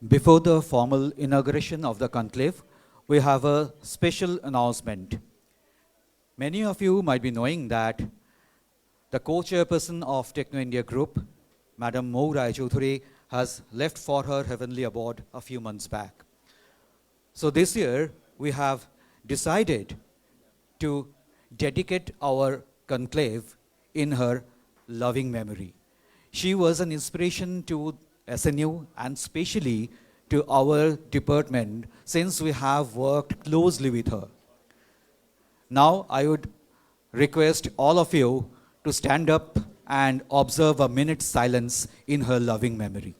Before the formal inauguration of the conclave, we have a special announcement. Many of you might be knowing that the co-chairperson of Techno India Group, Madam Mo Rai Choudhury, has left for her heavenly abode a few months back. So this year, we have decided to dedicate our conclave in her loving memory. She was an inspiration to SNU and especially to our department since we have worked closely with her. Now I would request all of you to stand up and observe a minute's silence in her loving memory.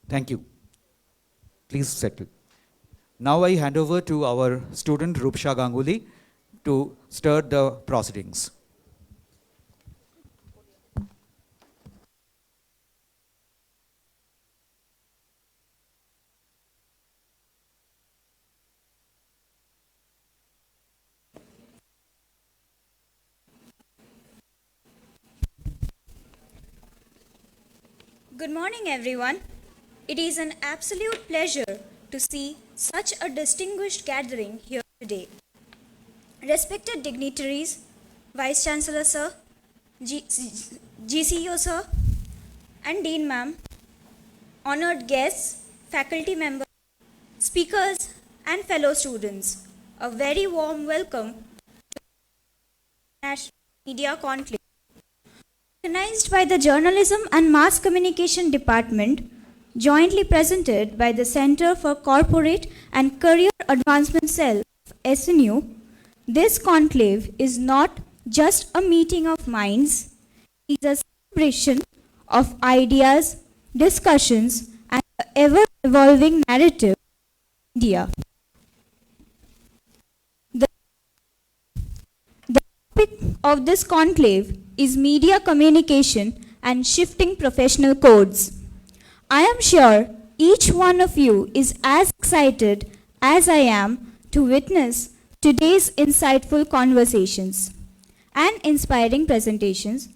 Thank you. Please settle. Now I hand over to our student Rupsha Ganguly to start the proceedings. Good morning, everyone. It is an absolute pleasure to see such a distinguished gathering here today. Respected dignitaries, Vice Chancellor Sir, GCO Sir, and Dean Ma'am, honored guests, faculty members, speakers, and fellow students, a very warm welcome to the National Media Conclave. Organized by the Journalism and Mass Communication Department, jointly presented by the Center for Corporate and Career Advancement Cell of SNU, this conclave is not just a meeting of minds, it is a celebration of ideas, discussions, and the ever-evolving narrative of India. The topic of this conclave is media communication and shifting professional codes. I am sure each one of you is as excited as I am to witness today's insightful conversations and inspiring presentations.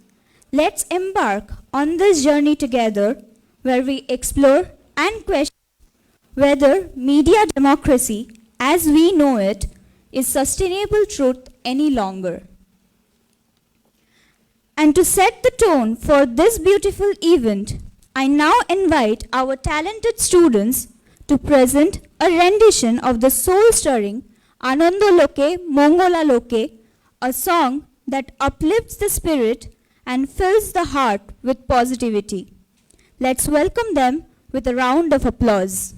Let's embark on this journey together where we explore and question whether media democracy as we know it is sustainable truth any longer. And to set the tone for this beautiful event, I now invite our talented students to present a rendition of the soul-stirring Anando Loke, Mongola Loke, a song that uplifts the spirit and fills the heart with positivity. Let's welcome them with a round of applause.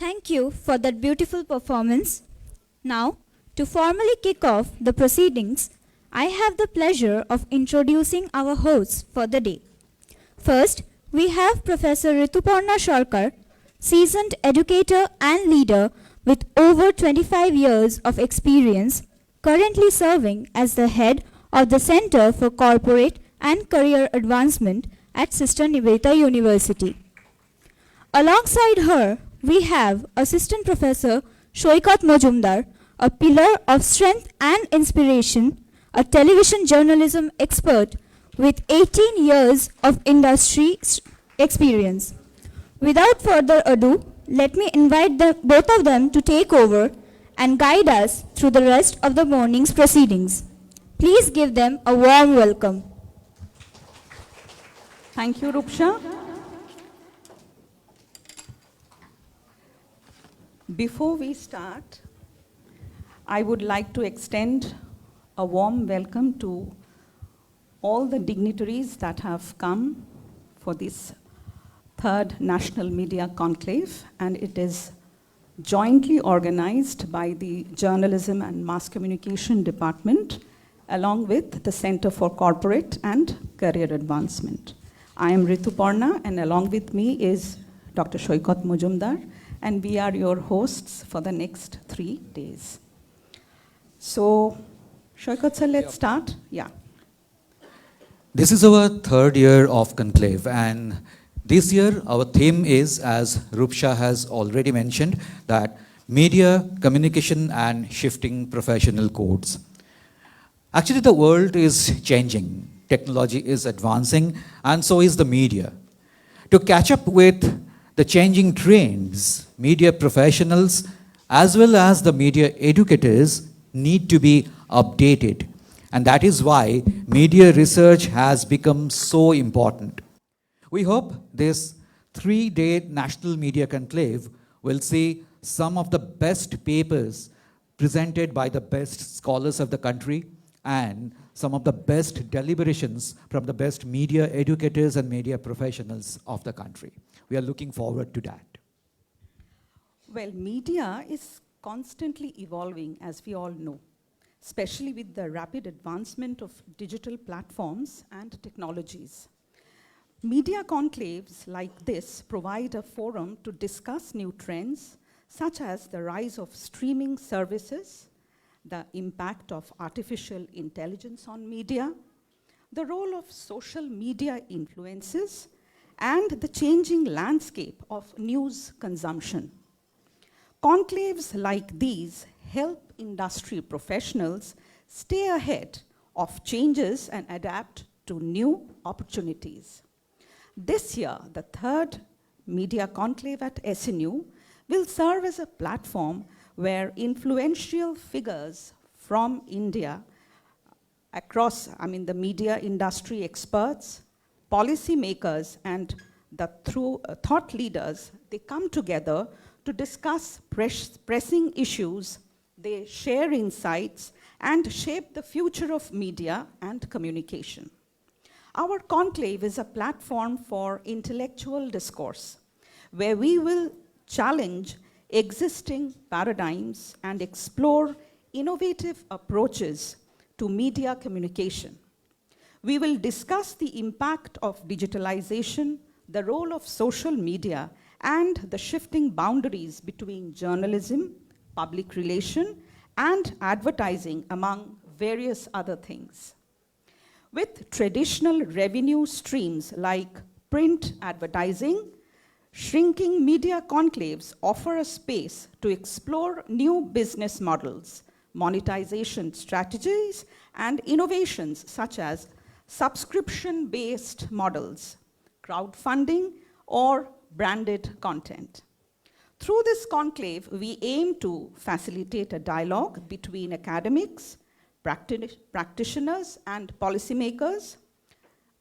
Thank you for that beautiful performance. Now, to formally kick off the proceedings, I have the pleasure of introducing our hosts for the day. First, we have Professor Rituparna Sharkar, seasoned educator and leader with over 25 years of experience, currently serving as the head of the Center for Corporate and Career Advancement at Sister Nivedita University. Alongside her, we have Assistant Professor Shoikat Majumdar, a pillar of strength and inspiration, a television journalism expert with 18 years of industry experience. Without further ado, let me invite both of them to take over and guide us through the rest of the morning's proceedings. Please give them a warm welcome. Thank you, Rupsha. Before we start, I would like to extend a warm welcome to all the dignitaries that have come for this third National Media Conclave, and it is jointly organized by the Journalism and Mass Communication Department along with the Center for Corporate and Career Advancement. I am Rituparna, and along with me is Dr. Shoikat Majumdar, and we are your hosts for the next 3 days. So, Shoikat sir, let's start. Yeah. This is our third year of Conclave, and this year our theme is, as Rupsha has already mentioned, that media, communication and shifting professional codes. Actually, the world is changing, technology is advancing, and so is the media. To catch up with the changing trends, media professionals as well as the media educators need to be updated. And that is why media research has become so important. We hope this 3-day National Media Conclave will see some of the best papers presented by the best scholars of the country and some of the best deliberations from the best media educators and media professionals of the country. We are looking forward to that. Well, media is constantly evolving, as we all know, especially with the rapid advancement of digital platforms and technologies. Media conclaves like this provide a forum to discuss new trends, such as the rise of streaming services, the impact of artificial intelligence on media, the role of social media influences, and the changing landscape of news consumption. Conclaves like these help industry professionals stay ahead of changes and adapt to new opportunities. This year, the third Media Conclave at SNU will serve as a platform where influential figures from India across, the media industry experts, policy makers, and the thought leaders, they come together to discuss pressing issues, they share insights, and shape the future of media and communication. Our conclave is a platform for intellectual discourse, where we will challenge existing paradigms and explore innovative approaches to media communication. We will discuss the impact of digitalization, the role of social media, and the shifting boundaries between journalism, public relation, and advertising, among various other things. With traditional revenue streams like print advertising, shrinking media conclaves offer a space to explore new business models, monetization strategies, and innovations such as subscription-based models, crowdfunding, or branded content. Through this conclave, we aim to facilitate a dialogue between academics, practitioners, and policymakers,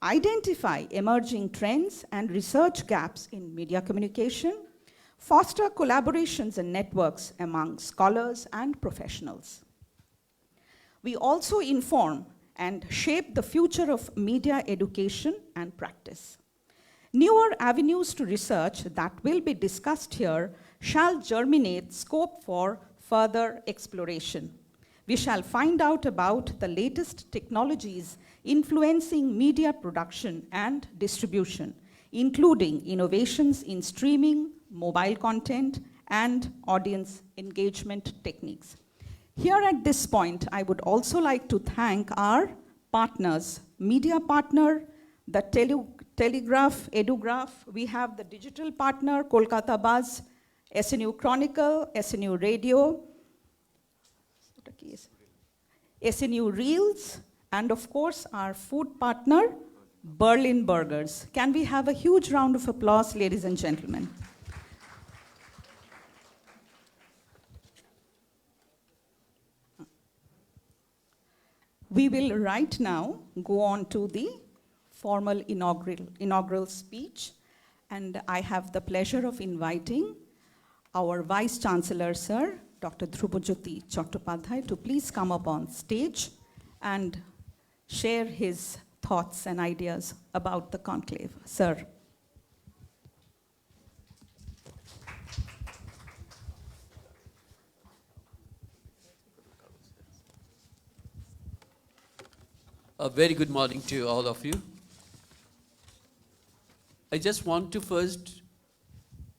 identify emerging trends and research gaps in media communication, foster collaborations and networks among scholars and professionals. We also inform and shape the future of media education and practice. Newer avenues to research that will be discussed here shall germinate scope for further exploration. We shall find out about the latest technologies influencing media production and distribution, including innovations in streaming, mobile content, and audience engagement techniques. Here at this point, I would also like to thank our partners, media partner, the Telegraph, Edugraph, we have the digital partner, Kolkata Buzz, SNU Chronicle, SNU Radio, SNU Reels, and of course our food partner, Berlin Burgers. Can we have a huge round of applause, ladies and gentlemen? We will right now go on to the formal inaugural speech, and I have the pleasure of inviting our Vice Chancellor, Sir, Dr. Dhrupajyoti Chattopadhyay, to please come up on stage and share his thoughts and ideas about the conclave. Sir. A very good morning to all of you. I just want to first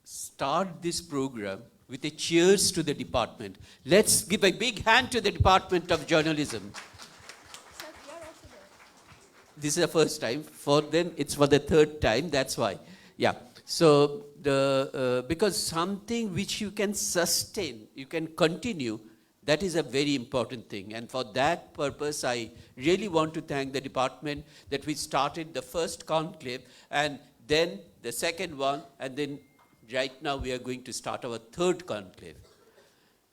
start this program with a cheers to the department. Let's give a big hand to the Department of Journalism. Sir, we are also there. This is the first time. For them, it's for the third time. That's why. Yeah. So, because something which you can sustain, you can continue, that is a very important thing. And for that purpose, I really want to thank the department that we started the first conclave, and then the second one, and then right now we are going to start our third conclave.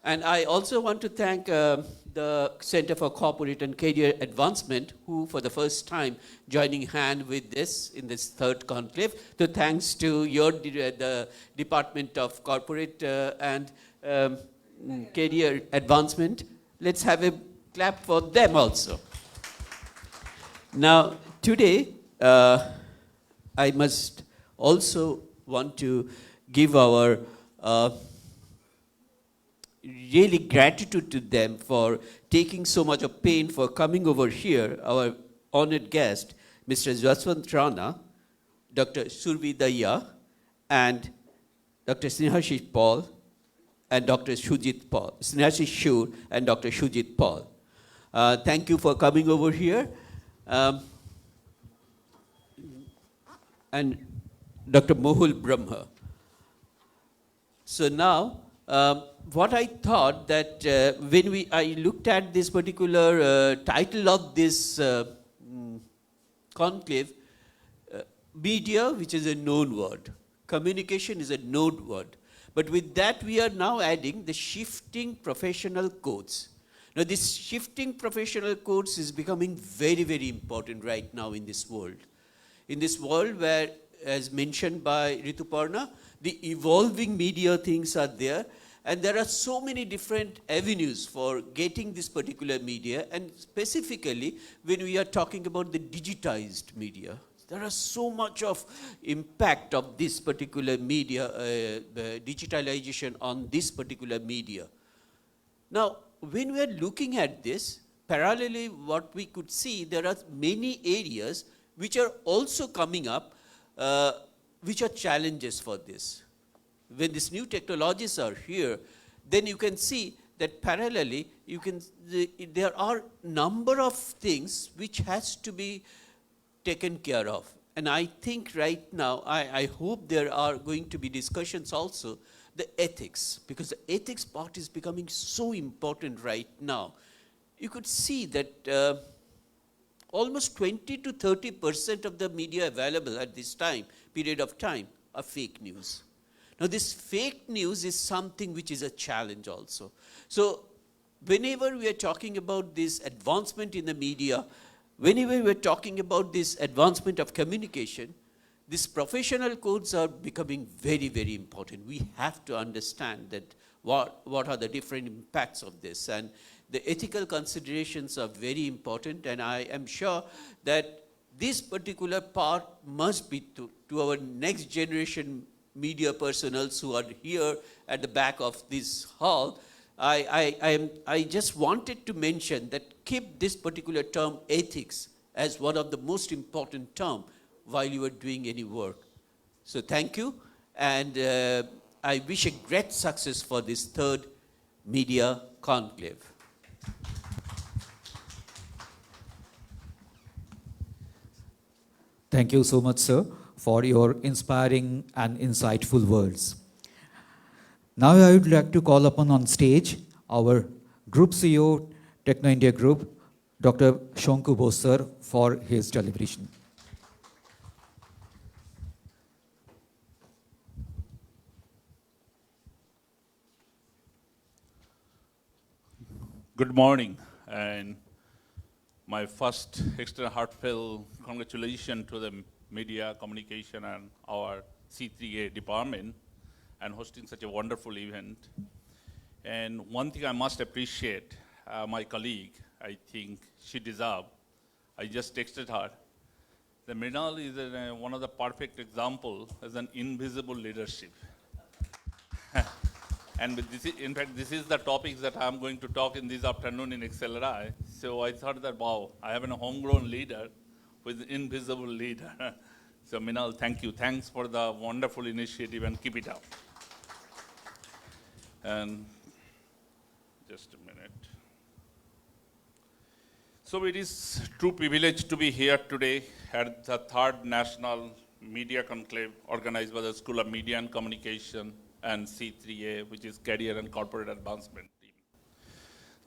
And I also want to thank the Center for Corporate and Career Advancement, who for the first time joining hand with this in this third conclave. So thanks to the Department of Corporate and Career Advancement. Let's have a clap for them also. Now, today, I must also want to give our really gratitude to them for taking so much of pain for coming over here, our honored guest, Mr. Jaswant Rana, Dr. Survi Daya, and Dr. Snehashish Paul, and Dr. Shujit Paul, Snehashish Shur, and Dr. Shujit Paul. Thank you for coming over here. And Dr. Mohul Brahma. So now, what I thought that when I looked at this particular title of this conclave, media, which is a known word, communication is a known word. But with that, we are now adding the shifting professional codes. Now, this shifting professional codes is becoming very, very important right now in this world. In this world where, as mentioned by Rituparna, the evolving media things are there, and there are so many different avenues for getting this particular media, and specifically when we are talking about the digitized media. There is so much of impact of this particular media, digitalization on this particular media. Now, when we are looking at this, parallelly what we could see, there are many areas which are also coming up, which are challenges for this. When these new technologies are here, then you can see that parallelly, there are number of things which has to be taken care of. And I think right now, I hope there are going to be discussions also, the ethics, because the ethics part is becoming so important right now. You could see that almost 20 to 30% of the media available at this period of time, are fake news. Now this fake news is something which is a challenge also. So whenever we are talking about this advancement in the media, whenever we are talking about this advancement of communication, these professional codes are becoming very, very important. We have to understand that what are the different impacts of this, and the ethical considerations are very important, and I am sure that this particular part must be to our next generation media personals who are here at the back of this hall, I just wanted to mention that keep this particular term ethics as one of the most important terms while you are doing any work. So thank you, and I wish a great success for this third media conclave. Thank you so much, sir, for your inspiring and insightful words. Now I would like to call upon on stage our Group CEO, Techno India Group, Dr. Shonku Bose, sir, for his deliberation. Good morning, and my first extra heartfelt congratulations to the media, communication, and our C3A department, and hosting such a wonderful event. And one thing I must appreciate, my colleague, I think she deserves. I just texted her. The Mrinal is one of the perfect examples as an invisible leadership. And this is, in fact, this is the topics that I'm going to talk in this afternoon in Accelerate. So I thought that, wow, I have a homegrown leader with an invisible leader. So Minal, thank you. Thanks for the wonderful initiative, and keep it up. And just a minute. So it is true privilege to be here today at the third National Media Conclave organized by the School of Media and Communication and C3A, which is Career and Corporate Advancement Team.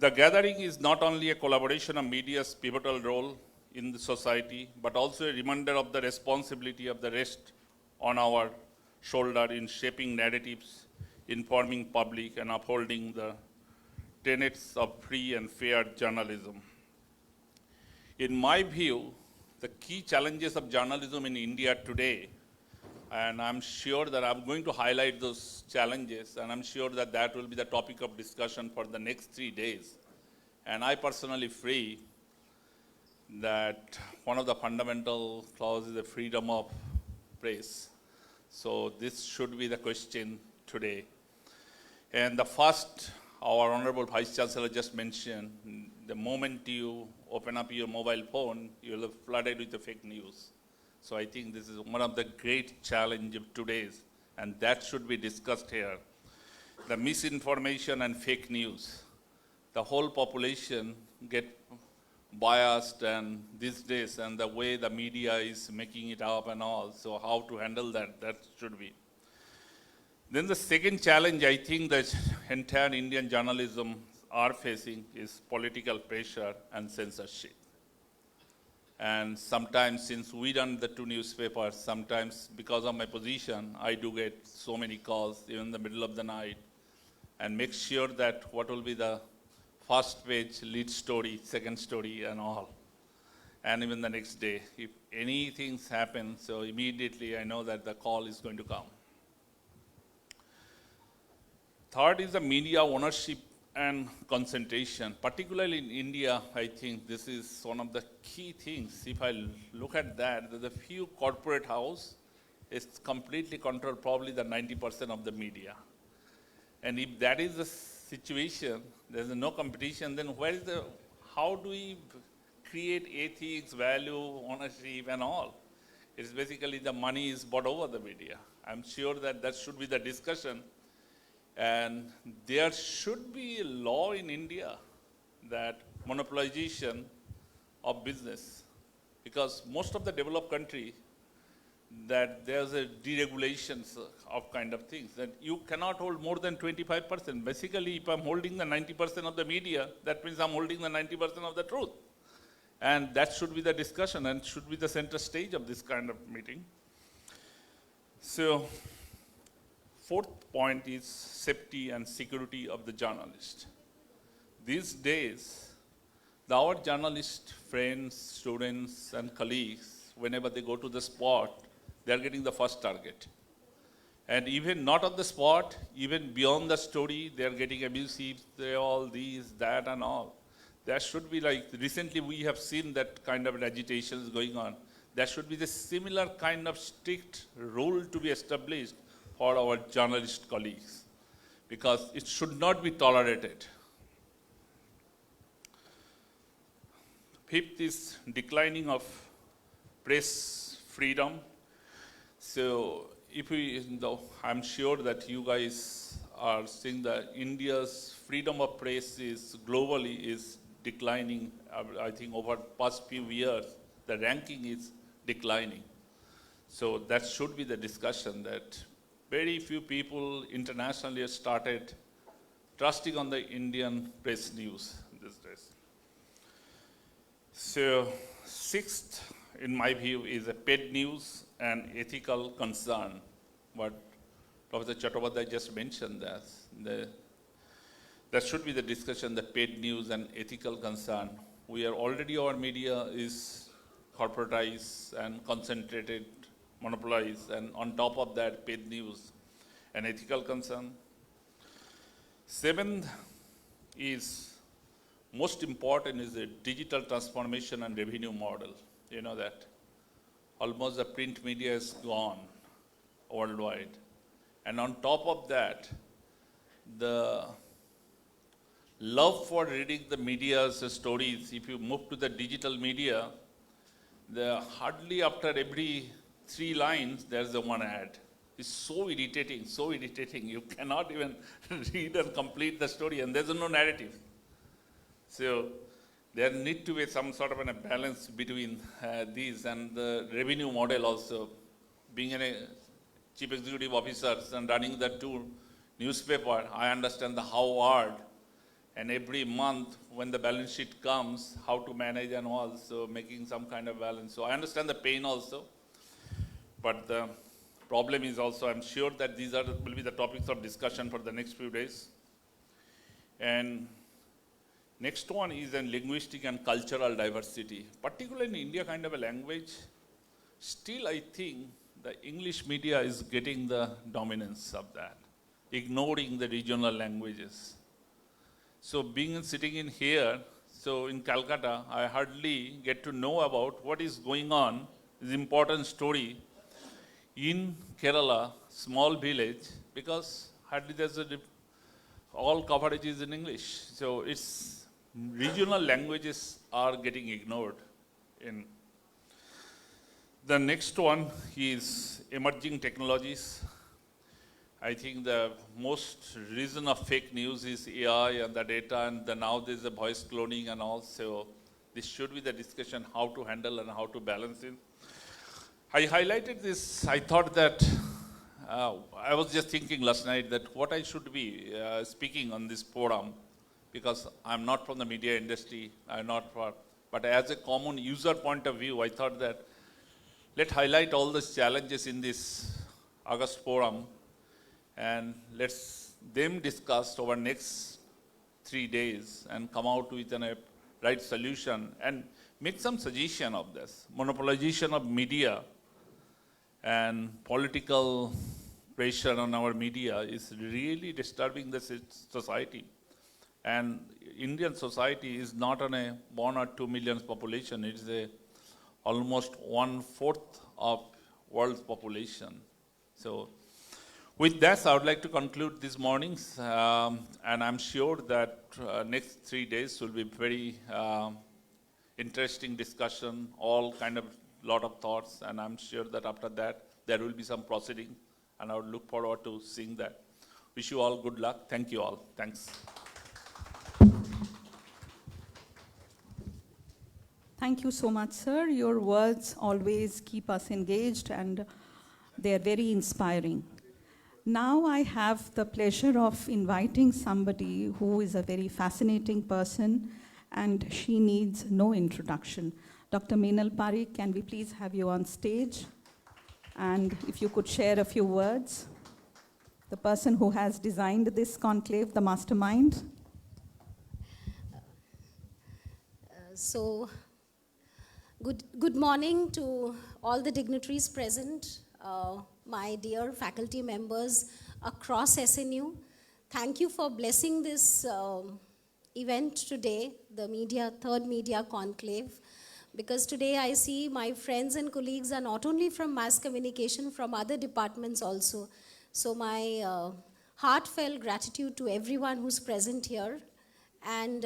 The gathering is not only a collaboration of media's pivotal role in the society, but also a reminder of the responsibility of the rest on our shoulder in shaping narratives, informing public, and upholding the tenets of free and fair journalism. In my view, the key challenges of journalism in India today, and I'm sure that I'm going to highlight those challenges, and I'm sure that that will be the topic of discussion for the next 3 days. And I personally feel that one of the fundamental clauses is the freedom of press. So this should be the question today. And the first, our Honorable Vice Chancellor just mentioned, the moment you open up your mobile phone, you'll be flooded with the fake news. So I think this is one of the great challenges of today's, and that should be discussed here. The misinformation and fake news. The whole population get biased and these days, and the way the media is making it up and all. So how to handle that, that should be. Then the second challenge I think that entire Indian journalism are facing is political pressure and censorship. And sometimes, since we run the 2 newspapers, sometimes because of my position, I do get so many calls, even in the middle of the night, and make sure that what will be the first page, lead story, second story, and all. And even the next day, if anything happens, so immediately I know that the call is going to come. Third is the media ownership and concentration. Particularly in India, I think this is one of the key things. If I look at that, there's a few corporate house is completely controlled, probably the 90% of the media. And if that is the situation, there's no competition, then where is the, how do we create ethics, value, ownership, and all? It's basically the money is bought over the media. I'm sure that that should be the discussion. And there should be a law in India that monopolization of business, because most of the developed country that there's a deregulations of kind of things that you cannot hold more than 25%. Basically, if I'm holding the 90% of the media, that means I'm holding the 90% of the truth. And that should be the discussion and should be the center stage of this kind of meeting. So, fourth point is safety and security of the journalist. These days, our journalist friends, students, and colleagues, whenever they go to the spot, they are getting the first target. And even not on the spot, even beyond the story, they are getting abusive, they all these, that, and all. There should be like, recently we have seen that kind of agitations going on. There should be the similar kind of strict rule to be established for our journalist colleagues, because it should not be tolerated. Fifth is declining of press freedom. So if we, though I'm sure that you guys are seeing that India's freedom of press is globally is declining. I think over past few years, the ranking is declining. So that should be the discussion, that very few people internationally have started trusting on the Indian press news these days. So sixth, in my view, is a paid news and ethical concern. What Professor Chattopadhyay just mentioned, that that should be the discussion, the paid news and ethical concern. We are already, our media is corporatized and concentrated, monopolized, and on top of that, paid news and ethical concern. Seventh is, most important, is the digital transformation and revenue model. You know that almost the print media is gone worldwide. And on top of that, the love for reading the media's stories, if you move to the digital media, hardly after every 3 lines, there's the one ad. It's so irritating, so irritating. You cannot even read and complete the story, and there's no narrative. So there need to be some sort of a balance between these and the revenue model also. Being a chief executive officer and running the 2 newspaper, I understand the how hard, and every month when the balance sheet comes, how to manage and also making some kind of balance. So I understand the pain also, but the problem is also, I'm sure that these will be the topics of discussion for the next few days. And next one is in linguistic and cultural diversity. Particularly in India kind of a language, still I think the English media is getting the dominance of that, ignoring the regional languages. So sitting in here, so in Calcutta, I hardly get to know about what is going on, this important story in Kerala, small village, because hardly there's all coverage is in English. So it's regional languages are getting ignored. The next one is emerging technologies. I think the most reason of fake news is AI and the data, and now there's the voice cloning and all. So this should be the discussion, how to handle and how to balance it. I highlighted this. I thought that, I was just thinking last night that what I should be speaking on this forum, because I'm not from the media industry, but as a common user point of view, I thought that let's highlight all the challenges in this August forum, and let's them discuss over next 3 days and come out with a right solution and make some suggestion of this. Monopolization of media and political pressure on our media is really disturbing the society. And Indian society is not on a 1 or 2 million population. It is almost 1/4 of world's population. So with that, I would like to conclude this morning's, and I'm sure that next 3 days will be very interesting discussion, all kind of lot of thoughts, and I'm sure that after that, there will be some proceeding, and I would look forward to seeing that. Wish you all good luck. Thank you all. Thanks. Thank you so much, sir. Your words always keep us engaged, and they are very inspiring. Now I have the pleasure of inviting somebody who is a very fascinating person, and she needs no introduction. Dr. Meenal Parikh, can we please have you on stage? And if you could share a few words. The person who has designed this conclave, the mastermind. Good morning to all the dignitaries present, my dear faculty members across SNU. Thank you for blessing this event today, the third media conclave, because today I see my friends and colleagues are not only from mass communication, from other departments also. So my heartfelt gratitude to everyone who's present here. And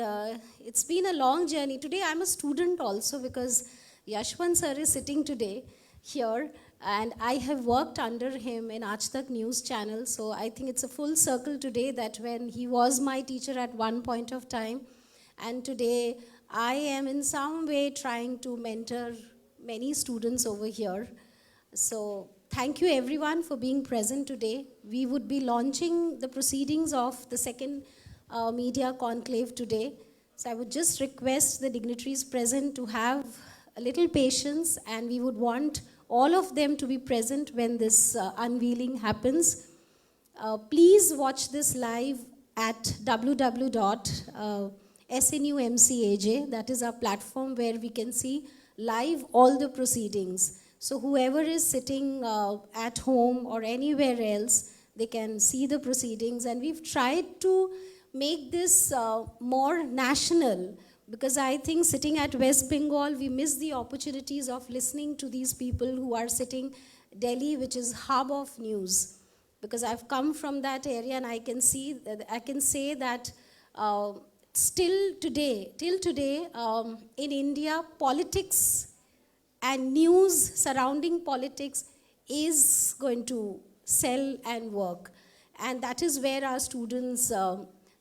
it's been a long journey. Today I'm a student also because Yashwant sir is sitting today here, and I have worked under him in Aaj Tak News channel. So I think it's a full circle today that when he was my teacher at one point of time, and today I am in some way trying to mentor many students over here. So thank you everyone for being present today. We would be launching the proceedings of the second media conclave today. So I would just request the dignitaries present to have a little patience, and we would want all of them to be present when this unveiling happens. Please watch this live at www.snumcaj. That is our platform where we can see live all the proceedings. So whoever is sitting at home or anywhere else, they can see the proceedings. And we've tried to make this more national, because I think sitting at West Bengal, we miss the opportunities of listening to these people who are sitting Delhi, which is hub of news. Because I've come from that area, and I can say that till today, in India, politics and news surrounding politics is going to sell and work. And that is where our students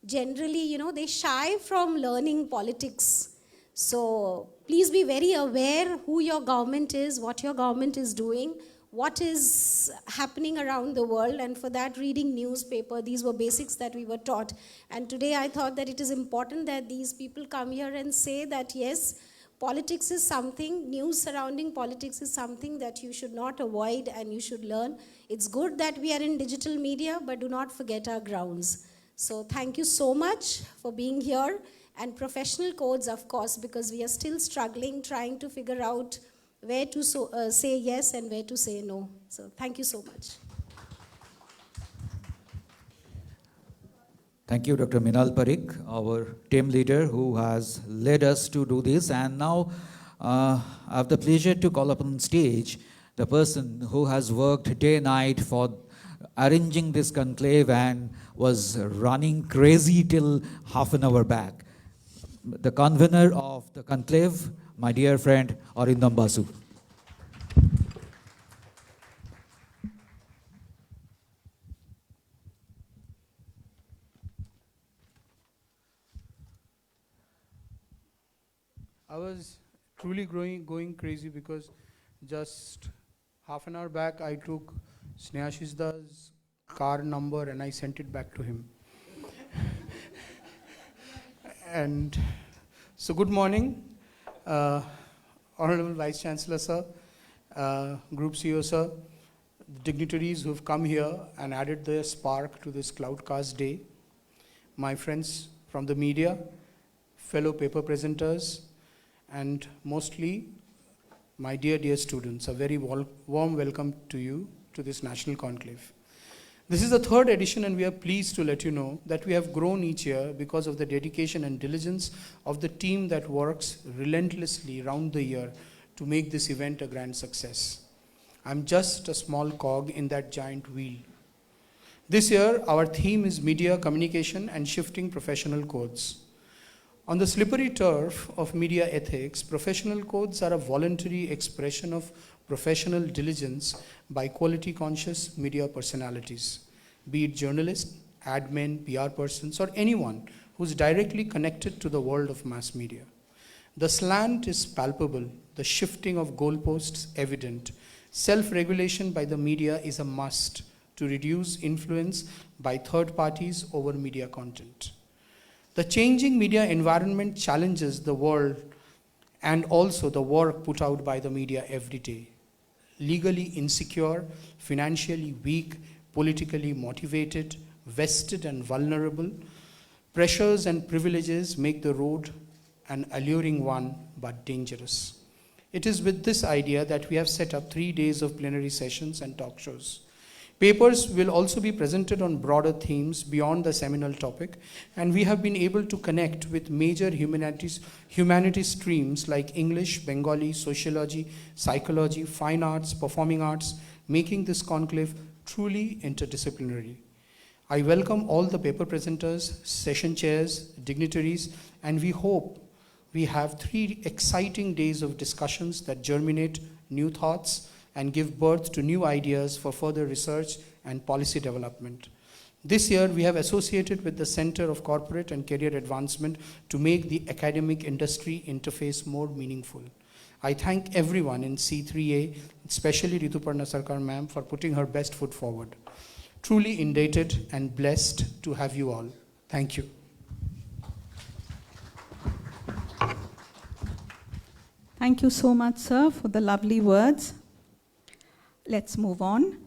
generally, they shy from learning politics. So please be very aware who your government is, what your government is doing, what is happening around the world, and for that reading newspaper. These were basics that we were taught. And today I thought that it is important that these people come here and say that yes, politics is something, news surrounding politics is something that you should not avoid and you should learn. It's good that we are in digital media, but do not forget our grounds. So thank you so much for being here. And professional codes, of course, because we are still struggling, trying to figure out where to say yes and where to say no. So thank you so much. Thank you, Dr. Minal Parikh, our team leader who has led us to do this. And now I have the pleasure to call upon stage the person who has worked day and night for arranging this conclave and was running crazy till half an hour back. The convener of the conclave, my dear friend Arindam Basu. I was truly going crazy because just half an hour back I took Snehashishda's car number and I sent it back to him. And so good morning, Honorable Vice Chancellor sir, Group CEO sir, dignitaries who have come here and added their spark to this Cloudcast Day, my friends from the media, fellow paper presenters, and mostly my dear students. A very warm welcome to you to this National Conclave. This is the third edition, and we are pleased to let you know that we have grown each year because of the dedication and diligence of the team that works relentlessly round the year to make this event a grand success. I'm just a small cog in that giant wheel. This year, our theme is media communication and shifting professional codes. On the slippery turf of media ethics, professional codes are a voluntary expression of professional diligence by quality-conscious media personalities, be it journalists, admin, PR persons, or anyone who's directly connected to the world of mass media. The slant is palpable, the shifting of goalposts evident. Self-regulation by the media is a must to reduce influence by third parties over media content. The changing media environment challenges the world and also the work put out by the media every day. Legally insecure, financially weak, politically motivated, vested and vulnerable, pressures and privileges make the road an alluring one but dangerous. It is with this idea that we have set up 3 days of plenary sessions and talk shows. Papers will also be presented on broader themes beyond the seminal topic, and we have been able to connect with major humanities streams like English, Bengali, sociology, psychology, fine arts, performing arts, making this conclave truly interdisciplinary. I welcome all the paper presenters, session chairs, dignitaries, and we hope we have 3 exciting days of discussions that germinate new thoughts and give birth to new ideas for further research and policy development. This year, we have associated with the Center of Corporate and Career Advancement to make the academic industry interface more meaningful. I thank everyone in C3A, especially Rituparna Sarkar ma'am, for putting her best foot forward. Truly indebted and blessed to have you all. Thank you. Thank you so much, sir, for the lovely words. Let's move on.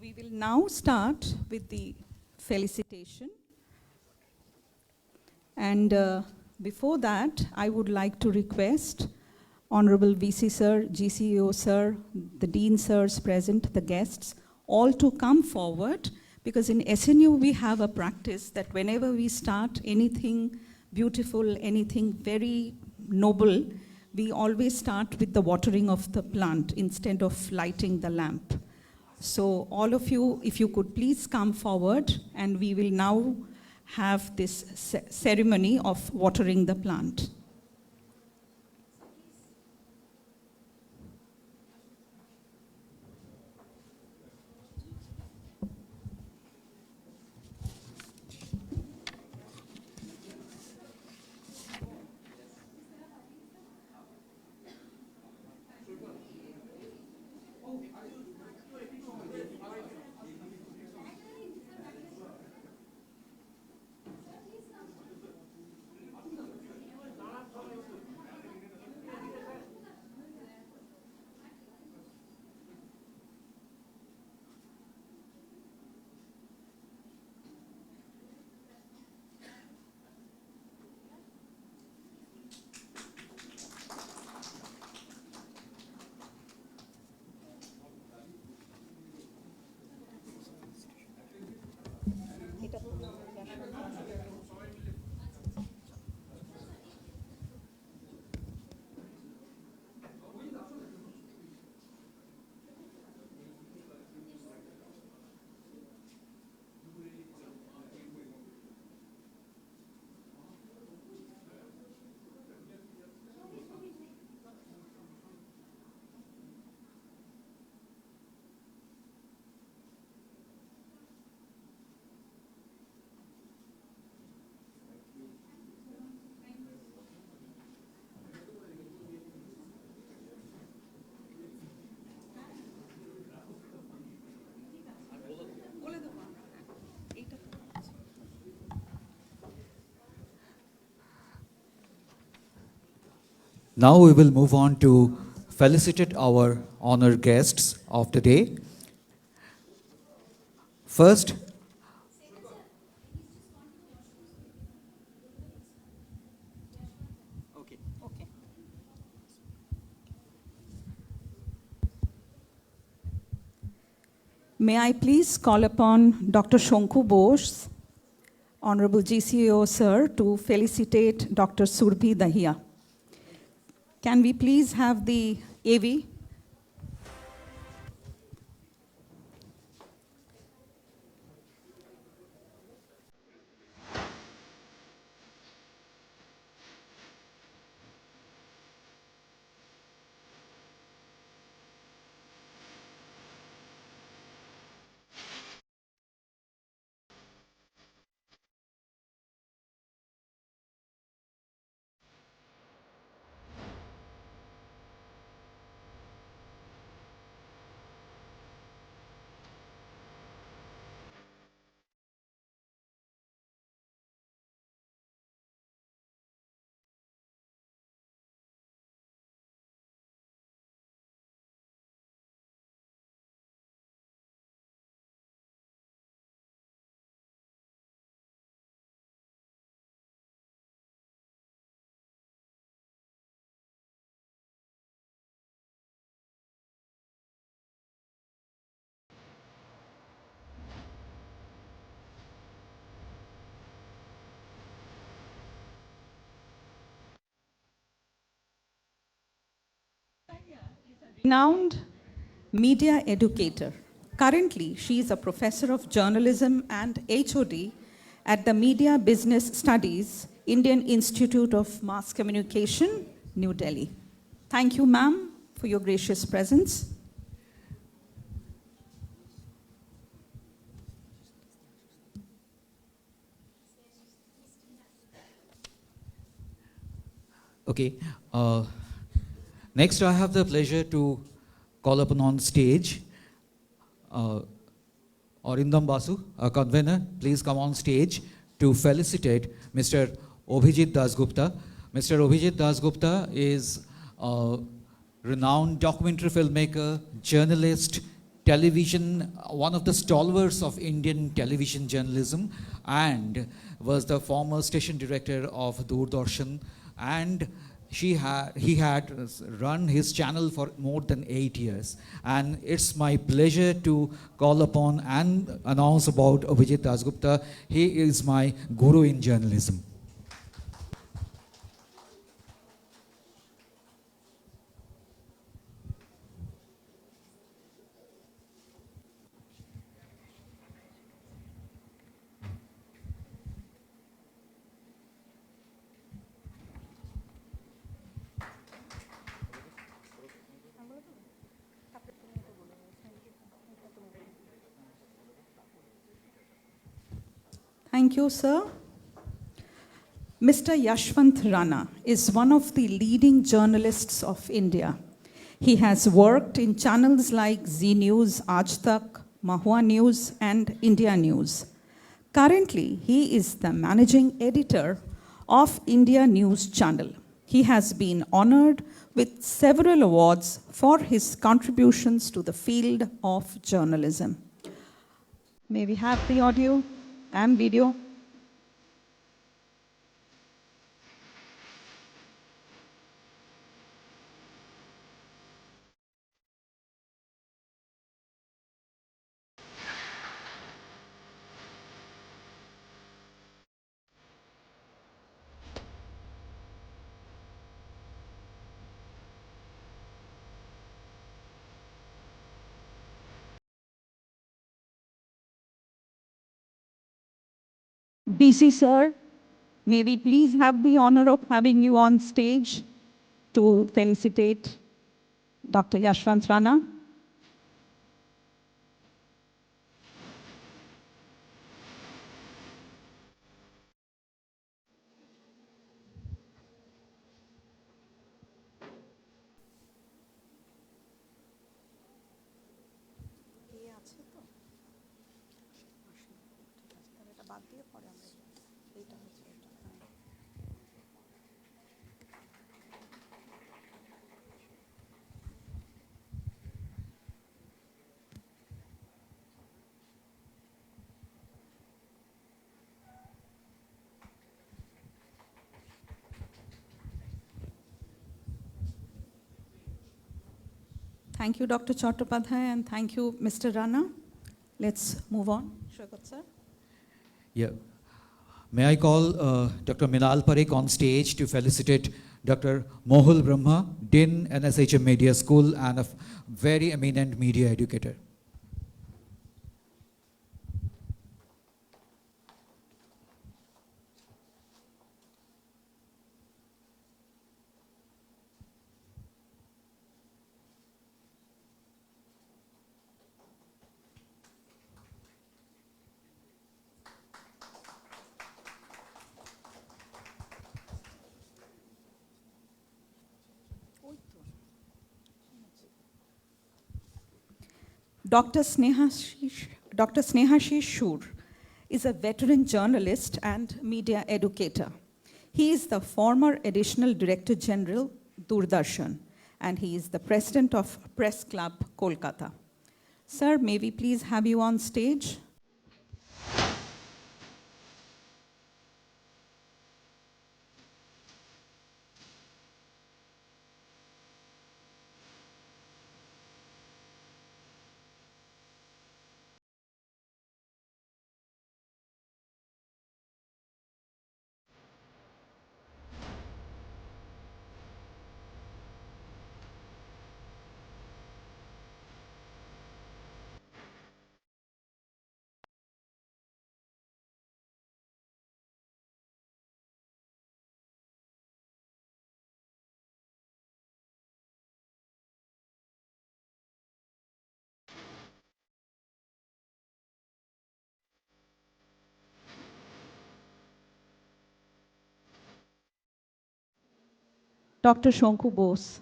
We will now start with the felicitation. And before that, I would like to request Honorable VC Sir, GCEO Sir, the Dean Sirs present, the guests, all to come forward, because in SNU we have a practice that whenever we start anything beautiful, anything very noble, we always start with the watering of the plant instead of lighting the lamp. So all of you, if you could please come forward, and we will now have this ceremony of watering the plant. Now we will move on to felicitate our honored guests of the day. First, May I please call upon Dr. Shonku Bose, Honorable GCEO Sir, to felicitate Dr. Surbhi Dahiya. Can we please have the AV? Renowned media educator. Currently, she is a professor of journalism and HOD at the Media Business Studies, Indian Institute of Mass Communication, New Delhi. Thank you, ma'am, for your gracious presence. Okay. Next, I have the pleasure to call upon on stage Arindam Basu, a convener. Please come on stage to felicitate Mr. Abhijit Dasgupta. Mr. Abhijit Dasgupta is a renowned documentary filmmaker, journalist, television, one of the stalwarts of Indian television journalism, and was the former station director of Doordarshan, and he had run his channel for more than 8 years. And it's my pleasure to call upon and announce about Abhijit Dasgupta. He is my guru in journalism. Thank you, sir. Mr. Yashwant Rana is one of the leading journalists of India. He has worked in channels like Zee News, Aaj Tak, Mahua News, and India News. Currently, he is the managing editor of India News Channel. He has been honored with several awards for his contributions to the field of journalism. May we have the audio and video? BC sir, may we please have the honor of having you on stage to felicitate Dr. Yashwant Rana. Thank you, Dr. Chattopadhyay, and thank you, Mr. Rana. Let's move on. Shaukat sir. Yeah. May I call Dr. Minal Parekh on stage to felicitate Dr. Mohul Brahma, Dean NSHM Media School, and a very eminent media educator. Dr. Snehashish Shur is a veteran journalist and media educator. He is the former Additional Director General, Doordarshan, and he is the president of Press Club, Kolkata. Sir, may we please have you on stage? Dr. Shonku Bose,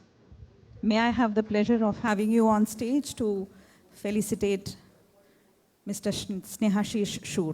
may I have the pleasure of having you on stage to felicitate Mr. Snehashish Shur.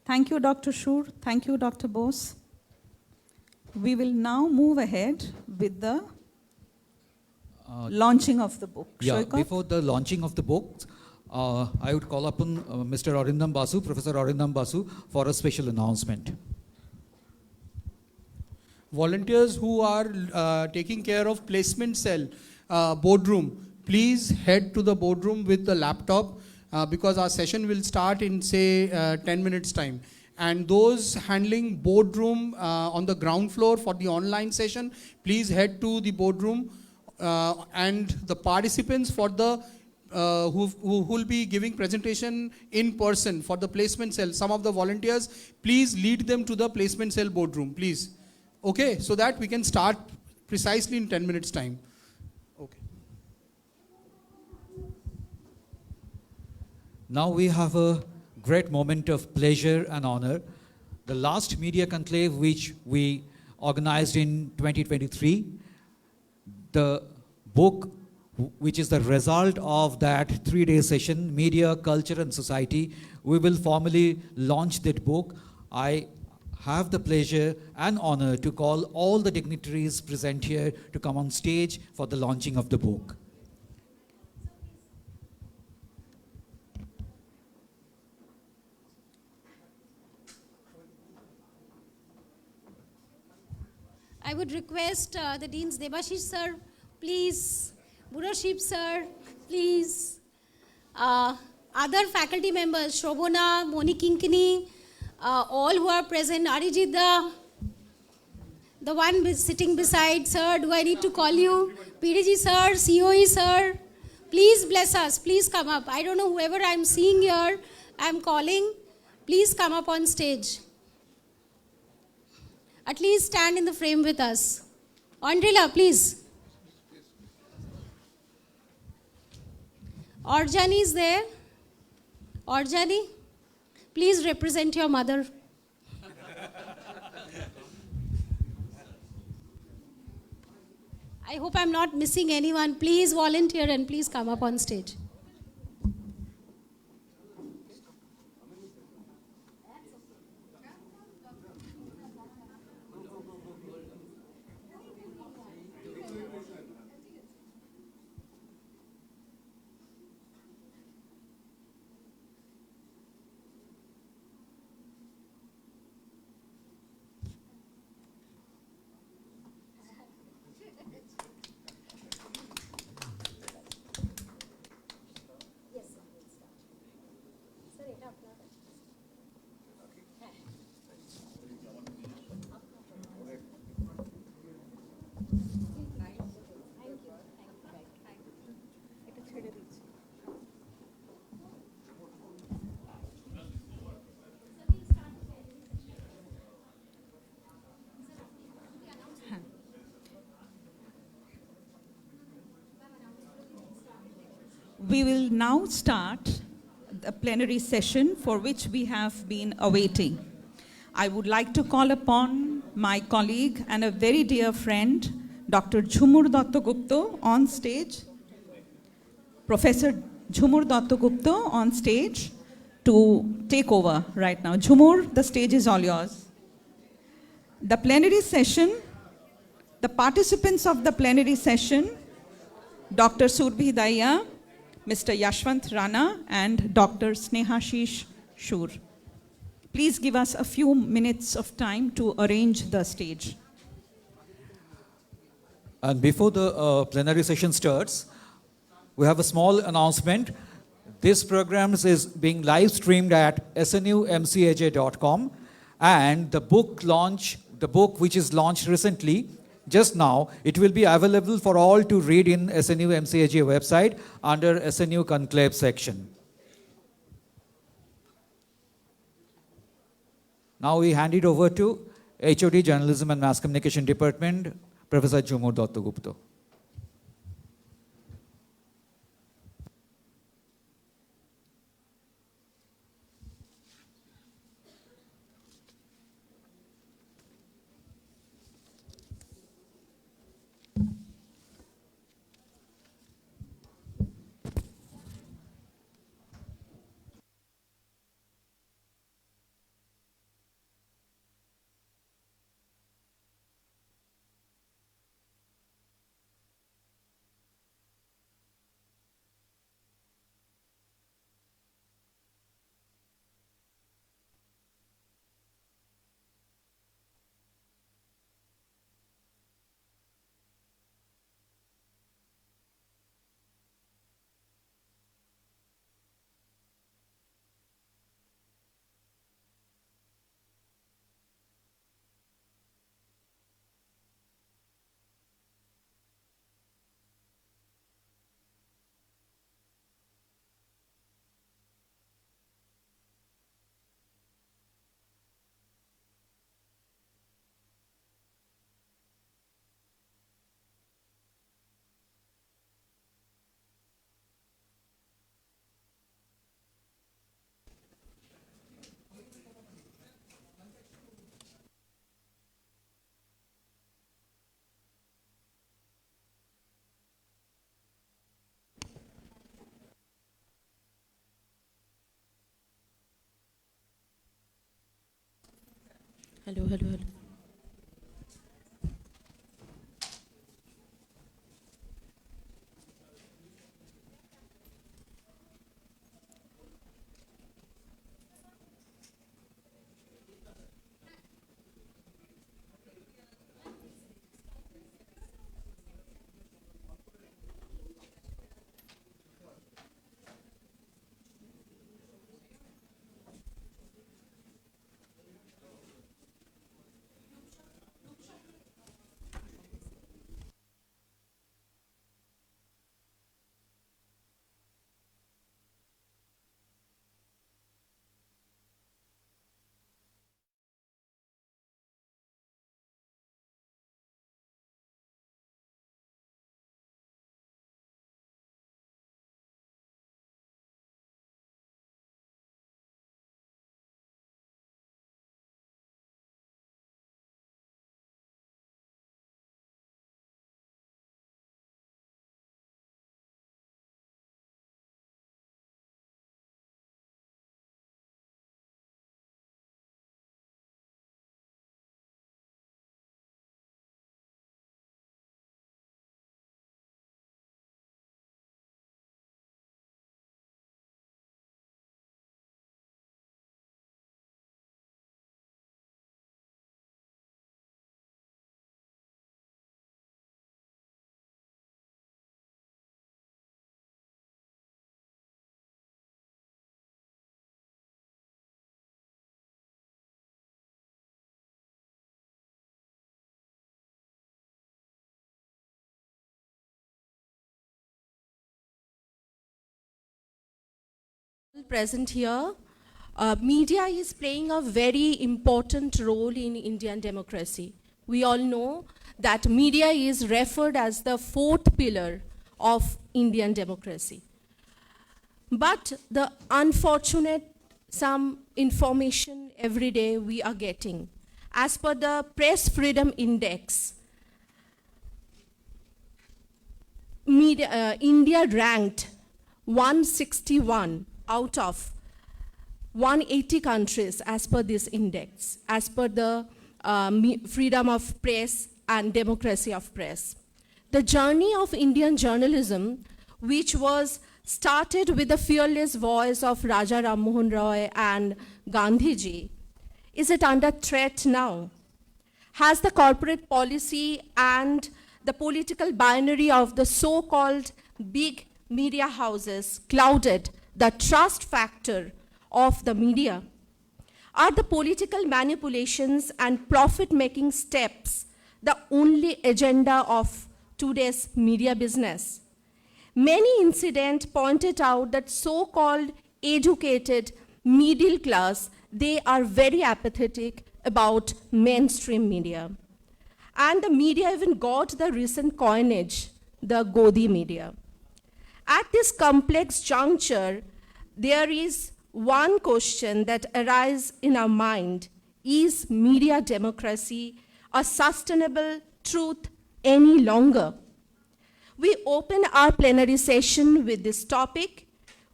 Thank you, Dr. Shur. Thank you, Dr. Bose. We will now move ahead with the launching of the book. Yeah, Shoykot? before the launching of the book, I would call upon Mr. Arindam Basu, Professor Arindam Basu, for a special announcement. Volunteers who are taking care of placement cell boardroom, please head to the boardroom with the laptop because our session will start in say 10 minutes time. And those handling boardroom on the ground floor for the online session, please head to the boardroom. And the participants for the who will be giving presentation in person for the placement cell, some of the volunteers, please lead them to the placement cell boardroom, please. Okay, so that we can start precisely in 10 minutes time. Okay. Now we have a great moment of pleasure and honor. The last media conclave which we organized in 2023, the book which is the result of that 3-day session, Media, Culture and Society, we will formally launch that book. I have the pleasure and honor to call all the dignitaries present here to come on stage for the launching of the book. I would request the Deans Debashish sir, please, Burashib sir, please, other faculty members, Shobona, Moni Kinkini, all who are present, Arijit, the one sitting beside, sir, do I need to call you? PDG sir, COE sir, please bless us, please come up. I don't know whoever I'm seeing here, I'm calling, please come up on stage. At least stand in the frame with us. Andrila, please. Orjani is there. Orjani, please represent your mother. I hope I'm not missing anyone. Please volunteer and please come up on stage. We will now start the plenary session for which we have been awaiting. I would like to call upon my colleague and a very dear friend, Dr. Jhumur Dattagupta on stage, Professor Jhumur Dattagupta on stage to take over right now. Jhumur, the stage is all yours. The plenary session, the participants of the plenary session, Dr. Surbhi Daya, Mr. Yashwant Rana and Dr. Snehashish Shur. Please give us a few minutes of time to arrange the stage. And before the plenary session starts, we have a small announcement. This program is being live streamed at snumcaj.com, and the book which is launched recently just now, it will be available for all to read in SNU MCAG website under SNU Conclave section. Now we hand it over to HOD Journalism and Mass Communication Department, Professor Jumur Dattagupta. Hello, hello, hello. Present here, media is playing a very important role in Indian democracy. We all know that media is referred as the fourth pillar of Indian democracy. But the unfortunate, some information every day we are getting. As per the Press Freedom Index, India ranked 161 out of 180 countries as per this index, as per the freedom of press and democracy of press. The journey of Indian journalism, which was started with the fearless voice of Raja Ram Mohan Roy and Gandhiji, is it under threat now? Has the corporate policy and the political binary of the so-called big media houses clouded the trust factor of the media? Are the political manipulations and profit-making steps the only agenda of today's media business. Many incidents pointed out that so-called educated middle class, they are very apathetic about mainstream media. And the media even got the recent coinage, the Godi media. At this complex juncture, there is one question that arises in our mind: is media democracy a sustainable truth any longer? We open our plenary session with this topic.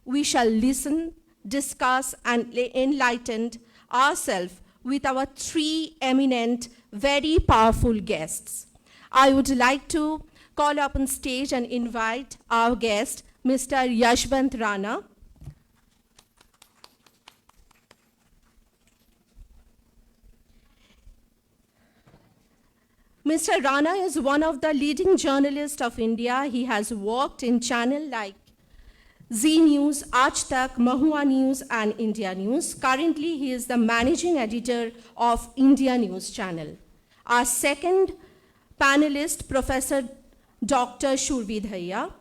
We shall listen, discuss, and enlighten ourselves with our three eminent, very powerful guests. I would like to call up on stage and invite our guest, Mr. Yashwant Rana. Mr. Rana is one of the leading journalists of India. He has worked in channels like Zee News, Aaj Tak, Mahua News, and India News. Currently, he is the managing editor of India News channel. Our second panelist, Professor Dr. Shurvi Dhaiya,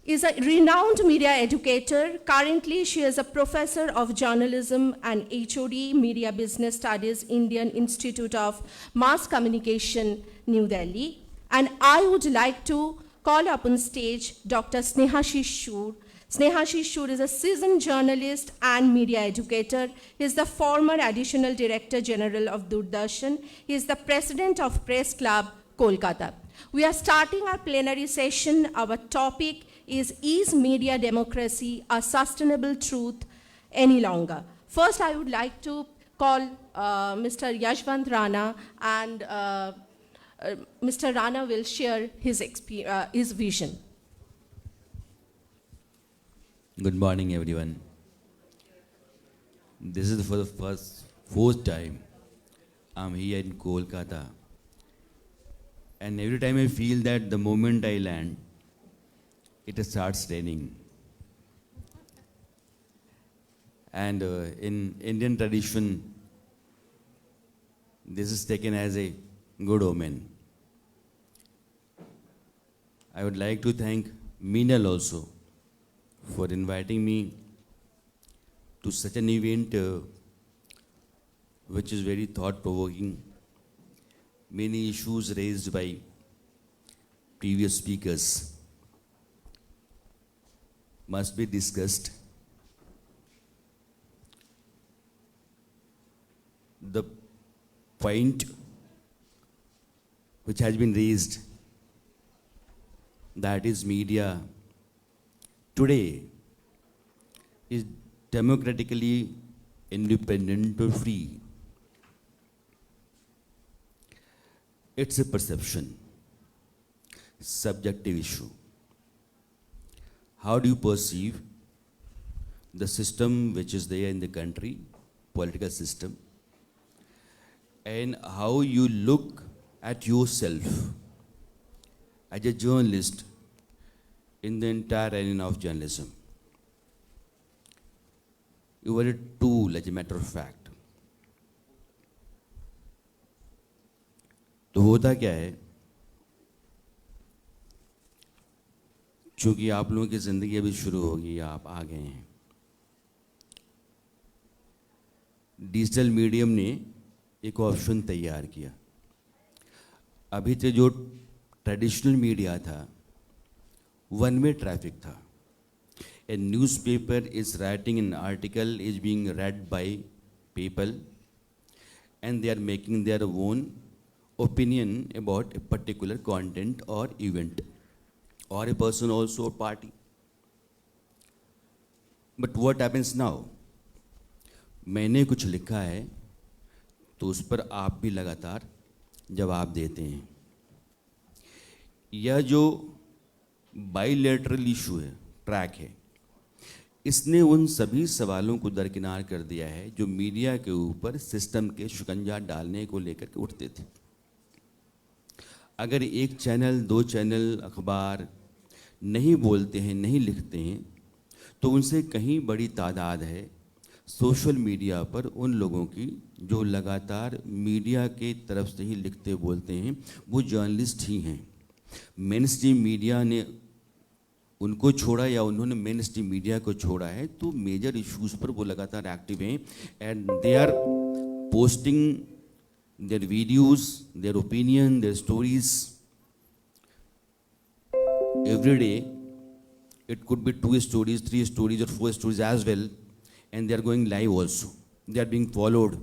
is a renowned media educator. Currently, she is a professor of journalism and HOD Media Business Studies, Indian Institute of Mass Communication, New Delhi. And I would like to call up on stage Dr. Snehashish Shur. Snehashish Shur is a seasoned journalist and media educator. He is the former Additional Director General of Doordarshan. He is the President of Press Club, Kolkata. We are starting our plenary session. Our topic is media democracy a sustainable truth any longer? First, I would like to call Mr. Yashwant Rana, and Mr. Rana will share his vision. Good morning, everyone. This is for the fourth time I'm here in Kolkata. And every time I feel that the moment I land, it starts raining. And in Indian tradition, this is taken as a good omen. I would like to thank Meenal also for inviting me to such an event which is very thought-provoking. Many issues raised by previous speakers must be discussed. The point which has been raised, that is media today is democratically independent or free. It's a perception, subjective issue. How do you perceive the system which is there in the country, political system, and how you look at yourself as a journalist in the entire arena of journalism? You are a tool, as a matter of fact. तो होता क्या है, चूंकि आप लोगों की ज़िंदगी अभी शुरू होगी, आप आ गए हैं, डिजिटल मीडियम ने एक ऑप्शन तैयार किया. अभी तक जो ट्रेडिशनल मीडिया था, वन वे ट्रैफिक था. A newspaper is writing an article, is being read by people, and they are making their own opinion about a particular content or event, or a person also, or party. But what happens now? मैंने कुछ लिखा है तो उस पर आप भी लगातार जवाब देते हैं. यह जो बाइलेटरल इशू है, ट्रैक है, इसने उन सभी सवालों को दरकिनार कर दिया है जो मीडिया के ऊपर सिस्टम के शिकंजा डालने को लेकर के उठते थे. अगर एक चैनल, दो चैनल, अखबार नहीं बोलते हैं, नहीं लिखते हैं, तो उनसे कहीं बड़ी तादाद है सोशल मीडिया पर उन लोगों की जो लगातार मीडिया के तरफ से ही लिखते बोलते हैं, वो जर्नलिस्ट ही हैं। मेन स्ट्रीम मीडिया ने उनको छोड़ा या उन्होंने मेन स्ट्रीम मीडिया को छोड़ा है, तो मेजर इश्यूज पर वो लगातार एक्टिव हैं and they are posting their videos, their opinion, their stories every day. It could be 2 stories, 3 stories or 4 stories as well, and they are going live also. They are being followed.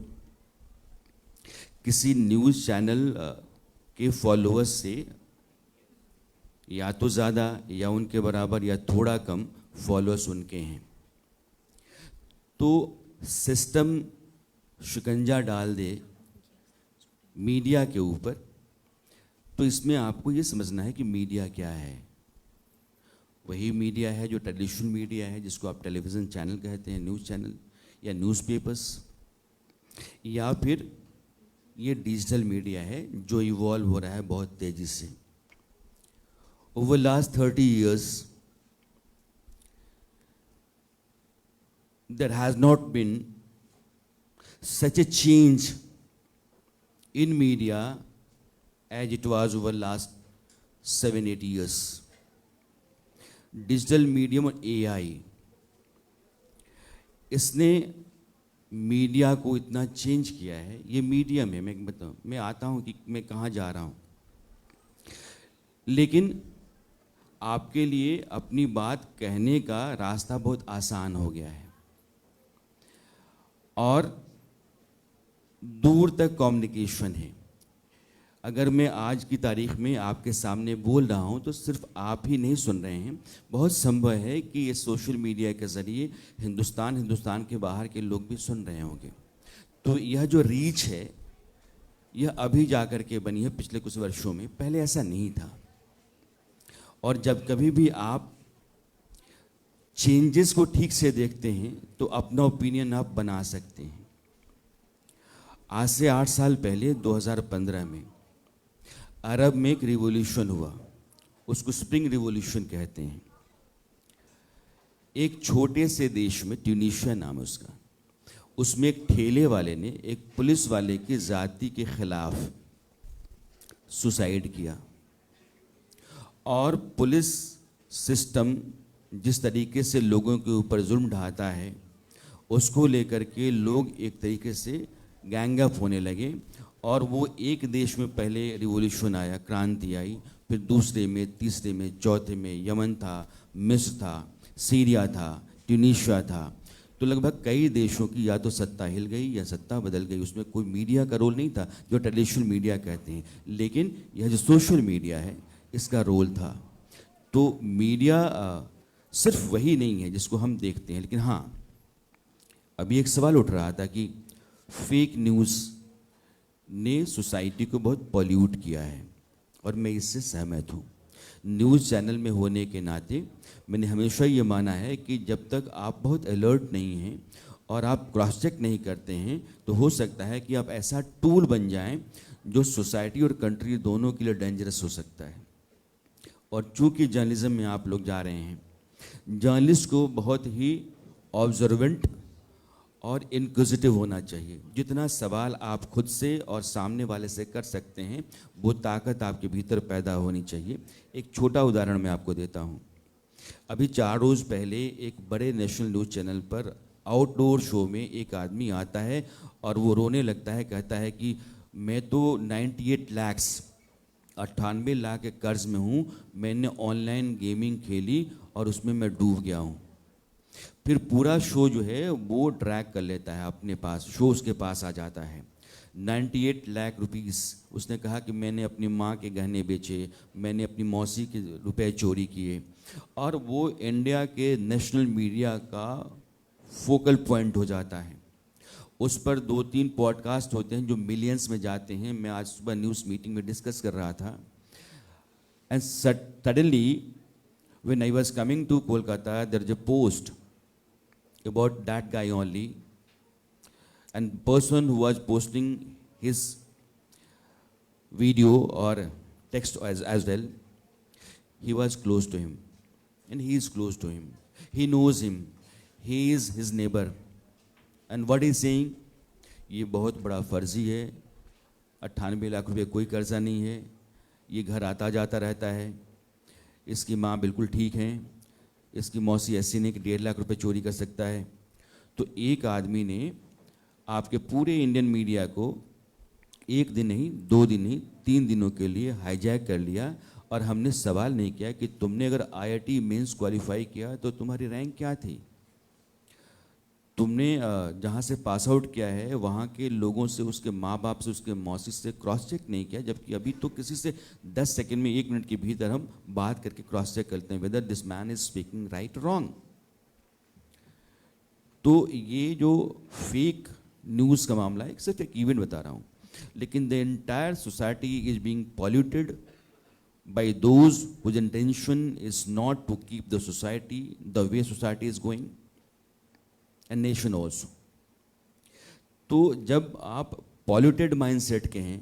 किसी news channel के followers से या तो ज़्यादा या उनके बराबर या थोड़ा कम फॉलोअर्स उनके हैं, तो सिस्टम शिकंजा डाल दे मीडिया के ऊपर, तो इसमें आपको ये समझना है कि मीडिया क्या है। वही मीडिया है जो ट्रेडिशनल मीडिया है, जिसको आप टेलीविज़न चैनल कहते हैं, न्यूज़ चैनल या न्यूज़पेपर्स, या फिर ये डिजिटल मीडिया है जो इवॉल्व हो रहा है बहुत तेज़ी से। Over last 30 years there has not been such a change in media as it was over last 7-8 years. Digital medium और एआई, इसने मीडिया को इतना चेंज किया है। ये मीडियम है, मैं बताऊँ, मैं आता हूँ कि मैं कहाँ जा रहा हूँ, लेकिन आपके लिए अपनी बात कहने का रास्ता बहुत आसान हो गया है और दूर तक कम्युनिकेशन है। अगर मैं आज की तारीख में आपके सामने बोल रहा हूं तो सिर्फ आप ही नहीं सुन रहे हैं, बहुत संभव है कि ये सोशल मीडिया के ज़रिए हिंदुस्तान के बाहर के लोग भी सुन रहे होंगे। तो यह जो रीच है, यह अभी जाकर के बनी है, पिछले कुछ वर्षों में, पहले ऐसा नहीं था। और जब कभी भी आप चेंजेस को ठीक से देखते हैं तो अपना ओपिनियन आप बना सकते हैं। आज से 8 साल पहले 2015 में अरब में एक रिवॉल्यूशन हुआ, उसको स्प्रिंग रिवॉल्यूशन कहते हैं। एक छोटे से देश में, ट्यूनीशिया नाम है उसका, उसमें एक ठेले वाले ने एक पुलिस वाले की जाति के खिलाफ सुसाइड किया और पुलिस सिस्टम जिस तरीके से लोगों के ऊपर जुल्म ढाता है, उसको लेकर के लोग एक तरीके से गैंग अप होने लगे। और वो एक देश में पहले रिवॉल्यूशन आया, क्रांति आई, फिर दूसरे में, तीसरे में, चौथे में यमन था, मिस्र था, सीरिया था, ट्यूनीशिया था। तो लगभग कई देशों की या तो सत्ता हिल गई या सत्ता बदल गई। उसमें कोई मीडिया का रोल नहीं था, जो ट्रेडिशनल मीडिया कहते हैं, लेकिन यह जो सोशल मीडिया है, इसका रोल था। तो मीडिया सिर्फ वही नहीं है जिसको हम देखते हैं, लेकिन हाँ, अभी एक सवाल उठ रहा था कि फेक न्यूज़ ने सोसाइटी को बहुत पॉल्यूट किया है, और मैं इससे सहमत हूँ। न्यूज़ चैनल में होने के नाते मैंने हमेशा ये माना है कि जब तक आप बहुत अलर्ट नहीं हैं और आप क्रॉस चेक नहीं करते हैं, तो हो सकता है कि आप ऐसा टूल बन जाएं जो सोसाइटी और कंट्री दोनों के लिए डेंजरस हो सकता है। और चूँकि जर्नलिज्म में आप लोग जा रहे हैं, जर्नलिस्ट को बहुत ही ऑब्जर्वेंट और इनक्विजिटिव होना चाहिए। जितना सवाल आप खुद से और सामने वाले से कर सकते हैं, वो ताकत आपके भीतर पैदा होनी चाहिए। एक छोटा उदाहरण मैं आपको देता हूँ। अभी 4 रोज़ पहले एक बड़े नेशनल न्यूज़ चैनल पर आउटडोर शो में एक आदमी आता है और वो रोने लगता है, कहता है कि मैं तो 98 लाख 98 लाख के कर्ज में हूँ, मैंने ऑनलाइन गेमिंग खेली और उसमें मैं डूब गया हूँ। फिर पूरा शो जो है वो ड्रैग कर लेता है अपने पास, शो उसके पास आ जाता है। 98 लाख रुपीस उसने कहा कि मैंने अपनी माँ के गहने बेचे, मैंने अपनी मौसी के रुपए चोरी किए, और वो इंडिया के नेशनल मीडिया का फोकल पॉइंट हो जाता है। उस पर 2-3 पॉडकास्ट होते हैं जो मिलियंस में जाते हैं। मैं आज सुबह न्यूज़ मीटिंग में डिस्कस कर रहा था, and suddenly when I was coming to Kolkata, there is a post about that guy only, and person who was posting his video or text as well, he was close to him, and he is close to him. He knows him. He is his neighbor. And what is saying, ये बहुत बड़ा फर्जी है, 98 लाख रुपए कोई कर्जा नहीं है, ये घर आता जाता रहता है, इसकी माँ बिल्कुल ठीक है, इसकी मौसी ऐसी नहीं कि 1.5 लाख रुपए चोरी कर सकता है। तो एक आदमी ने आपके पूरे इंडियन मीडिया को एक दिन नहीं, 2 दिन नहीं, 3 दिनों के लिए हाईजैक कर लिया, और हमने सवाल नहीं किया कि तुमने अगर IIT मेंस क्वालिफाई किया तो तुम्हारी रैंक क्या थी, तुमने जहाँ से पास आउट किया है वहाँ के लोगों से, उसके माँ बाप से, उसके मौसी से क्रॉस चेक नहीं किया, जबकि अभी तो किसी से 10 सेकंड में, 1 मिनट के भीतर हम बात करके क्रॉस चेक करते हैं whether this man is speaking right wrong. तो ये जो फेक न्यूज़ का मामला है, सिर्फ एक इवेंट बता रहा हूँ, लेकिन the entire society is being polluted by those whose intention is not to keep the society the way society is going and nation also। तो जब आप polluted mindset के हैं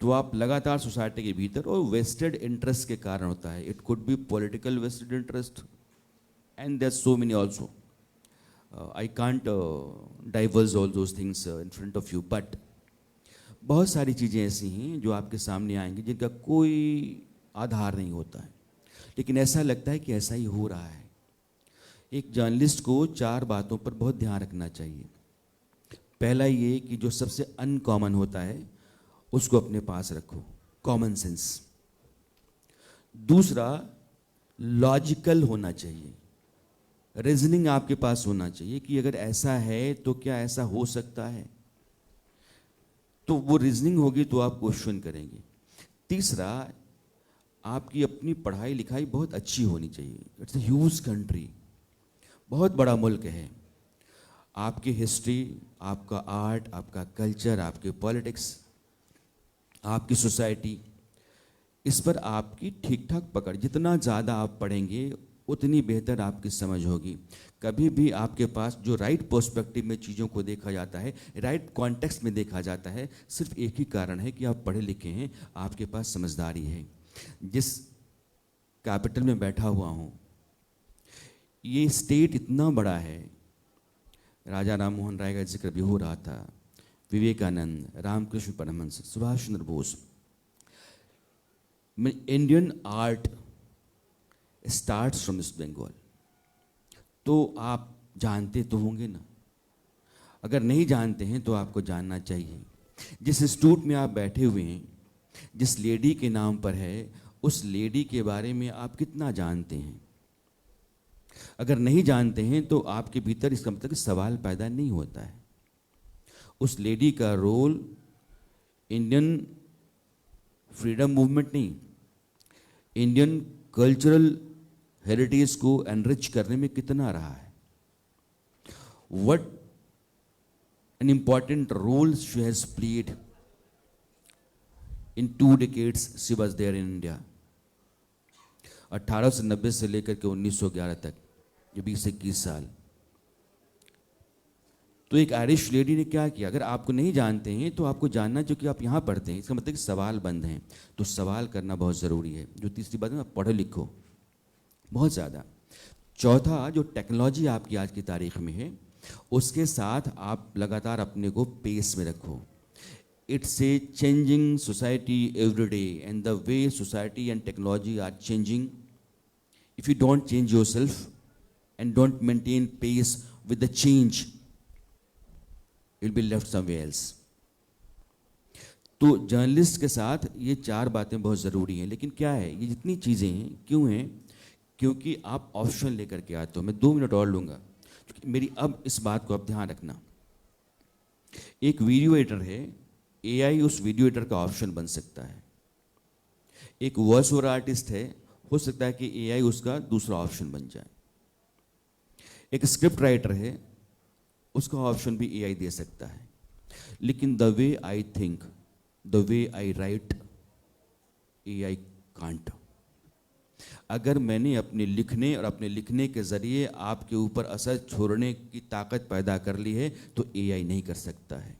तो आप लगातार सोसाइटी के भीतर, और वेस्टेड इंटरेस्ट के कारण होता है, it could be political vested interest and there so many also, I can't diverse all those things in front of you, but बहुत सारी चीज़ें ऐसी हैं जो आपके सामने आएंगी जिनका कोई आधार नहीं होता है, लेकिन ऐसा लगता है कि ऐसा ही हो रहा है। एक जर्नलिस्ट को 4 बातों पर बहुत ध्यान रखना चाहिए। पहला ये कि जो सबसे अनकॉमन होता है उसको अपने पास रखो, कॉमन सेंस। दूसरा, लॉजिकल होना चाहिए, रीजनिंग आपके पास होना चाहिए कि अगर ऐसा है तो क्या ऐसा हो सकता है, तो वो रीजनिंग होगी तो आप क्वेश्चन करेंगे। तीसरा, आपकी अपनी पढ़ाई लिखाई बहुत अच्छी होनी चाहिए। इट्स अ ह्यूज कंट्री, बहुत बड़ा मुल्क है, आपकी हिस्ट्री, आपका आर्ट, आपका कल्चर, आपके पॉलिटिक्स, आपकी सोसाइटी, इस पर आपकी ठीक ठाक पकड़, जितना ज़्यादा आप पढ़ेंगे उतनी बेहतर आपकी समझ होगी। कभी भी आपके पास जो राइट पर्सपेक्टिव में चीज़ों को देखा जाता है, राइट कॉन्टेक्स्ट में देखा जाता है, सिर्फ एक ही कारण है कि आप पढ़े लिखे हैं, आपके पास समझदारी है। जिस कैपिटल में बैठा हुआ हूँ, ये स्टेट इतना बड़ा है, राजा राम मोहन राय का जिक्र भी हो रहा था, Vivekananda, Ramakrishna Paramahamsa, Subhash Chandra Bose. Indian art starts from East Bengal, तो आप जानते तो होंगे ना, अगर नहीं जानते हैं तो आपको जानना चाहिए। जिस इंस्टीट्यूट में आप बैठे हुए हैं, जिस लेडी के नाम पर है, उस लेडी के बारे में आप कितना जानते हैं? अगर नहीं जानते हैं तो आपके भीतर इसका मतलब सवाल पैदा नहीं होता है। उस लेडी का रोल इंडियन फ्रीडम मूवमेंट नहीं, इंडियन कल्चरल हेरिटेज को एनरिच करने में कितना रहा है, what an important role she has played in 2 decades she was there in India, 1890 से लेकर के 1911 तक, ये 20-21 साल। तो एक आयरिश लेडी ने क्या किया? अगर आपको नहीं जानते हैं तो आपको जानना, जो कि आप यहाँ पढ़ते हैं, इसका मतलब कि सवाल बंद हैं, तो सवाल करना बहुत ज़रूरी है। जो तीसरी बात है, आप पढ़ो लिखो बहुत ज़्यादा। चौथा, जो टेक्नोलॉजी आपकी आज की तारीख में है, उसके साथ आप लगातार अपने को पेस में रखो। It's a changing society every day, and the way society and technology are changing, if you don't change yourself and don't maintain pace with the change, you'll be left somewhere else। तो journalist के साथ ये 4 बातें बहुत ज़रूरी हैं। लेकिन क्या है, ये जितनी चीज़ें हैं क्यों हैं? क्योंकि आप ऑप्शन लेकर के आते हो। मैं 2 मिनट और लूँगा, क्योंकि मेरी अब इस बात को आप ध्यान रखना। एक वीडियो एडिटर है, AI उस वीडियो एडिटर का ऑप्शन बन सकता है। एक वॉइस ओवर आर्टिस्ट है, हो सकता है कि AI उसका दूसरा ऑप्शन बन जाए। एक स्क्रिप्ट राइटर है, उसका ऑप्शन भी AI दे सकता है। लेकिन the way I think, the way I right, AI can't. अगर मैंने अपने लिखने और अपने लिखने के ज़रिए आपके ऊपर असर छोड़ने की ताकत पैदा कर ली है, तो AI नहीं कर सकता है।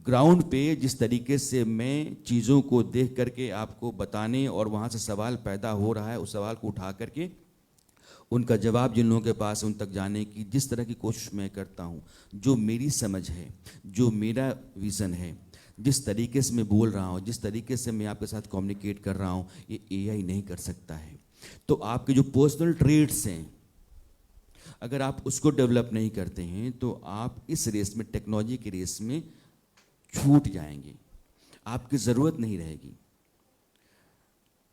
ग्राउंड पे जिस तरीके से मैं चीज़ों को देख करके आपको बताने और वहाँ से सवाल पैदा हो रहा है, उस सवाल को उठा करके उनका जवाब जिन लोगों के पास उन तक जाने की जिस तरह की कोशिश मैं करता हूँ, जो मेरी समझ है, जो मेरा विज़न है, जिस तरीके से मैं बोल रहा हूँ, जिस तरीके से मैं आपके साथ कम्युनिकेट कर रहा हूँ, ये एआई नहीं कर सकता है। तो आपके जो पर्सनल ट्रेड्स हैं, अगर आप उसको डेवलप नहीं करते हैं तो आप इस रेस में, टेक्नोलॉजी की रेस में छूट जाएंगे, आपकी ज़रूरत नहीं रहेगी।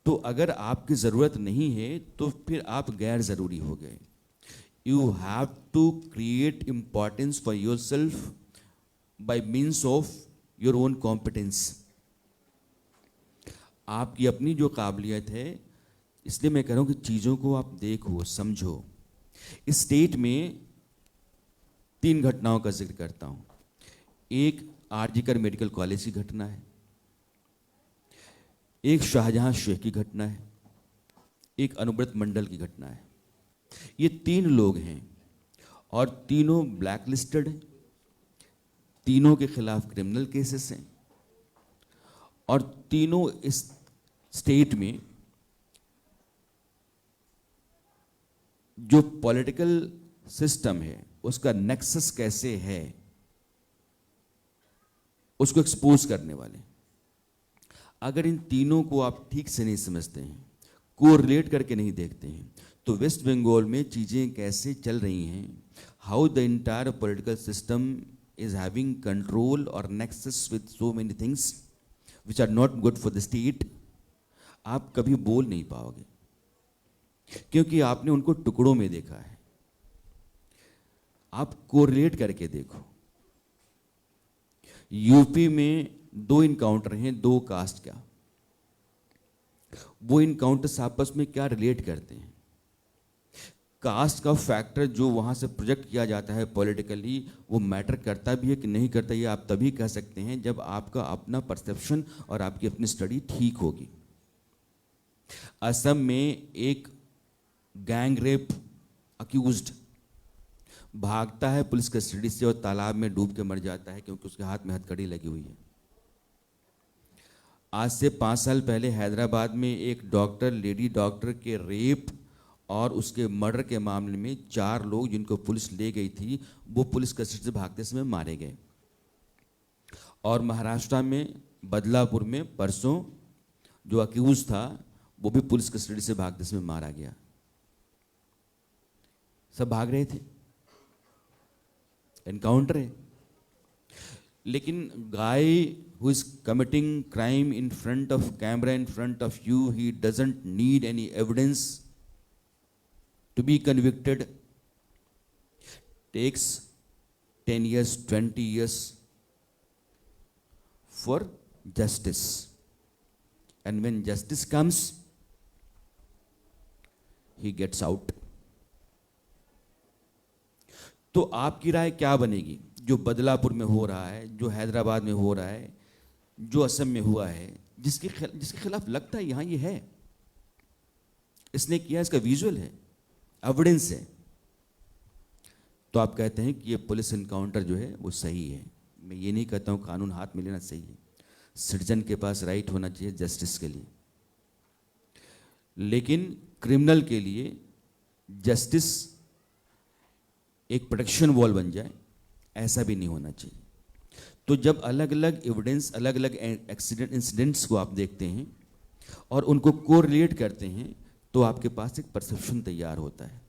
तो अगर आपकी ज़रूरत नहीं है तो फिर आप गैर ज़रूरी हो गए। You have to create importance for yourself by means of your own competence. आपकी अपनी जो काबिलियत है, इसलिए मैं कह रहा हूँ कि चीज़ों को आप देखो, समझो। इस स्टेट में 3 घटनाओं का जिक्र करता हूँ। एक आरजीकर मेडिकल कॉलेज की घटना है, एक शाहजहां शेख की घटना है, एक अनुव्रत मंडल की घटना है। ये 3 लोग हैं और तीनों ब्लैक लिस्टेड हैं, तीनों के खिलाफ क्रिमिनल केसेस हैं और तीनों इस स्टेट में जो पॉलिटिकल सिस्टम है उसका नेक्सस कैसे है उसको एक्सपोज करने वाले। अगर इन तीनों को आप ठीक से नहीं समझते हैं, कोरिलेट करके नहीं देखते हैं, तो वेस्ट बंगाल में चीज़ें कैसे चल रही हैं, how the entire political system is having control or nexus with so many things which are not good for the state, आप कभी बोल नहीं पाओगे, क्योंकि आपने उनको टुकड़ों में देखा है। आप कोरिलेट करके देखो। यूपी में 2 इनकाउंटर हैं, 2 कास्ट का। वो इनकाउंटर्स आपस में क्या रिलेट करते हैं? कास्ट का फैक्टर जो वहाँ से प्रोजेक्ट किया जाता है पॉलिटिकली, वो मैटर करता भी है कि नहीं करता, ये आप तभी कह सकते हैं जब आपका अपना परसेप्शन और आपकी अपनी स्टडी ठीक होगी। असम में एक गैंग रेप अक्यूज्ड भागता है पुलिस कस्टडी से और तालाब में डूब के मर जाता है क्योंकि उसके हाथ में हथकड़ी लगी हुई है। आज से 5 साल पहले हैदराबाद में एक डॉक्टर, लेडी डॉक्टर के रेप और उसके मर्डर के मामले में 4 लोग जिनको पुलिस ले गई थी, वो पुलिस कस्टडी से भागते समय मारे गए। और महाराष्ट्र में बदलापुर में परसों जो अक्यूज था वो भी पुलिस कस्टडी से भागते समय मारा गया। सब भाग रहे थे, एनकाउंटर है। लेकिन गाय who is committing crime in front of camera, in front of you, he doesn't need any evidence to be convicted, takes 10 years, 20 years for justice. And when justice comes, he gets out. तो आपकी राय क्या बनेगी? जो बदलापुर में हो रहा है, जो हैदराबाद में हो रहा है, जो असम में हुआ है, जिसके खिलाफ लगता है यहाँ ये है, इसने किया, इसका विजुअल है, एविडेंस है, तो आप कहते हैं कि ये पुलिस इनकाउंटर जो है वो सही है। मैं ये नहीं कहता हूँ कानून हाथ में लेना सही है, सिटीजन के पास राइट होना चाहिए जस्टिस के लिए, लेकिन क्रिमिनल के लिए जस्टिस एक प्रोटेक्शन वॉल बन जाए, ऐसा भी नहीं होना चाहिए। तो जब अलग अलग एविडेंस, अलग अलग इंसिडेंट्स को आप देखते हैं और उनको कोरिलेट करते हैं तो आपके पास एक परसेप्शन तैयार होता है।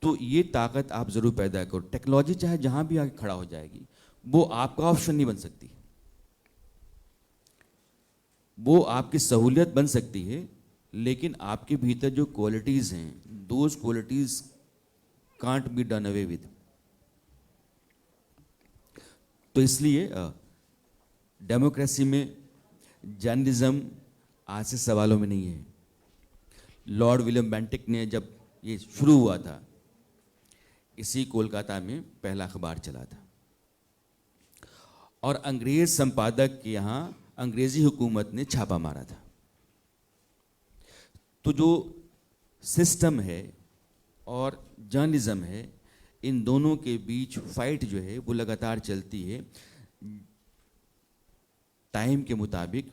तो ये ताकत आप ज़रूर पैदा करो। टेक्नोलॉजी चाहे जहाँ भी आके खड़ा हो जाएगी, वो आपका ऑप्शन नहीं बन सकती, वो आपकी सहूलियत बन सकती है, लेकिन आपके भीतर जो क्वालिटीज़ हैं, those qualities can't be done away with. तो इसलिए डेमोक्रेसी में जर्नलिज्म आज से सवालों में नहीं है। लॉर्ड विलियम बेंटिक ने जब ये शुरू हुआ था, इसी कोलकाता में पहला अखबार चला था और अंग्रेज संपादक के यहाँ अंग्रेजी हुकूमत ने छापा मारा था। तो जो सिस्टम है और जर्नलिज्म है, इन दोनों के बीच फाइट जो है वो लगातार चलती है। टाइम के मुताबिक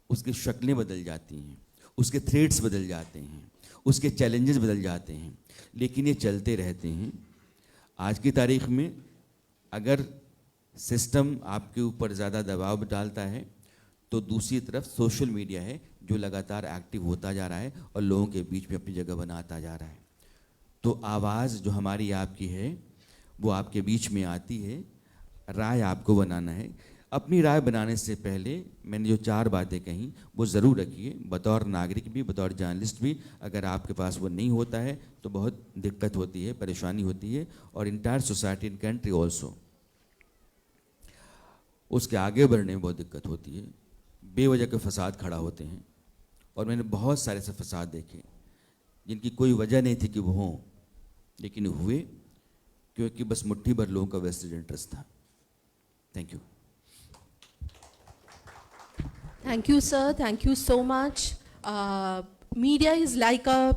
उसकी शक्लें बदल जाती हैं, उसके थ्रेट्स बदल जाते हैं, उसके चैलेंजेस बदल जाते हैं, लेकिन ये चलते रहते हैं। आज की तारीख में अगर सिस्टम आपके ऊपर ज़्यादा दबाव डालता है तो दूसरी तरफ सोशल मीडिया है जो लगातार एक्टिव होता जा रहा है और लोगों के बीच में अपनी जगह बनाता जा रहा है। तो आवाज़ जो हमारी आपकी है वो आपके बीच में आती है, राय आपको बनाना है। अपनी राय बनाने से पहले मैंने जो 4 बातें कहीं वो ज़रूर रखिए, बतौर नागरिक भी, बतौर जर्नलिस्ट भी। अगर आपके पास वो नहीं होता है तो बहुत दिक्कत होती है, परेशानी होती है, और entire society in country also उसके आगे बढ़ने में बहुत दिक्कत होती है। बेवजह के फसाद खड़ा होते हैं, और मैंने बहुत सारे ऐसे फसाद देखे जिनकी कोई वजह नहीं थी कि वो हों, लेकिन हुए क्योंकि बस मुट्ठी भर लोगों का वेस्टेड इंटरेस्ट था। Thank you. Thank you, sir. Thank you so much. Media is like a,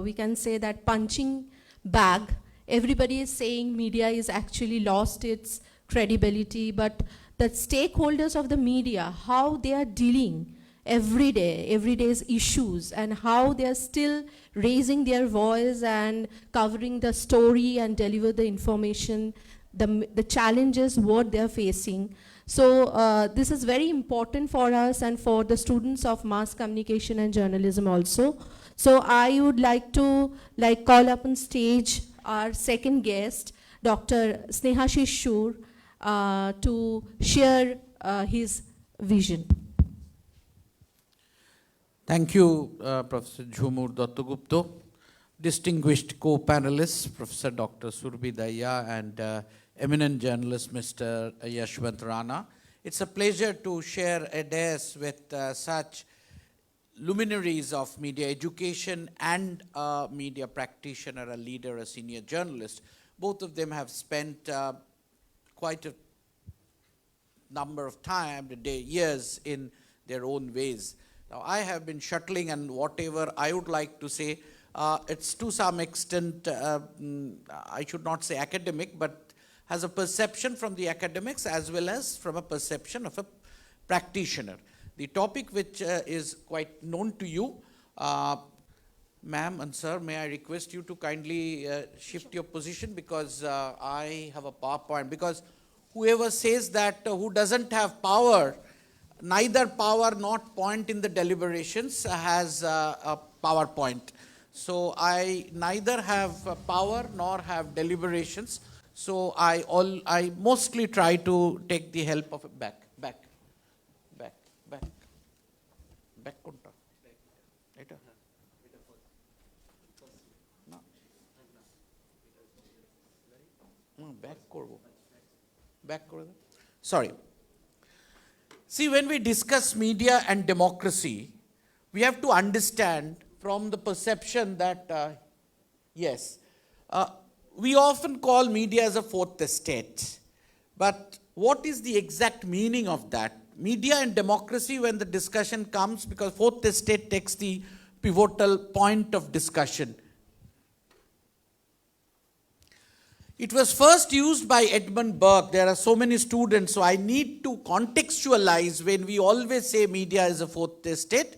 we can say that punching bag. Everybody is saying media is actually lost its credibility, but the stakeholders of the media, how they are dealing every day's issues, and how they are still raising their voice and covering the story and deliver the information, the challenges, what they are facing. So this is very important for us and for the students of mass communication and journalism also. So I would like to call up on stage our second guest, Dr. Snehashish Shur, to share his vision. Thank you, Professor Jhumur Dattagupta. Distinguished co-panelists, Professor Dr. Surbi Daya and eminent journalist Mr. Yashwant Rana. It's a pleasure to share a dais with such luminaries of media education and a media practitioner, a leader, a senior journalist. Both of them have spent quite a number of years in their own ways. Now, I have been shuttling, and whatever I would like to say, it's to some extent, I should not say academic, but has a perception from the academics as well as from a perception of a practitioner. The topic which is quite known to you, ma'am and sir, may I request you to kindly shift your position, because I have a PowerPoint, because whoever says that who doesn't have power, neither power nor point in the deliberations, has a PowerPoint. So I neither have power nor have deliberations. So I mostly try to take the help of back konta. Eta? No, back korbo. Back korbo. Sorry. See, when we discuss media and democracy, we have to understand from the perception that, yes, we often call media as a fourth estate. But what is the exact meaning of that? Media and democracy, when the discussion comes, because fourth estate takes the pivotal point of discussion. It was first used by Edmund Burke. There are so many students, so I need to contextualize when we always say media is a fourth estate.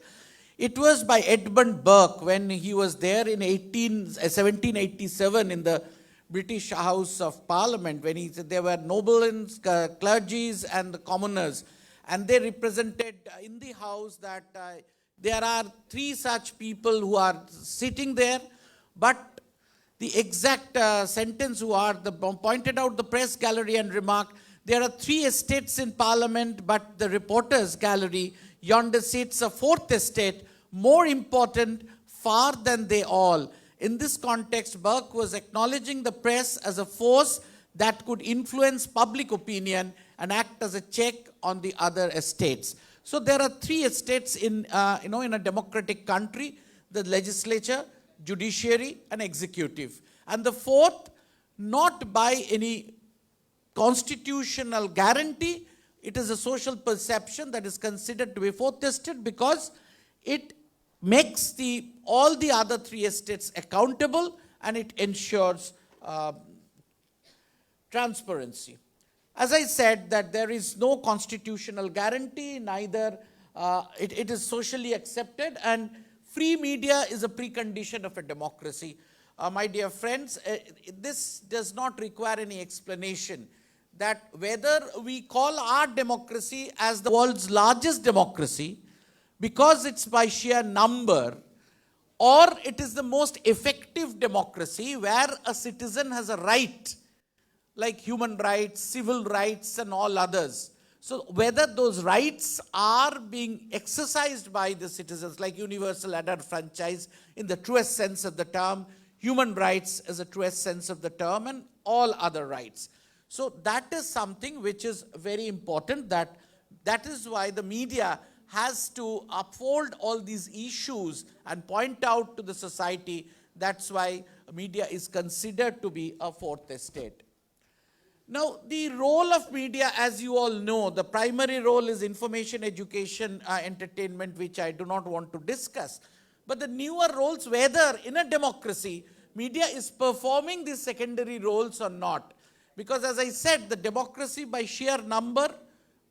It was by Edmund Burke when he was there in 1787 in the British House of Parliament, when he said there were nobles, clergies and the commoners, and they represented in the house that there are 3 such people who are sitting there, but the exact sentence who are pointed out the press gallery and remarked, there are 3 estates in Parliament, but the reporters gallery yonder sits a 4th estate, more important far than they all. In this context, Burke was acknowledging the press as a force that could influence public opinion and act as a check on the other estates. So there are 3 estates in a democratic country: the legislature, judiciary, and executive. And the 4th, not by any constitutional guarantee, it is a social perception that is considered to be 4th estate because it makes all the other 3 estates accountable, and it ensures transparency. As I said, that there is no constitutional guarantee, neither it is socially accepted, and free media is a precondition of a democracy. My dear friends, this does not require any explanation that whether we call our democracy as the world's largest democracy because it's by sheer number, or it is the most effective democracy where a citizen has a right, like human rights, civil rights, and all others. So whether those rights are being exercised by the citizens, like universal adult franchise in the truest sense of the term, human rights as the truest sense of the term, and all other rights. So that is something which is very important. That is why the media has to uphold all these issues and point out to the society. That's why media is considered to be a fourth estate. Now, the role of media, as you all know, the primary role is information, education, entertainment, which I do not want to discuss. But the newer roles, whether in a democracy, media is performing these secondary roles or not. Because as I said, the democracy by sheer number,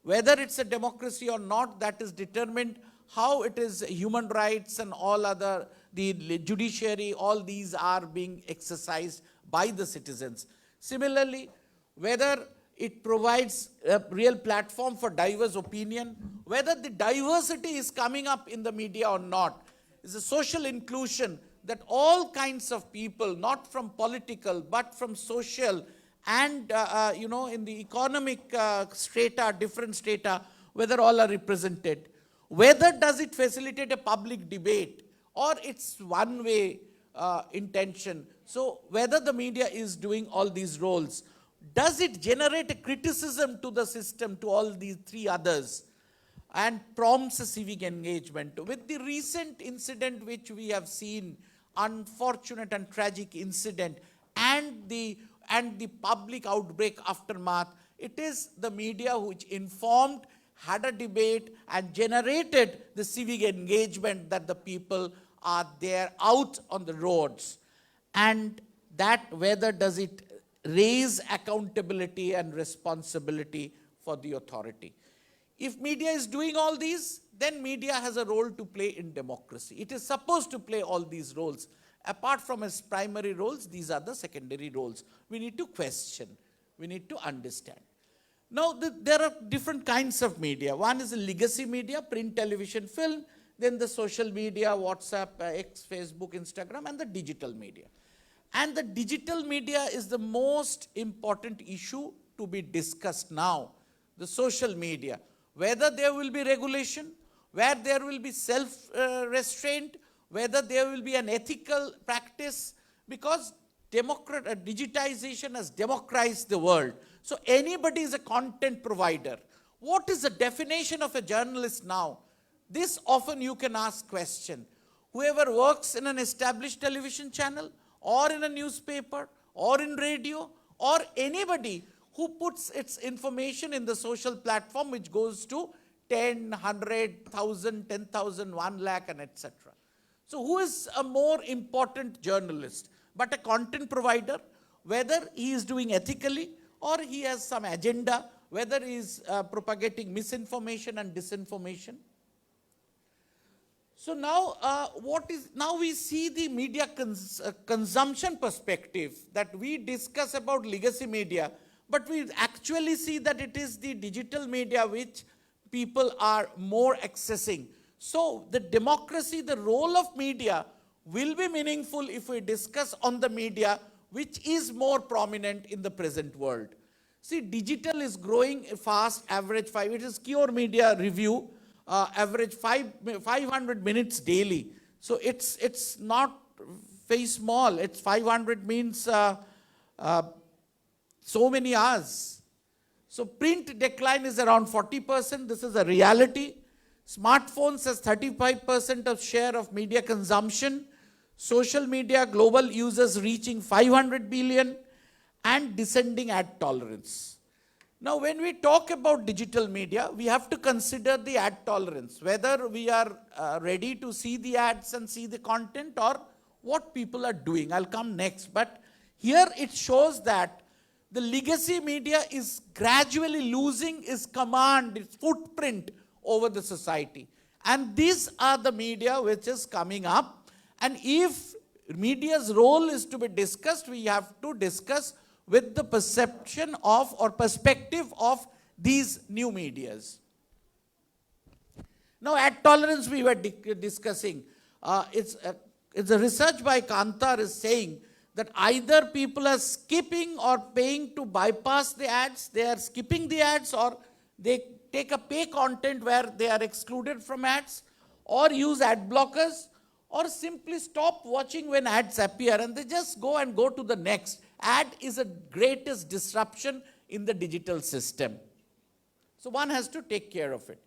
whether it's a democracy or not, that is determined how it is human rights and all other, the judiciary, all these are being exercised by the citizens. Similarly, whether it provides a real platform for diverse opinion, whether the diversity is coming up in the media or not, is a social inclusion that all kinds of people, not from political, but from social and, in the economic strata, different strata, whether all are represented. Whether does it facilitate a public debate or it's one-way intention. So whether the media is doing all these roles, does it generate a criticism to the system, to all these three others, and prompts a civic engagement? With the recent incident which we have seen, unfortunate and tragic incident, and the public outbreak aftermath, it is the media which informed, had a debate, and generated the civic engagement that the people are there out on the roads. And that whether does it raise accountability and responsibility for the authority. If media is doing all these, then media has a role to play in democracy. It is supposed to play all these roles. Apart from its primary roles, these are the secondary roles. We need to question. We need to understand. Now, there are different kinds of media. One is the legacy media, print, television, film, then the social media, WhatsApp, X, Facebook, Instagram, and the digital media. And the digital media is the most important issue to be discussed now, the social media. Whether there will be regulation, where there will be self-restraint, whether there will be an ethical practice, because digitization has democratized the world. So anybody is a content provider. What is the definition of a journalist now? This often you can ask question. Whoever works in an established television channel, or in a newspaper, or in radio, or anybody who puts its information in the social platform which goes to 10, 100, 1,000, 10,000, 1 lakh, and etc. So who is a more important journalist? But a content provider, whether he is doing ethically or he has some agenda, whether he is propagating misinformation and disinformation. So now, now we see the media consumption perspective that we discuss about legacy media, but we actually see that it is the digital media which people are more accessing. So the democracy, the role of media will be meaningful if we discuss on the media which is more prominent in the present world. See, digital is growing fast, average 5, it is Cure Media Review, average 500 minutes daily. So it's not very small. It's 500 means so many hours. So print decline is around 40%. This is a reality. Smartphones has 35% of share of media consumption. Social media, global users reaching 500 billion, and descending ad tolerance. Now, when we talk about digital media, we have to consider the ad tolerance, whether we are ready to see the ads and see the content, or what people are doing. I'll come next. But here it shows that the legacy media is gradually losing its command, its footprint over the society. And these are the media which is coming up. And if media's role is to be discussed, we have to discuss with the perception of or perspective of these new medias. Now, at tolerance we were discussing, it's a research by Kantar is saying that either people are skipping or paying to bypass the ads, they are skipping the ads, or they take a pay content where they are excluded from ads, or use ad blockers, or simply stop watching when ads appear and they just go to the next. Ad is the greatest disruption in the digital system. So one has to take care of it.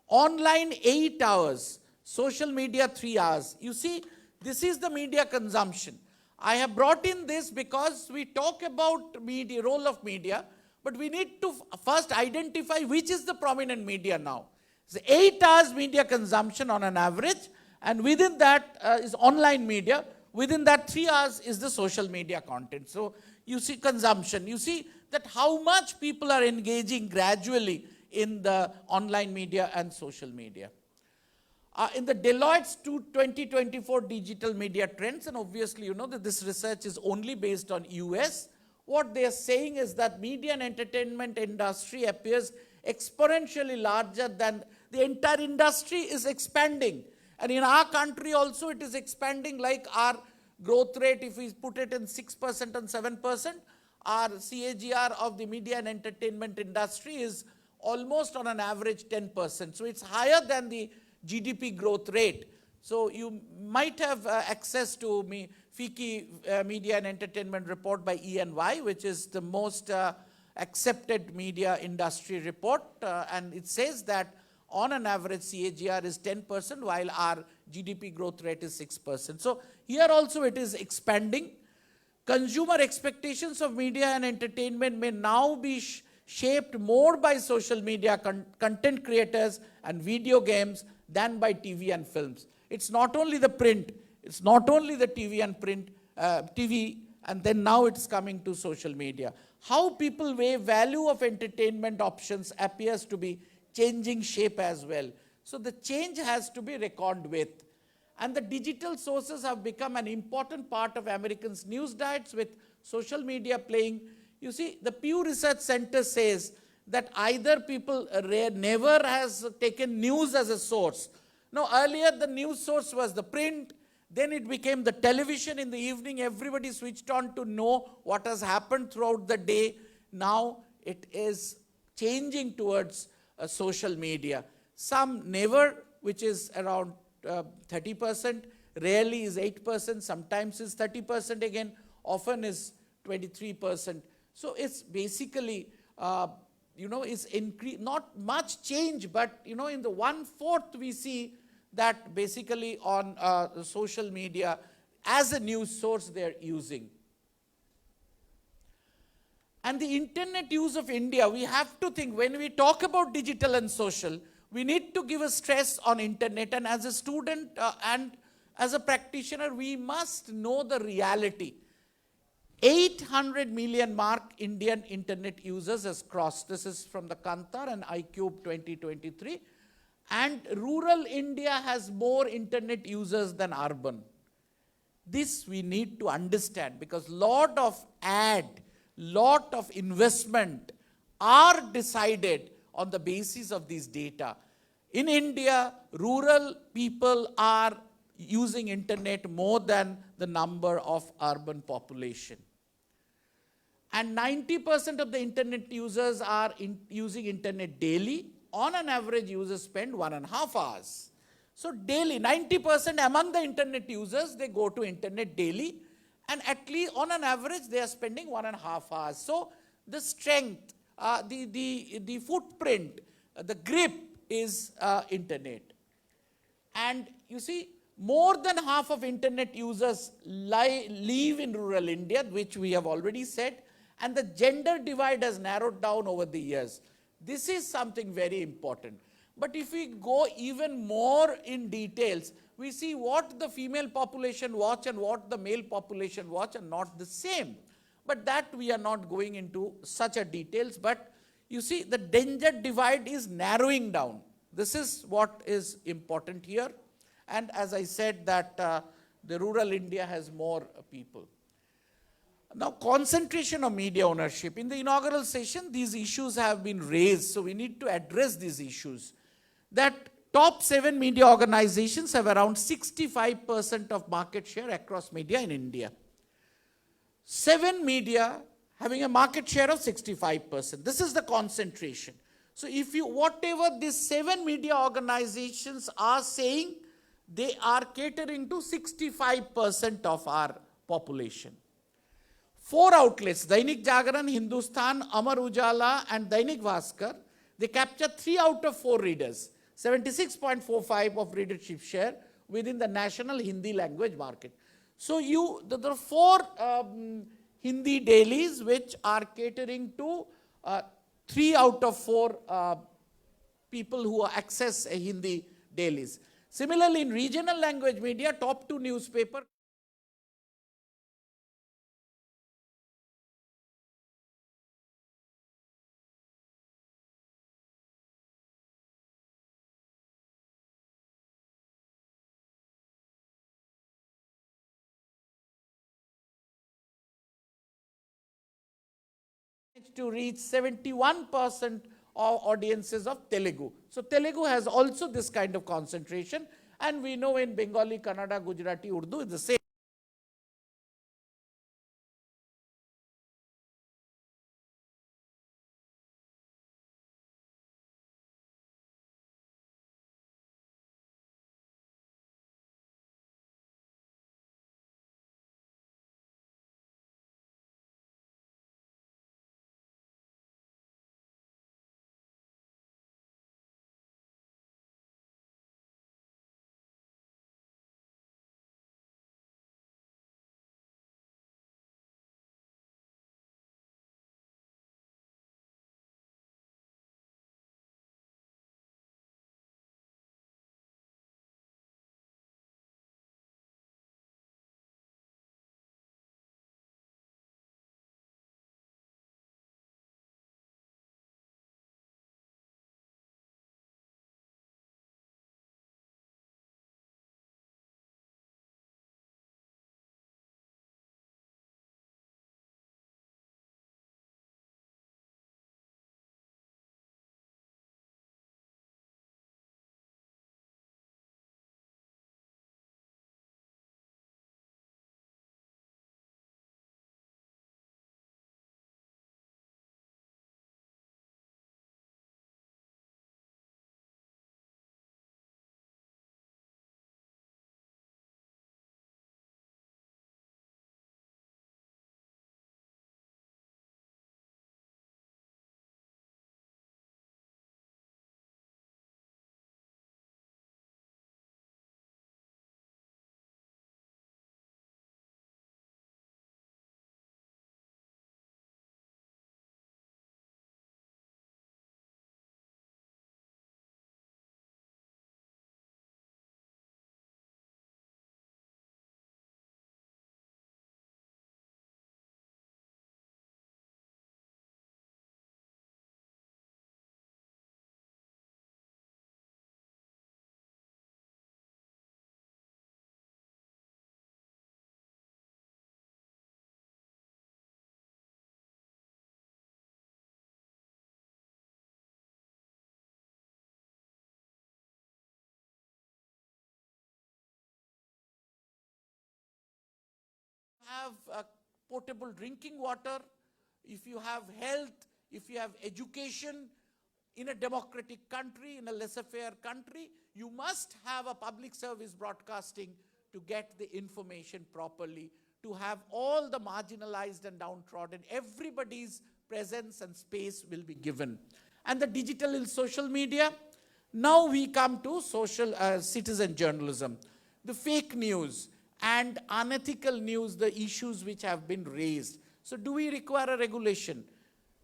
Online 8 hours, social media 3 hours. You see, this is the media consumption. I have brought in this because we talk about media, role of media, but we need to first identify which is the prominent media now. It's 8 hours media consumption on an average, and within that is online media. Within that 3 hours is the social media content. So you see consumption. You see that how much people are engaging gradually in the online media and social media. In the Deloitte's 2024 digital media trends, and obviously you know that this research is only based on US, what they are saying is that media and entertainment industry appears exponentially larger than the entire industry is expanding. And in our country also it is expanding, like our growth rate, if we put it in 6% and 7%, our CAGR of the media and entertainment industry is almost on an average 10%. So it's higher than the GDP growth rate. So you might have access to FICCI Media and Entertainment Report by E&Y, which is the most accepted media industry report. And it says that on an average CAGR is 10%, while our GDP growth rate is 6%. So here also it is expanding. Consumer expectations of media and entertainment may now be shaped more by social media content creators and video games than by TV and films. It's not only the print, it's not only the TV and print, TV, and then now it's coming to social media. How people weigh value of entertainment options appears to be changing shape as well. So the change has to be reckoned with. And the digital sources have become an important part of Americans' news diets, with social media playing. You see, the Pew Research Center says that either people never has taken news as a source. Now, earlier the news source was the print, then it became the television. In the evening, everybody switched on to know what has happened throughout the day. Now, it is changing towards social media. Some never, which is around 30%, rarely is 8%, sometimes is 30% again, often is 23%. So it's basically, is not much change, but in the 1/4 we see that basically on social media as a news source they're using. And the internet use of India, we have to think, when we talk about digital and social, we need to give a stress on internet. And as a student and as a practitioner, we must know the reality. 800 million mark Indian internet users has crossed. This is from the Kantar and iCube 2023. And rural India has more internet users than urban. This we need to understand, because lot of investment are decided on the basis of these data. In India, rural people are using internet more than the number of urban population. And 90% of the internet users are using internet daily. On an average, users spend 1.5 hours. So daily, 90% among the internet users, they go to internet daily. And at least on an average, they are spending 1.5 hours. So the strength, the footprint, the grip is internet. And you see, more than half of internet users live in rural India, which we have already said. And the gender divide has narrowed down over the years. This is something very important. But if we go even more in details, we see what the female population watch and what the male population watch are not the same. But that we are not going into such a details. But you see, the gender divide is narrowing down. This is what is important here. And as I said that the rural India has more people. Now, concentration of media ownership. In the inaugural session, these issues have been raised, so we need to address these issues. That top 7 media organizations have around 65% of market share across media in India. 7 media having a market share of 65%. This is the concentration. So if you, whatever these 7 media organizations are saying, they are catering to 65% of our population. 4 outlets, Dainik Jagaran, Hindustan, Amar Ujala and Dainik Bhaskar, they capture 3 out of 4 readers, 76.45 of readership share within the national Hindi language market. So there are 4 Hindi dailies which are catering to 3 out of 4 people who access Hindi dailies. Similarly, in regional language media, top 2 newspapers to reach 71% of audiences of Telugu. So Telugu has also this kind of concentration, and we know in Bengali, Kannada, Gujarati, Urdu is the same. Have potable drinking water, if you have health, if you have education, in a democratic country, in a laissez-faire country, you must have a public service broadcasting to get the information properly, to have all the marginalized and downtrodden, everybody's presence and space will be given. And the digital and social media, now we come to social citizen journalism, the fake news and unethical news, the issues which have been raised. So do we require a regulation?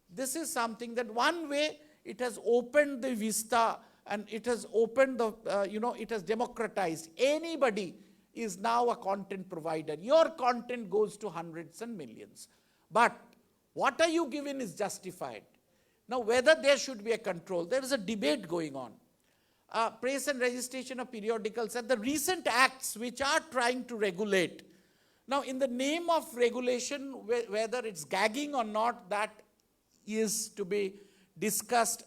This is something that one way it has opened the vista and it has opened the, it has democratized. Anybody is now a content provider. Your content goes to hundreds and millions. But what are you given is justified. Now whether there should be a control, there is a debate going on. press and registration of periodicals, and the recent acts which are trying to regulate. Now, in the name of regulation, whether it's gagging or not, that is to be discussed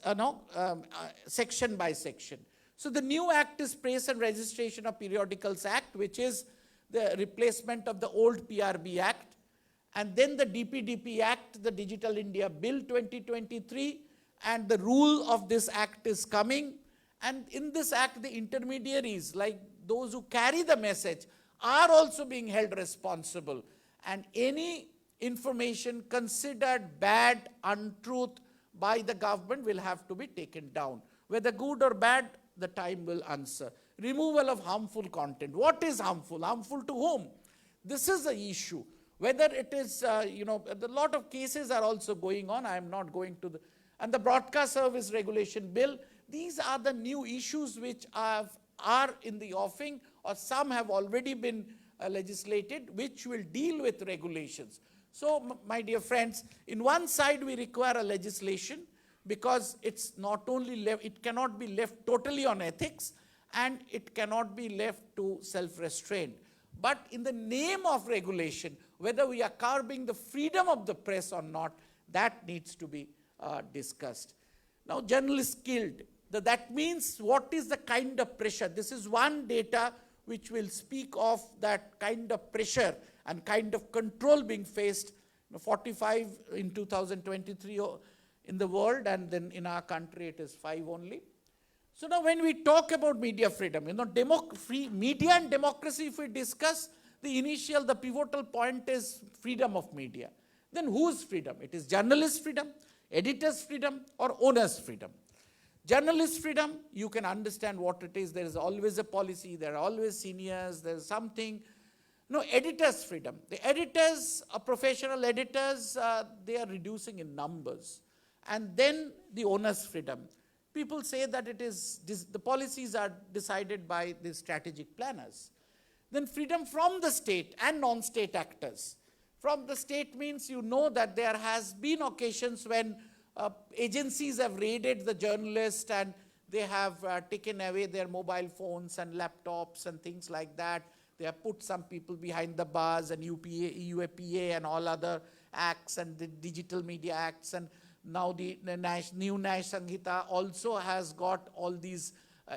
section by section. So the new act is Press and Registration of Periodicals Act, which is the replacement of the old PRB Act. And then the DPDP Act, the Digital India Bill 2023, and the rule of this act is coming. And in this act, the intermediaries, like those who carry the message, are also being held responsible. And any information considered bad, untruth by the government will have to be taken down. Whether good or bad, the time will answer. Removal of harmful content. What is harmful? Harmful to whom? This is the issue. Whether it is, a lot of cases are also going on. I am not going to the, and the Broadcast Service Regulation Bill. These are the new issues which are in the offing, or some have already been legislated, which will deal with regulations. So, my dear friends, in one side we require a legislation, because it's not only it cannot be left totally on ethics, and it cannot be left to self-restraint. But in the name of regulation, whether we are curbing the freedom of the press or not, that needs to be discussed. Now, journalists killed. That means what is the kind of pressure? This is one data which will speak of that kind of pressure and kind of control being faced. 45 in 2023 in the world, and then in our country it is 5 only. So now when we talk about media freedom, media and democracy, if we discuss, the pivotal point is freedom of media. Then whose freedom? It is journalist freedom, editor's freedom, or owner's freedom. Journalist freedom, you can understand what it is. There is always a policy, there are always seniors, there is something. No, editor's freedom. The editors, professional editors, they are reducing in numbers. And then the owner's freedom. People say that it is the policies are decided by the strategic planners. Then freedom from the state and non-state actors. From the state means that there has been occasions when agencies have raided the journalist and they have taken away their mobile phones and laptops and things like that. They have put some people behind the bars, and UAPA and all other acts, and the Digital Media Acts, and now the new Nya Sanhita also has got all these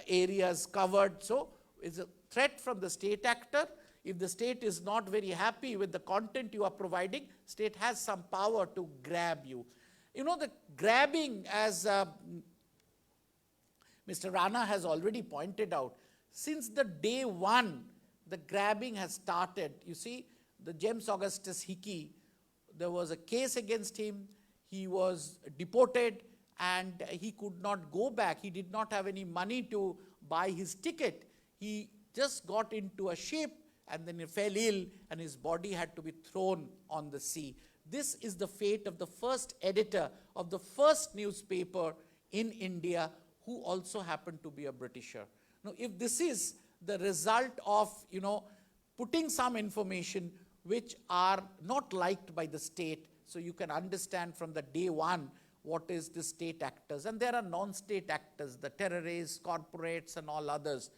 areas covered. So it's a threat from the state actor. If the state is not very happy with the content you are providing, state has some power to grab you. The grabbing, as Mr. Rana has already pointed out, since the day one, the grabbing has started. You see, the James Augustus Hickey, there was a case against him. He was deported and he could not go back. He did not have any money to buy his ticket. He just got into a ship and then he fell ill and his body had to be thrown on the sea. This is the fate of the first editor of the first newspaper in India, who also happened to be a Britisher. Now, if this is the result of, putting some information which are not liked by the state, so you can understand from the day one what is the state actors. And there are non-state actors, the terrorists, corporates, and all others.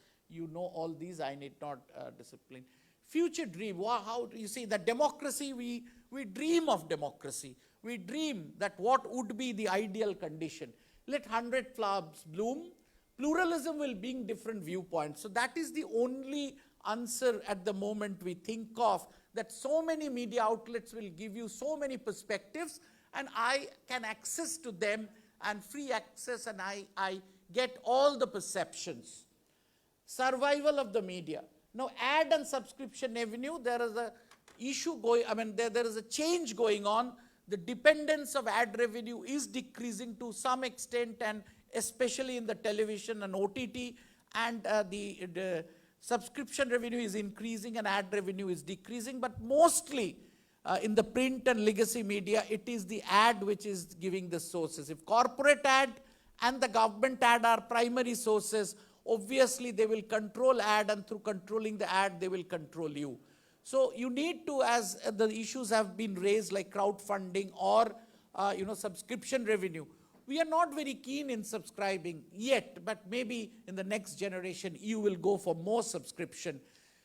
All these, I need not discipline. Future dream, how do you see that democracy, we dream of democracy. We dream that what would be the ideal condition. Let 100 flowers bloom. Pluralism will bring different viewpoints. So that is the only answer at the moment we think of, that so many media outlets will give you so many perspectives, and I can access to them, and free access, and I get all the perceptions. Survival of the media. Now, ad and subscription revenue, there is a issue going, there is a change going on. The dependence of ad revenue is decreasing to some extent, and especially in the television and OTT, and the subscription revenue is increasing and ad revenue is decreasing, but mostly in the print and legacy media, it is the ad which is giving the sources. If corporate ad and the government ad are primary sources, obviously they will control ad, and through controlling the ad, they will control you. So you need to, as the issues have been raised like crowdfunding or subscription revenue, we are not very keen in subscribing yet, but maybe in the next generation you will go for more subscription.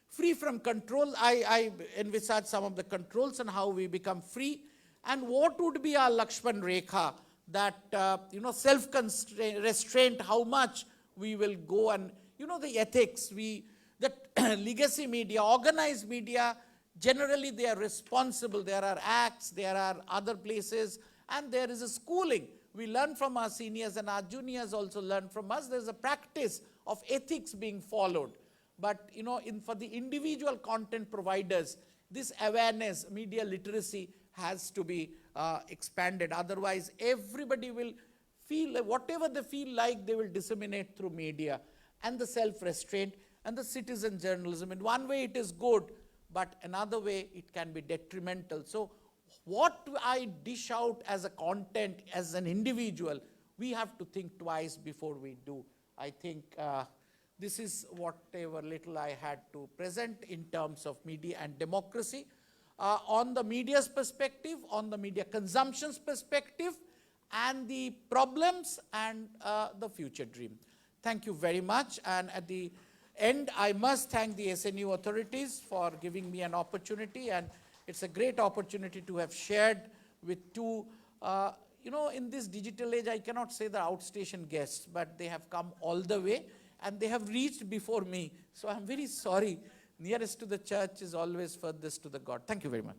Free from control, I envisage some of the controls and how we become free, and what would be our Lakshman Rekha, that, self-restraint, how much we will go, and, the ethics, that legacy media, organized media, generally they are responsible. There are acts, there are other places, and there is a schooling. We learn from our seniors, and our juniors also learn from us. There's a practice of ethics being followed. But, for the individual content providers, this awareness, media literacy has to be expanded. Otherwise, everybody will feel, whatever they feel like, they will disseminate through media. And the self-restraint and the citizen journalism. In one way, it is good, but another way, it can be detrimental. So, what I dish out as a content, as an individual, we have to think twice before we do. I think this is whatever little I had to present in terms of media and democracy. On the media's perspective, on the media consumption's perspective, and the problems and the future dream. Thank you very much. And at the end, I must thank the SNU authorities for giving me an opportunity, and it's a great opportunity to have shared with two, in this digital age, I cannot say the outstation guests, but they have come all the way, and they have reached before me. So I'm very sorry. Nearest to the church is always furthest to the God. Thank you very much.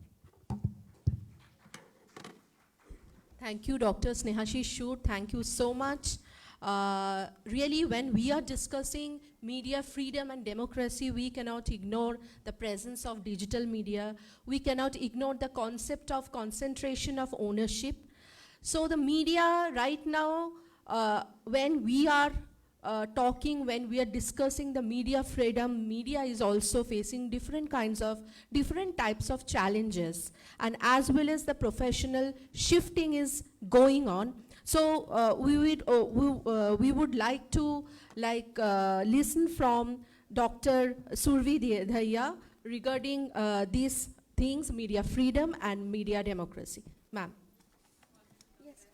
Thank you, Dr. Snehashi Shud. Thank you so much. Really, when we are discussing media freedom and democracy, we cannot ignore the presence of digital media. We cannot ignore the concept of concentration of ownership. So the media right now, when we are talking, when we are discussing the media freedom, media is also facing different types of challenges, and as well as the professional shifting is going on. So we would like to listen from Dr. Survi Dhaya regarding these things, media freedom and media democracy. Ma'am. Yes.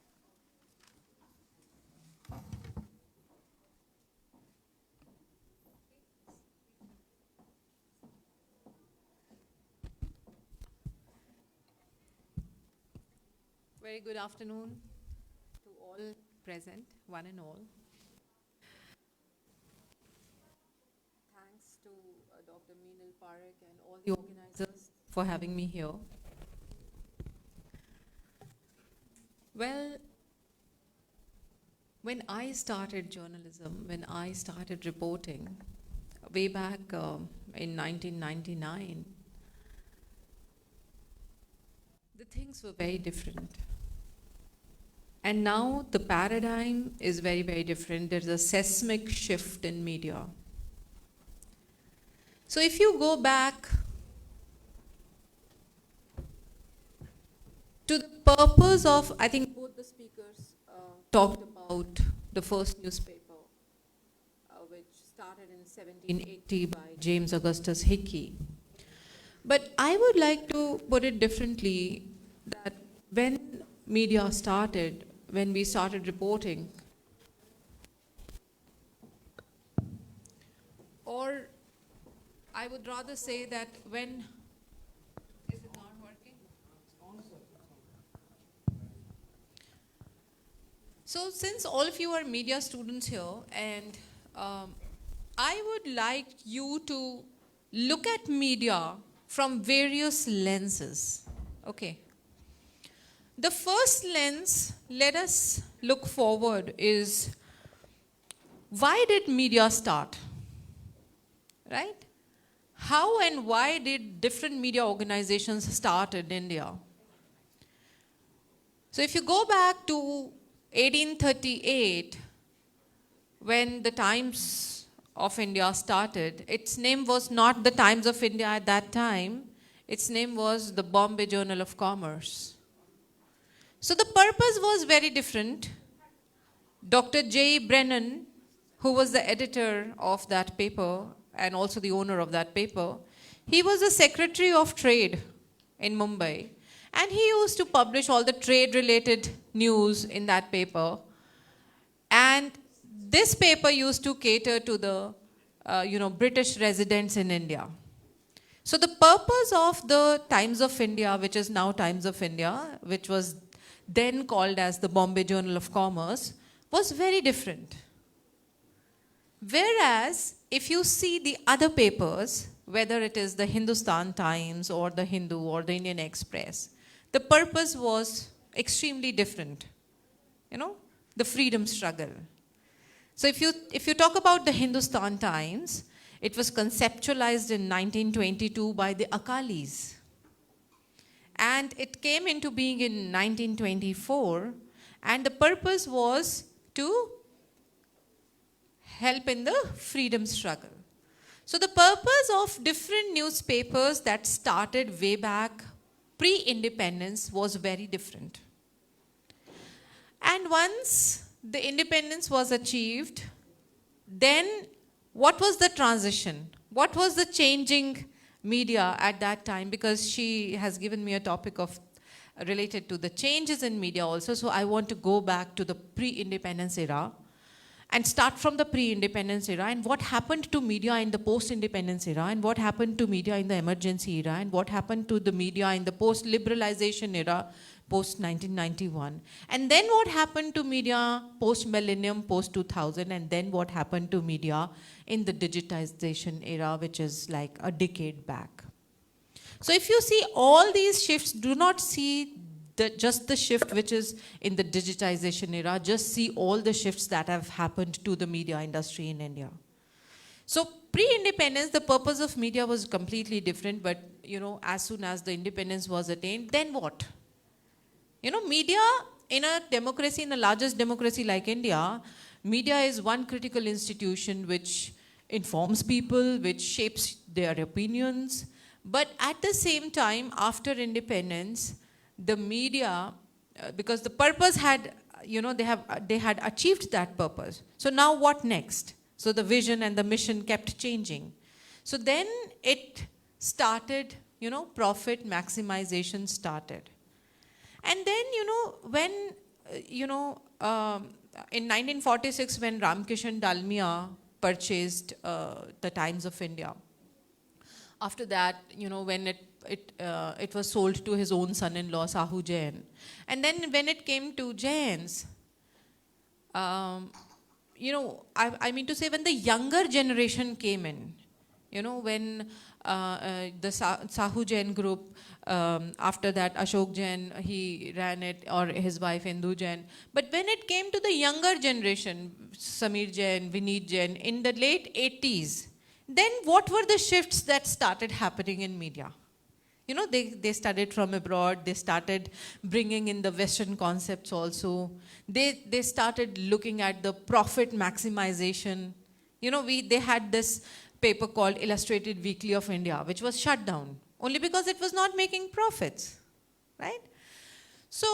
Very good afternoon to all present, one and all. Thanks to Dr. Meenal Parekh and all the organizers for having me here. Well, when I started journalism, when I started reporting, way back in 1999, the things were very different. And now the paradigm is very, very different. There's a seismic shift in media. So if you go back to the purpose of, I think both the speakers talked about the first newspaper, which started in 1780 by James Augustus Hickey. But I would like to put it differently, that when media started, when we started reporting, or I would rather say that when, is it not working? So since all of you are media students here, and I would like you to look at media from various lenses, okay? The first lens, let us look forward, is why did media start, right? How and why did different media organizations start in India? So if you go back to 1838, when the Times of India started, its name was not the Times of India at that time, its name was the Bombay Journal of Commerce. So the purpose was very different. Dr. J. Brennan, who was the editor of that paper and also the owner of that paper, he was the Secretary of Trade in Mumbai, and he used to publish all the trade-related news in that paper. this paper used to cater to the British residents in India. So the purpose of the Times of India, which is now Times of India, which was then called as the Bombay Journal of Commerce, was very different. Whereas, if you see the other papers, whether it is the Hindustan Times or the Hindu or the Indian Express, the purpose was extremely different. The freedom struggle. So if you talk about the Hindustan Times, it was conceptualized in 1922 by the Akalis. And it came into being in 1924, and the purpose was to help in the freedom struggle. So the purpose of different newspapers that started way back pre-independence was very different. And once the independence was achieved, then what was the transition? What was the changing media at that time? Because she has given me a topic of related to the changes in media also. So I want to go back to the pre-independence era and start from the pre-independence era and what happened to media in the post-independence era and what happened to media in the emergency era and what happened to the media in the post-liberalization era, post-1991. And then what happened to media post-millennium, post-2000, and then what happened to media in the digitization era, which is like a decade back. So if you see all these shifts, do not see just the shift which is in the digitization era, just see all the shifts that have happened to the media industry in India. So pre-independence, the purpose of media was completely different, but as soon as the independence was attained, then what? Media in a democracy, in the largest democracy like India, media is one critical institution which informs people, which shapes their opinions. But at the same time, after independence, the media, because the purpose had, they had achieved that purpose. So now what next? So the vision and the mission kept changing. So then it started, profit maximization started. And then, when, in 1946, when Ramkishan Dalmia purchased the Times of India, after that, when it was sold to his own son-in-law, Sahu Jain. And then when it came to Jains, I mean to say when the younger generation came in, when the Sahu Jain group, after that Ashok Jain, he ran it, or his wife Indu Jain. But when it came to the younger generation, Samir Jain, Vineet Jain, in the late 80s, then what were the shifts that started happening in media? They studied from abroad, they started bringing in the Western concepts also. They started looking at the profit maximization. They had this paper called Illustrated Weekly of India, which was shut down, only because it was not making profits, right? So,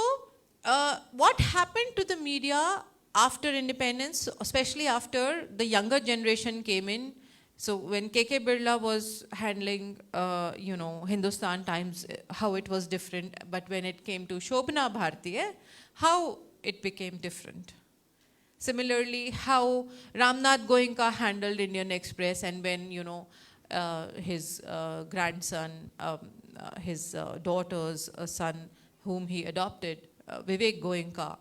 what happened to the media after independence, especially after the younger generation came in? So when K.K. Birla was handling, Hindustan Times, how it was different, but when it came to Shobhana Bhartiya, how it became different. Similarly, how Ramnath Goenka handled Indian Express, and when, his grandson, his daughter's son, whom he adopted, Vivek Goenka,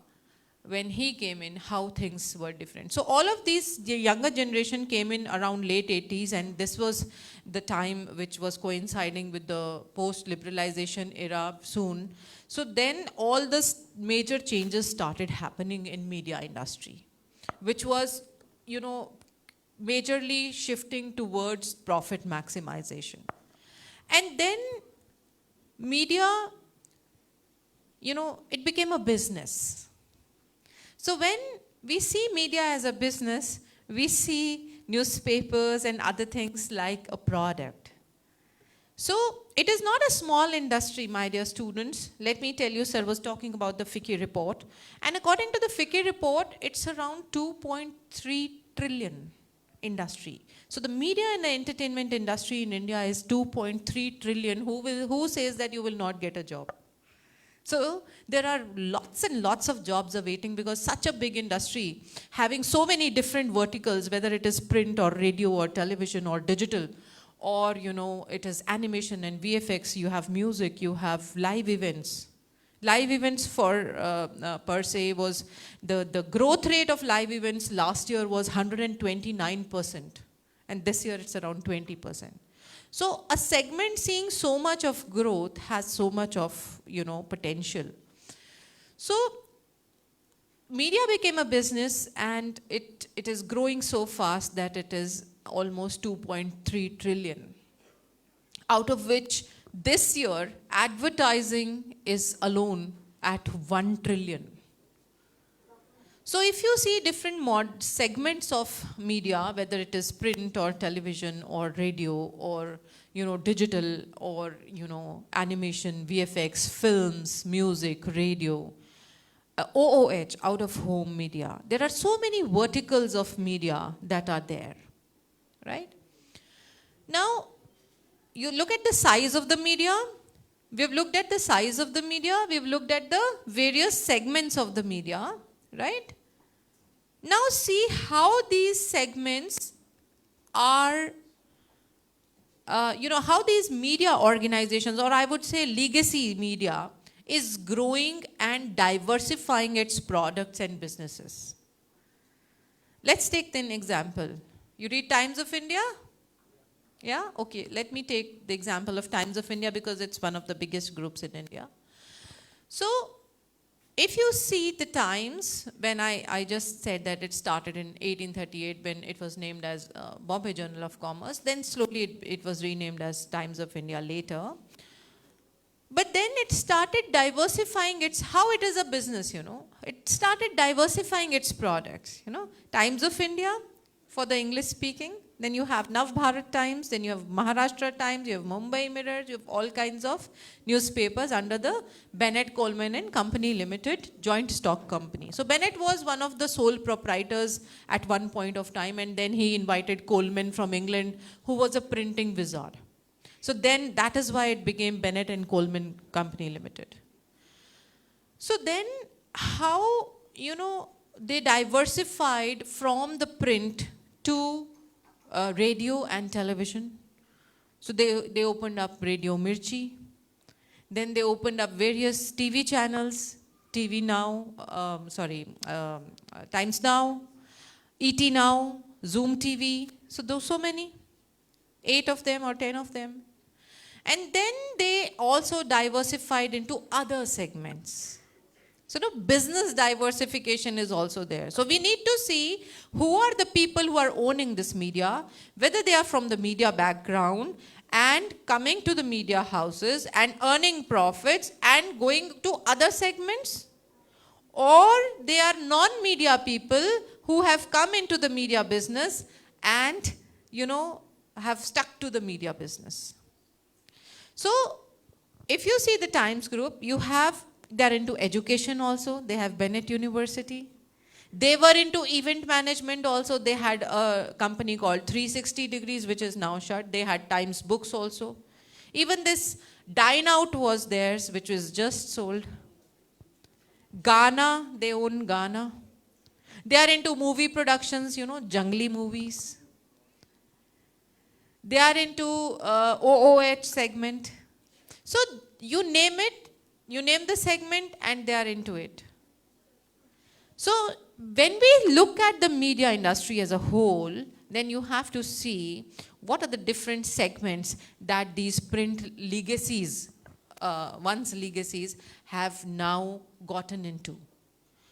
when he came in, how things were different. So all of these, the younger generation came in around late 80s, and this was the time which was coinciding with the post-liberalization era soon. So then all the major changes started happening in media industry, which was, majorly shifting towards profit maximization. And then media, it became a business. So when we see media as a business, we see newspapers and other things like a product. So it is not a small industry, my dear students. Let me tell you, sir was talking about the FICCI report. And according to the FICCI report, it's around 2.3 trillion industry. So the media and the entertainment industry in India is 2.3 trillion. Who says that you will not get a job? So there are lots and lots of jobs awaiting because such a big industry, having so many different verticals, whether it is print or radio or television or digital, or it is animation and VFX, you have music, you have live events. Live events per se was, the growth rate of live events last year was 129%. And this year it's around 20%. So a segment seeing so much of growth has so much of, potential. So media became a business, and it is growing so fast that it is almost 2.3 trillion. Out of which this year advertising is alone at 1 trillion. So if you see different segments of media, whether it is print or television or radio or digital or animation, VFX, films, music, radio, OOH, out of home media, there are so many verticals of media that are there, right? Now, you look at the size of the media. We've looked at the size of the media. We've looked at the various segments of the media, right? Now see how these segments are, how these media organizations, or I would say legacy media, is growing and diversifying its products and businesses. Let's take an example. You read Times of India? Yeah? Okay, let me take the example of Times of India because it's one of the biggest groups in India. So, if you see the Times, when I just said that it started in 1838 when it was named as Bombay Journal of Commerce, then slowly it was renamed as Times of India later. But then it started diversifying how it is a business, It started diversifying its products, Times of India for the English speaking. Then you have Nav Bharat Times, then you have Maharashtra Times, you have Mumbai Mirror, you have all kinds of newspapers under the Bennett, Coleman and Company Limited joint stock company. So Bennett was one of the sole proprietors at one point of time, and then he invited Coleman from England, who was a printing wizard. So then that is why it became Bennett and Coleman Company Limited. So then how, they diversified from the print to radio and television. So they opened up Radio Mirchi. Then they opened up various TV channels, TV Now, Times Now, ET Now, Zoom TV. So those so many, 8 of them or 10 of them. And then they also diversified into other segments. So business diversification is also there. So we need to see who are the people who are owning this media, whether they are from the media background and coming to the media houses and earning profits and going to other segments, or they are non-media people who have come into the media business and, have stuck to the media business. So if you see the Times Group, they're into education also. They have Bennett University. They were into event management also. They had a company called 360 Degrees, which is now shut. They had Times Books also. Even this Dine Out was theirs, which was just sold. Ghana, they own Ghana. They are into movie productions, jungly movies. They are into OOH segment. So you name it, you name the segment and they are into it. So when we look at the media industry as a whole, then you have to see what are the different segments that these print legacies, once legacies, have now gotten into.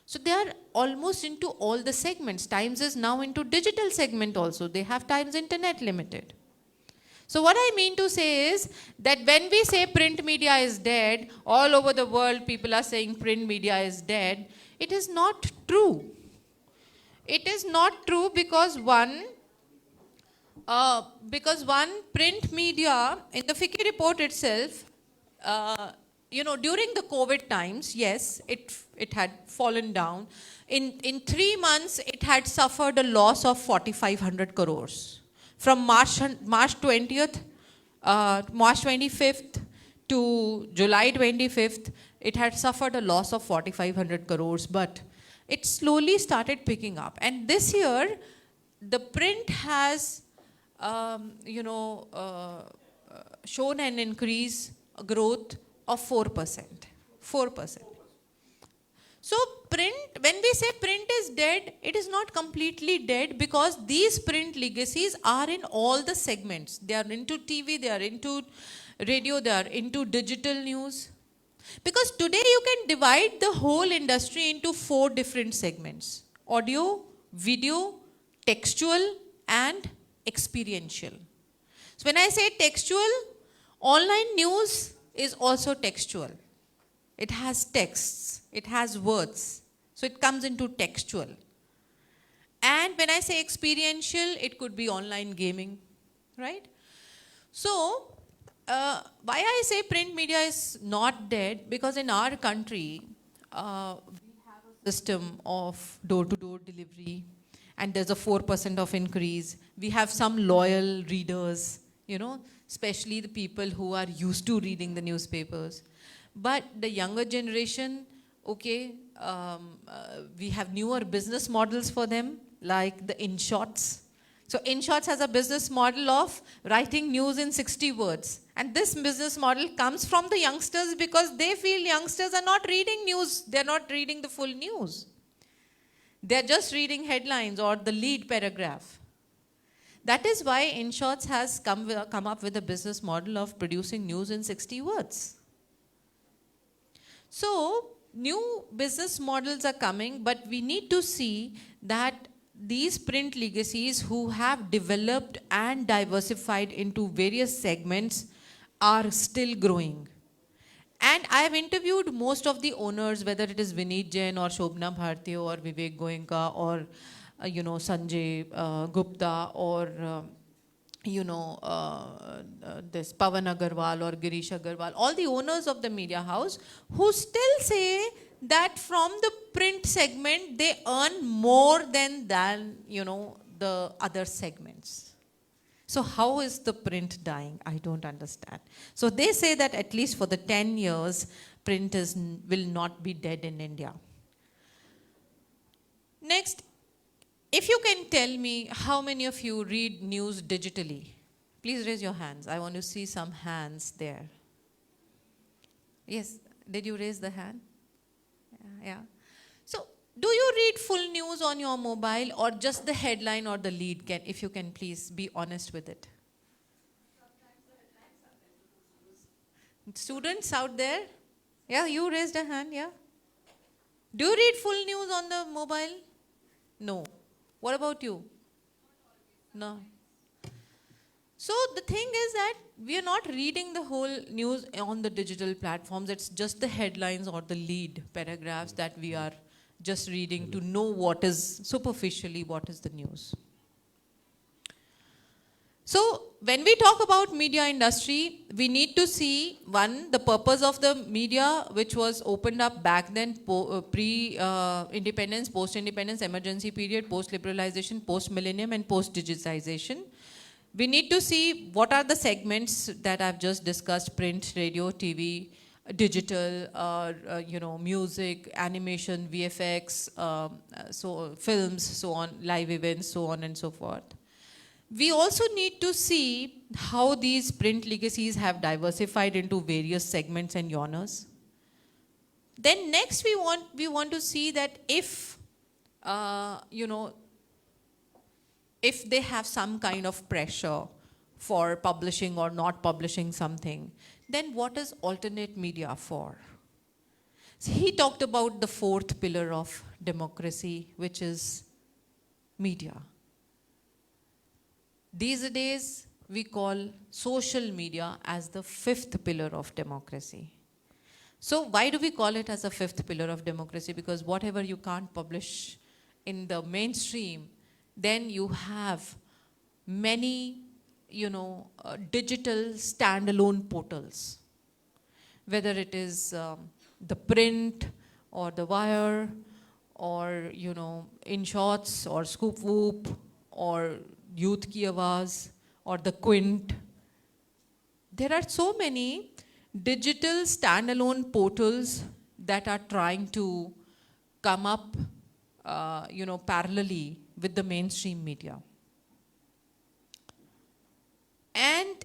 So they are almost into all the segments. Times is now into digital segment also. They have Times Internet Limited. So what I mean to say is that when we say print media is dead, all over the world people are saying print media is dead. It is not true. It is not true because one, print media, in the FICCI report itself, during the COVID times, yes, it had fallen down. In 3 months, it had suffered a loss of 4,500 crores. From March 25th to July 25th, it had suffered a loss of 4,500 crores, but it slowly started picking up. And this year, the print has, shown an increase, a growth of 4%. 4%. So print, when we say print is dead, it is not completely dead, because these print legacies are in all the segments. They are into TV, they are into radio, they are into digital news. Because today you can divide the whole industry into 4 different segments: audio, video, textual, and experiential. So when I say textual, online news is also textual. It has texts, it has words, so it comes into textual. And when I say experiential, it could be online gaming, right? So, why I say print media is not dead, because in our country, we have a system of door-to-door delivery, and there's a 4% of increase. We have some loyal readers, especially the people who are used to reading the newspapers. But the younger generation, we have newer business models for them, like the InShots. So InShots has a business model of writing news in 60 words. And this business model comes from the youngsters, because they feel youngsters are not reading news. They're not reading the full news. They're just reading headlines or the lead paragraph. That is why InShots has come up with a business model of producing news in 60 words. So, new business models are coming, but we need to see that these print legacies who have developed and diversified into various segments are still growing. And I have interviewed most of the owners, whether it is Vineet Jain or Shobna Bharti or Vivek Goenka or Sanjay Gupta or this Pavan Agarwal or Girish Agarwal, all the owners of the media house, who still say that from the print segment they earn more than the other segments. So how is the print dying? I don't understand. So they say that at least for the 10 years, print will not be dead in India. Next, if you can tell me how many of you read news digitally? Please raise your hands. I want to see some hands there. Yes, did you raise the hand? Yeah. So, do you read full news on your mobile, or just the headline or the lead? If you can please be honest with it. Students out there? Yeah, you raised a hand, yeah? Do you read full news on the mobile? No. What about you? No. So the thing is that we are not reading the whole news on the digital platforms. It's just the headlines or the lead paragraphs that we are just reading to know what is, superficially, what is the news. So when we talk about media industry, we need to see, one, the purpose of the media, which was opened up back then, pre-independence, post-independence, emergency period, post-liberalization, post-millennium, and post-digitization. We need to see what are the segments that I've just discussed: print, radio, TV, digital, music, animation, VFX, so films, so on, live events, so on and so forth. We also need to see how these print legacies have diversified into various segments and genres. Then next we want to see that if they have some kind of pressure for publishing or not publishing something, then what is alternate media for? So he talked about the fourth pillar of democracy, which is media. These days, we call social media as the fifth pillar of democracy. So why do we call it as a fifth pillar of democracy? Because whatever you can't publish in the mainstream, then you have many, digital standalone portals. Whether it is the print or the wire or, InShots or Scoop Whoop or Youth Ki Awaaz or the Quint. There are so many digital standalone portals that are trying to come up, parallelly with the mainstream media. And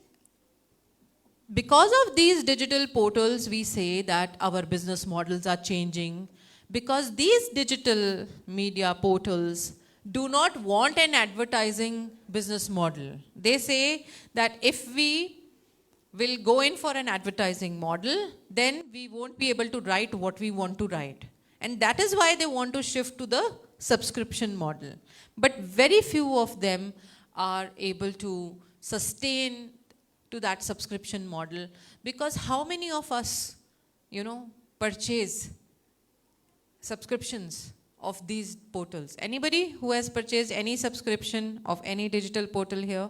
because of these digital portals, we say that our business models are changing, because these digital media portals do not want an advertising business model. They say that if we will go in for an advertising model, then we won't be able to write what we want to write. And that is why they want to shift to the subscription model. But very few of them are able to sustain to that subscription model, because how many of us, purchase subscriptions of these portals? Anybody who has purchased any subscription of any digital portal here?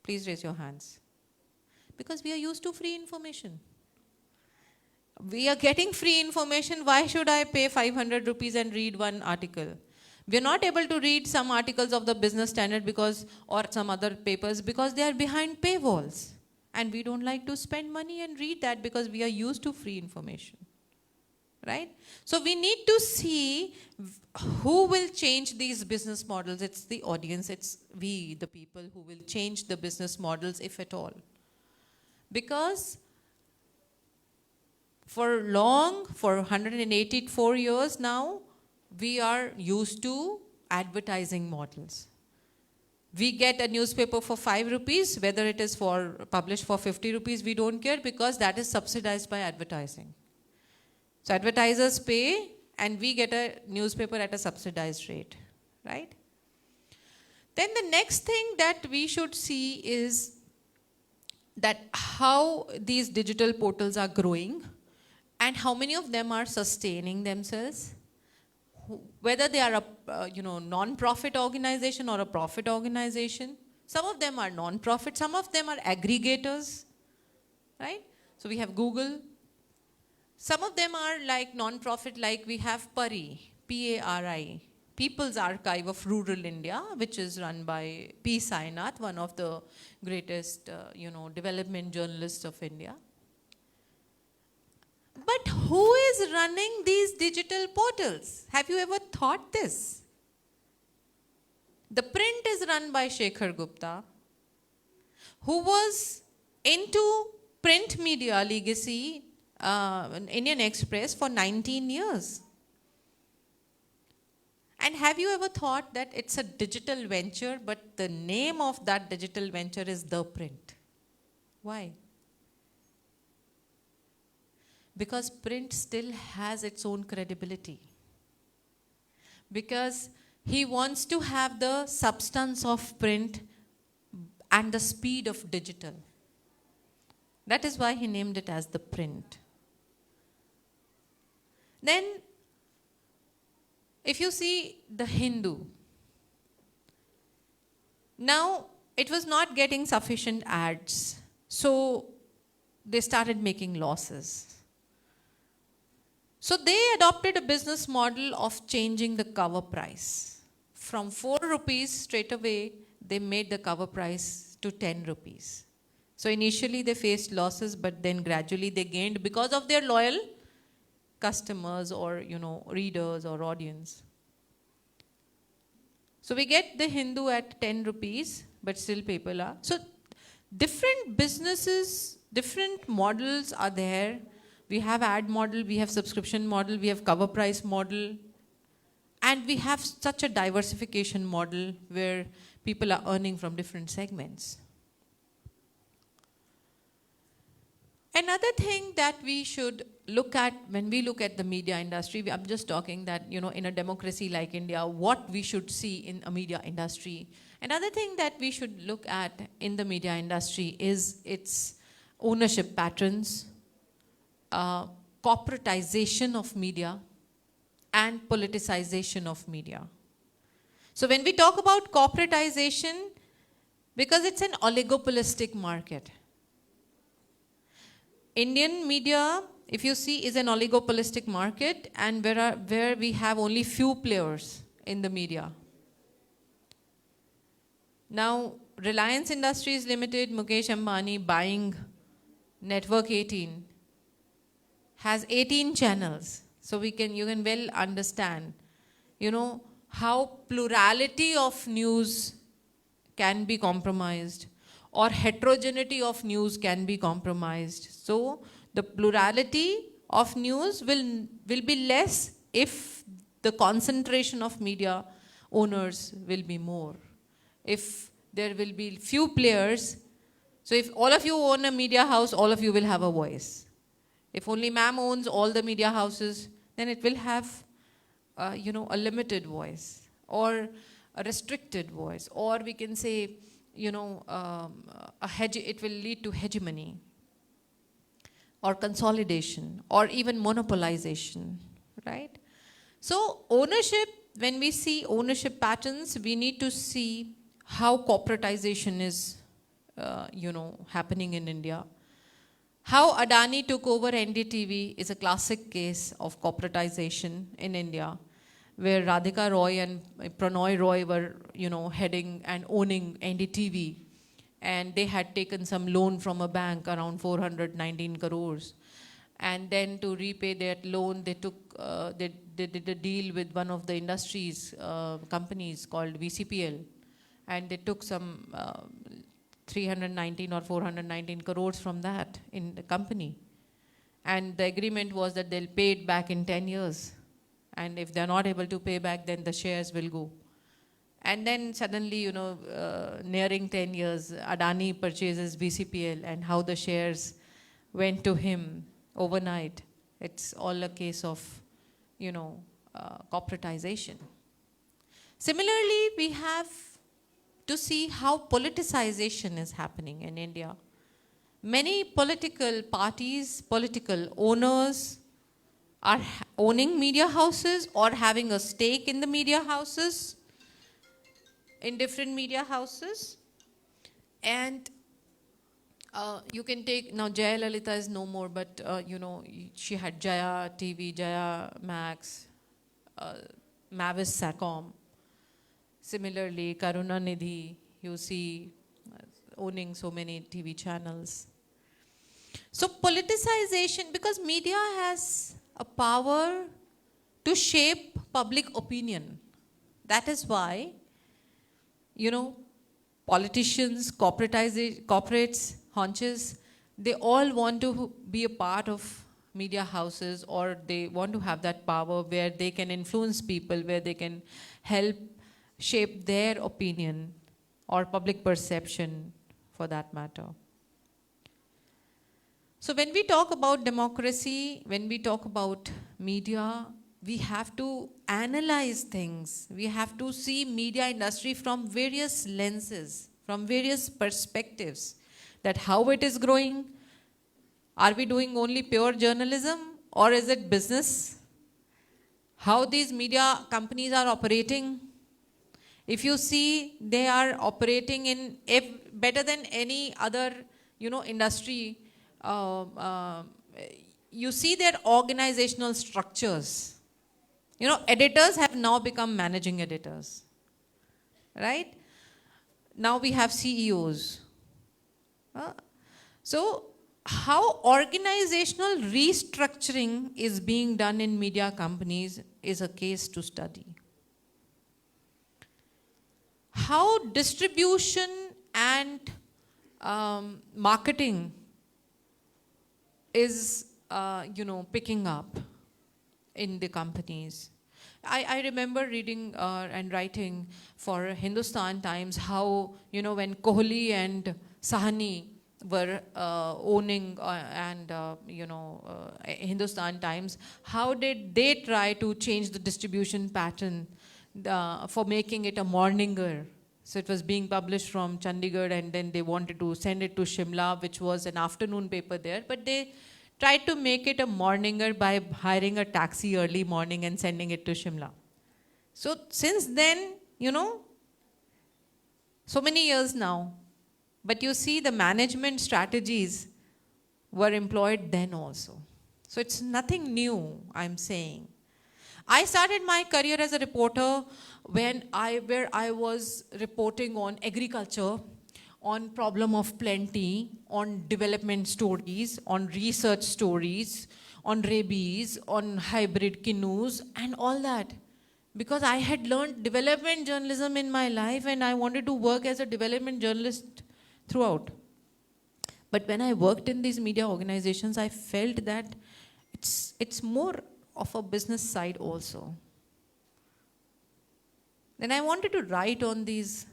Please raise your hands. Because we are used to free information. We are getting free information. Why should I pay 500 rupees and read one article? We are not able to read some articles of the Business Standard or some other papers because they are behind paywalls. And we don't like to spend money and read that because we are used to free information. Right? So we need to see who will change these business models. It's the audience, it's we, the people, who will change the business models, if at all. Because for 184 years now, we are used to advertising models. We get a newspaper for 5 rupees, whether it is published for 50 rupees, we don't care, because that is subsidized by advertising. So advertisers pay and we get a newspaper at a subsidized rate, right? Then the next thing that we should see is that how these digital portals are growing and how many of them are sustaining themselves. Whether they are a non-profit organization or a profit organization. Some of them are non-profit, some of them are aggregators, right? So we have Google. Some of them are like non-profit, like we have PARI, P-A-R-I, People's Archive of Rural India, which is run by P. Sainath, one of the greatest, development journalists of India. But who is running these digital portals? Have you ever thought this? The print is run by Shekhar Gupta, who was into print media legacy, Indian Express, for 19 years. And have you ever thought that it's a digital venture, but the name of that digital venture is The Print? Why? Because print still has its own credibility. Because he wants to have the substance of print and the speed of digital. That is why he named it as The Print. Then, if you see the Hindu, now it was not getting sufficient ads, so they started making losses. So they adopted a business model of changing the cover price. From 4 rupees straight away, they made the cover price to 10 rupees. So initially they faced losses, but then gradually they gained because of their loyal customers or, readers or audience. So we get the Hindu at 10 rupees, but still people are. So different businesses, different models are there. We have ad model, we have subscription model, we have cover price model, and we have such a diversification model where people are earning from different segments. Another thing that we should look at when we look at the media industry, I'm just talking that, in a democracy like India, what we should see in a media industry. Another thing that we should look at in the media industry is its ownership patterns, corporatization of media, and politicization of media. So when we talk about corporatization, because it's an oligopolistic market. Indian media, if you see, is an oligopolistic market, and where we have only few players in the media. Now, Reliance Industries Limited, Mukesh Ambani buying Network 18 has 18 channels. So you can well understand, how plurality of news can be compromised or heterogeneity of news can be compromised. So the plurality of news will be less if the concentration of media owners will be more. If there will be few players, so if all of you own a media house, all of you will have a voice. If only ma'am owns all the media houses, then it will have a limited voice or a restricted voice, or we can say, it will lead to hegemony or consolidation or even monopolization, right? So ownership, when we see ownership patterns, we need to see how corporatization is, happening in India. How Adani took over NDTV is a classic case of corporatization in India, where Radhika Roy and Pranoy Roy were, heading and owning NDTV. And they had taken some loan from a bank around 419 crores. And then to repay that loan, they took, they did a deal with one of the industries companies called VCPL. And they took some 319 or 419 crores from that in the company. And the agreement was that they'll pay it back in 10 years. And if they're not able to pay back, then the shares will go. And then suddenly, nearing 10 years, Adani purchases VCPL, and how the shares went to him overnight. It's all a case of, corporatization. Similarly, we have to see how politicization is happening in India. Many political parties, political owners are owning media houses or having a stake in the media houses, in different media houses. And you can take, now Jaya Lalita is no more, but she had Jaya TV, Jaya Max, Mavis Sacom. Similarly, Karunanidhi, you see owning so many TV channels. So politicization, because media has a power to shape public opinion. That is why, politicians, corporates, haunches, they all want to be a part of media houses, or they want to have that power where they can influence people, where they can help shape their opinion or public perception for that matter. So when we talk about democracy, when we talk about media, we have to analyze things. We have to see media industry from various lenses, from various perspectives, that how it is growing. Are we doing only pure journalism, or is it business? How these media companies are operating. If you see, they are operating in better than any other, industry. You see their organizational structures. Editors have now become managing editors, right? Now we have CEOs. So how organizational restructuring is being done in media companies is a case to study. How distribution and marketing is, picking up in the companies. I remember reading and writing for Hindustan Times how, when Kohli and Sahani were owning Hindustan Times, how did they try to change the distribution pattern for making it a morninger. So it was being published from Chandigarh, and then they wanted to send it to Shimla, which was an afternoon paper there. But they tried to make it a morninger by hiring a taxi early morning and sending it to Shimla. So since then, so many years now, but you see the management strategies were employed then also. So it's nothing new, I'm saying. I started my career as a reporter where I was reporting on agriculture, on problem of plenty, on development stories, on research stories, on rabies, on hybrid canoes, and all that. Because I had learned development journalism in my life and I wanted to work as a development journalist throughout. But when I worked in these media organizations, I felt that it's more of a business side also. Then I wanted to write on these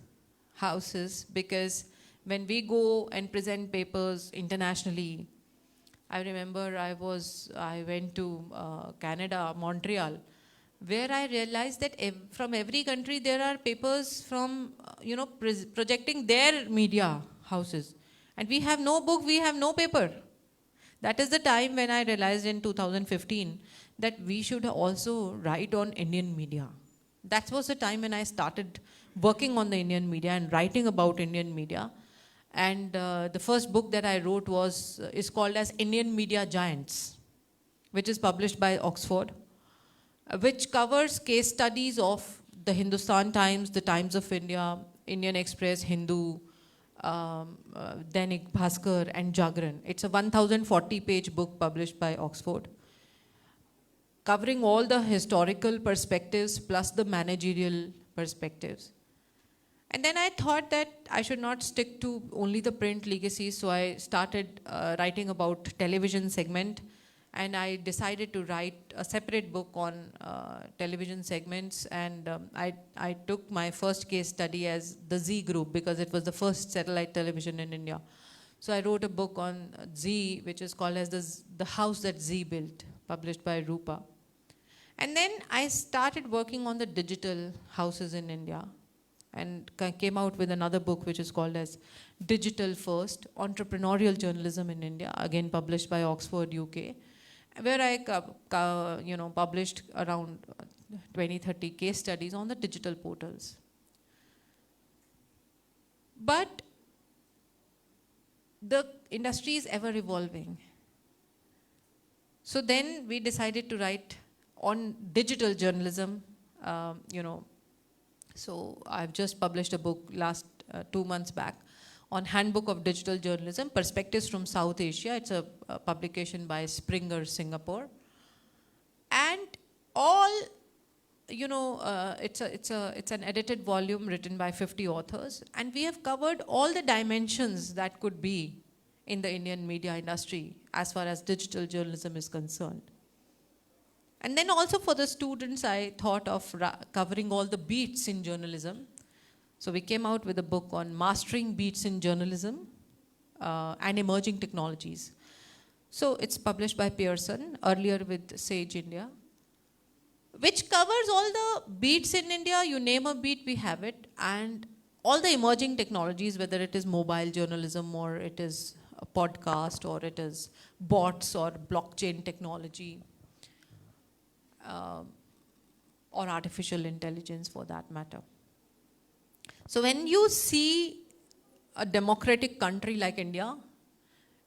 houses because when we go and present papers internationally, I remember I went to Canada, Montreal, where I realized that from every country there are papers from, projecting their media houses. And we have no book, we have no paper. That is the time when I realized in 2015 that we should also write on Indian media. That was the time when I started working on the Indian media and writing about Indian media. And the first book that I wrote is called as Indian Media Giants, which is published by Oxford, which covers case studies of the Hindustan Times, the Times of India, Indian Express, Hindu, Dainik Bhaskar, and Jagran. It's a 1040-page book published by Oxford, covering all the historical perspectives plus the managerial perspectives. And then I thought that I should not stick to only the print legacy, so I started writing about television segment, and I decided to write a separate book on television segments, and I took my first case study as the Z Group because it was the first satellite television in India. So I wrote a book on Z, which is called as the House That Z Built, published by Rupa. And then I started working on the digital houses in India, and came out with another book which is called as Digital First, Entrepreneurial Journalism in India, again published by Oxford, UK, where I published around 20-30 case studies on the digital portals. But the industry is ever evolving. So then we decided to write on digital journalism, So I've just published a book last 2 months back on Handbook of Digital Journalism, Perspectives from South Asia. It's a publication by Springer, Singapore. And all, it's an edited volume written by 50 authors. And we have covered all the dimensions that could be in the Indian media industry as far as digital journalism is concerned. And then also for the students, I thought of covering all the beats in journalism. So we came out with a book on mastering beats in journalism and emerging technologies. So it's published by Pearson, earlier with Sage India, which covers all the beats in India. You name a beat, we have it. And all the emerging technologies, whether it is mobile journalism or it is a podcast or it is bots or blockchain technology, or artificial intelligence for that matter. So when you see a democratic country like India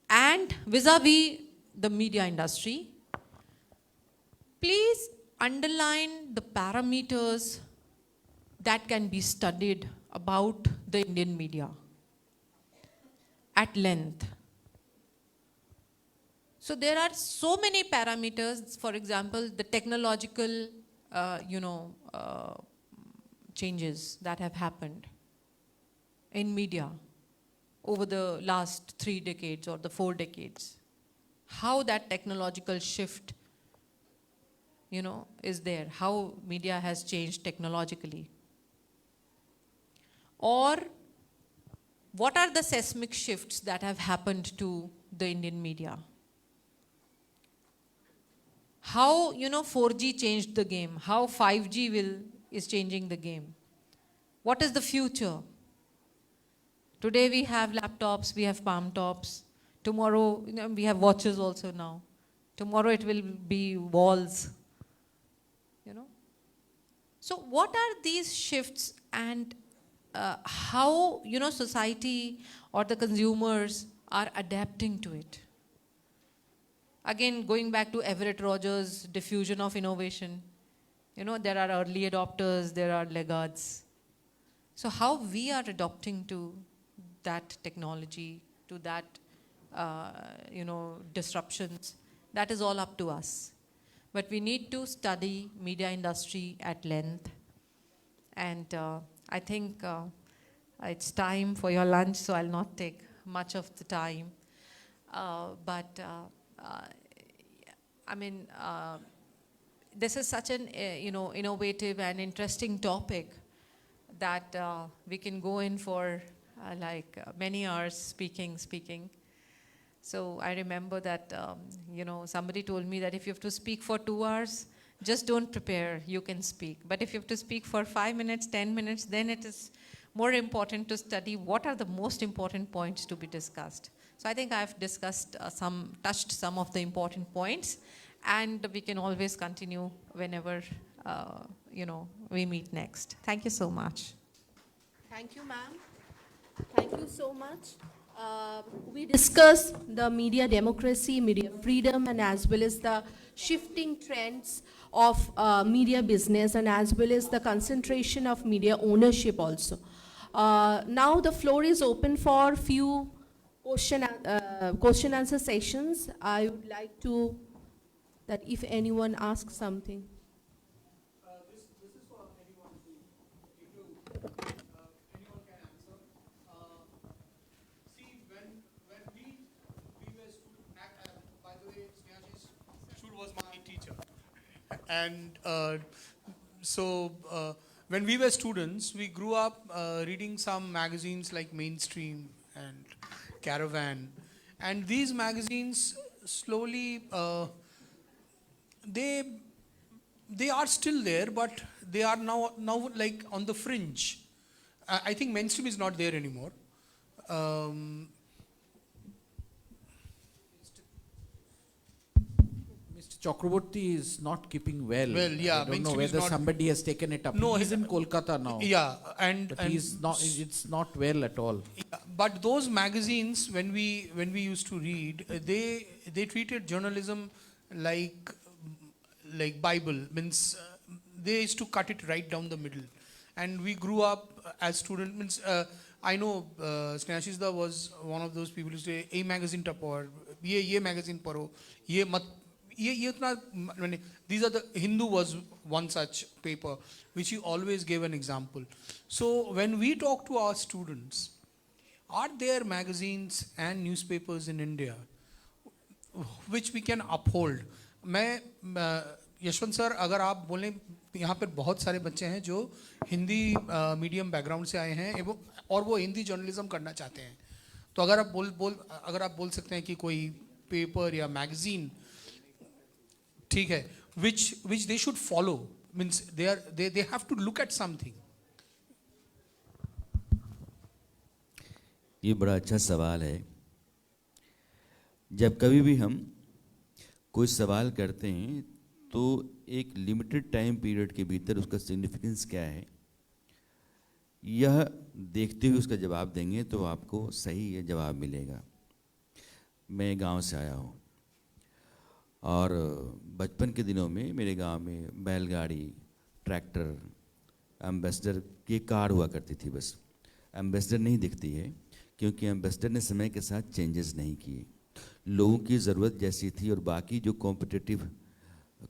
and vis-a-vis the media industry, please underline the parameters that can be studied about the Indian media at length. So there are so many parameters. For example, the technological, changes that have happened in media over the last 3 decades or the 4 decades. How that technological shift, is there. How media has changed technologically. Or what are the seismic shifts that have happened to the Indian media? How 4G changed the game, how 5G is changing the game. What is the future? Today we have laptops, we have palm tops. Tomorrow we have watches also now. Tomorrow it will be walls. So what are these shifts, and how society or the consumers are adapting to it? Again, going back to Everett Rogers' diffusion of innovation, there are early adopters, there are laggards. So how we are adopting to that technology, to that, disruptions, that is all up to us. But we need to study media industry at length. And I think it's time for your lunch, so I'll not take much of the time. I mean, this is such an innovative and interesting topic that we can go in for many hours speaking. So I remember that somebody told me that if you have to speak for 2 hours, just don't prepare, you can speak. But if you have to speak for 5 minutes, 10 minutes, then it is more important to study what are the most important points to be discussed. So I think I've discussed touched some of the important points, and we can always continue whenever we meet next. Thank you so much. Thank you, ma'am. Thank you so much. We discussed the media democracy, media freedom, and as well as the shifting trends of media business, and as well as the concentration of media ownership also. Now the floor is open for few question answer sessions. I would like to, that if anyone asks something. This is for anyone anyone can answer. See, when we were students, by the way, Snehashish Shul was my teacher. And when we were students, we grew up reading some magazines like Mainstream and Caravan. And these magazines slowly, they are still there, but they are now like on the fringe. I think Mainstream is not there anymore. Mr. Chakraborty is not keeping well. Well, yeah, I don't know Mainstream is whether not- somebody has taken it up. No, he's in Kolkata now. Yeah, But he's not. It's not well at all. But those magazines, when we used to read, they treated journalism like Bible. Means they used to cut it right down the middle. And we grew up as students. Means I know Snehashish was one of those people who say, "A magazine tapor, ye magazine paro, ye mat." These are the Hindu was one such paper which he always gave an example. So when we talk to our students, are there magazines and newspapers in India which we can uphold? मैं Yashwant sir, अगर आप बोलें, यहाँ पर बहुत सारे बच्चे हैं जो हिंदी मीडियम बैकग्राउंड से आए हैं और वो हिंदी जर्नलिज्म करना चाहते हैं, तो अगर आप बोल सकते हैं कि कोई पेपर या मैगजीन, ठीक है, which they should follow, means they have to look at something. ये बड़ा अच्छा सवाल है. जब कभी भी हम कोई सवाल करते हैं तो एक लिमिटेड टाइम पीरियड के भीतर उसका सिग्निफिकेंस क्या है, यह देखते हुए उसका जवाब देंगे तो आपको सही ये जवाब मिलेगा. मैं गांव से आया हूँ और बचपन के दिनों में मेरे गांव में बैलगाड़ी, ट्रैक्टर, एम्बेसडर की कार हुआ करती थी. बस एम्बेसडर नहीं दिखती है क्योंकि एम्बेसडर ने समय के साथ चेंजेस नहीं किए. लोगों की ज़रूरत जैसी थी और बाकी जो कॉम्पिटिटिव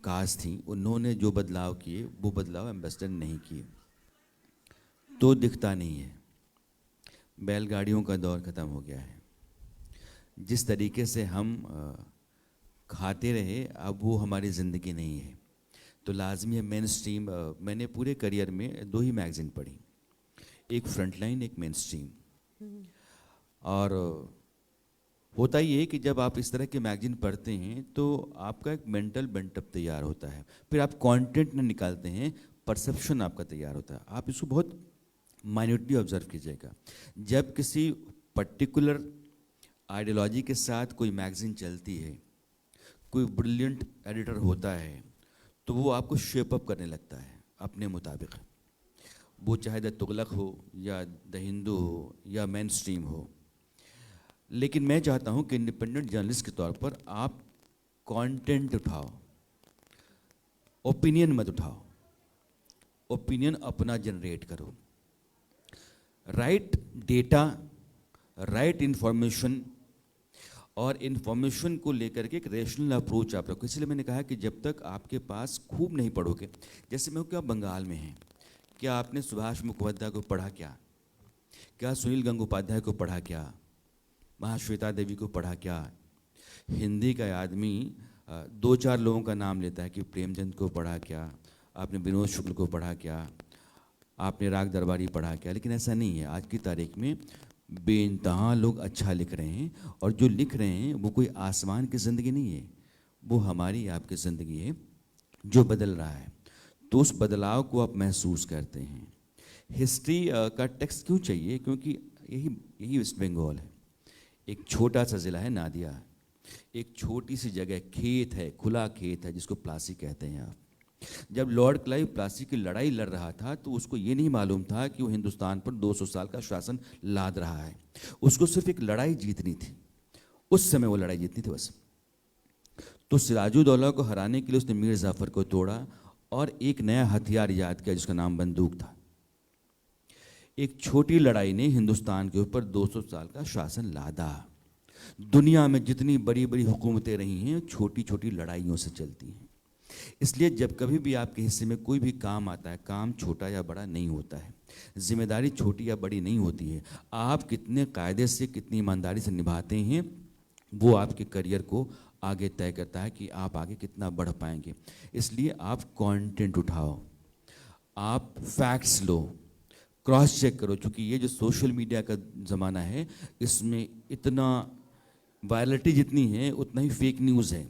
कार्स थी उन्होंने जो बदलाव किए वो बदलाव एम्बेसडर ने नहीं किए, तो दिखता नहीं है. बैलगाड़ियों का दौर ख़त्म हो गया है. जिस तरीके से हम खाते रहे अब वो हमारी ज़िंदगी नहीं है. तो लाजमी है मेन स्ट्रीम. मैंने पूरे करियर में 2 ही मैगज़ीन पढ़ी, एक फ्रंटलाइन, एक मेन स्ट्रीम. और होता ही है कि जब आप इस तरह के मैगज़ीन पढ़ते हैं तो आपका एक मेंटल बेंटअप तैयार होता है. फिर आप कंटेंट नहीं निकालते हैं, परसेप्शन आपका तैयार होता है. आप इसको बहुत माइन्यूटली ऑब्जर्व कीजिएगा. जब किसी पर्टिकुलर आइडियोलॉजी के साथ कोई मैगज़ीन चलती है, कोई ब्रिलियंट एडिटर होता है, तो वो आपको शेप अप करने लगता है अपने मुताबिक. वो चाहे द तुगलक हो या द हिंदू हो या मेन स्ट्रीम हो. लेकिन मैं चाहता हूँ कि इंडिपेंडेंट जर्नलिस्ट के तौर पर आप कंटेंट उठाओ, ओपिनियन मत उठाओ. ओपिनियन अपना जनरेट करो. राइट डेटा, राइट इंफॉर्मेशन और इन्फॉर्मेशन को लेकर के एक रेशनल अप्रोच आप रखो। इसलिए मैंने कहा कि जब तक आपके पास खूब नहीं पढ़ोगे, जैसे मैं क्या बंगाल में हैं, क्या आपने सुभाष मुखोपाध्याय को पढ़ा क्या सुनील गंगोपाध्याय को पढ़ा क्या, महाश्वेता देवी को पढ़ा क्या? हिंदी का आदमी 2-4 लोगों का नाम लेता है कि प्रेमचंद को पढ़ा क्या, आपने विनोद शुक्ल को पढ़ा क्या, आपने राग दरबारी पढ़ा क्या? लेकिन ऐसा नहीं है। आज की तारीख में बेइंतहा लोग अच्छा लिख रहे हैं, और जो लिख रहे हैं वो कोई आसमान की ज़िंदगी नहीं है, वो हमारी आपकी ज़िंदगी है जो बदल रहा है। तो उस बदलाव को आप महसूस करते हैं। हिस्ट्री का टेक्स्ट क्यों चाहिए? क्योंकि यही वेस्ट बंगाल है। एक छोटा सा ज़िला है नादिया, एक छोटी सी जगह, खेत है, खुला खेत है जिसको प्लासी कहते हैं आप। जब लॉर्ड क्लाइव प्लासी की लड़ाई लड़ रहा था तो उसको ये नहीं मालूम था कि वो हिंदुस्तान पर 200 साल का शासन लाद रहा है। उसको सिर्फ एक लड़ाई जीतनी थी, उस समय वो लड़ाई जीतनी थी बस। तो सिराजुद्दौला को हराने के लिए उसने मीर जाफर को तोड़ा और एक नया हथियार ईजाद किया जिसका नाम बंदूक था। एक छोटी लड़ाई ने हिंदुस्तान के ऊपर 200 साल का शासन लादा। दुनिया में जितनी बड़ी बड़ी हुकूमतें रही हैं छोटी छोटी लड़ाइयों से चलती हैं। इसलिए जब कभी भी आपके हिस्से में कोई भी काम आता है, काम छोटा या बड़ा नहीं होता है, जिम्मेदारी छोटी या बड़ी नहीं होती है। आप कितने कायदे से, कितनी ईमानदारी से निभाते हैं वो आपके करियर को आगे तय करता है कि आप आगे कितना बढ़ पाएंगे। इसलिए आप कंटेंट उठाओ, आप फैक्ट्स लो, क्रॉस चेक करो। चूँकि ये जो सोशल मीडिया का ज़माना है इसमें इतना वायरलिटी जितनी है उतना ही फेक न्यूज़ है।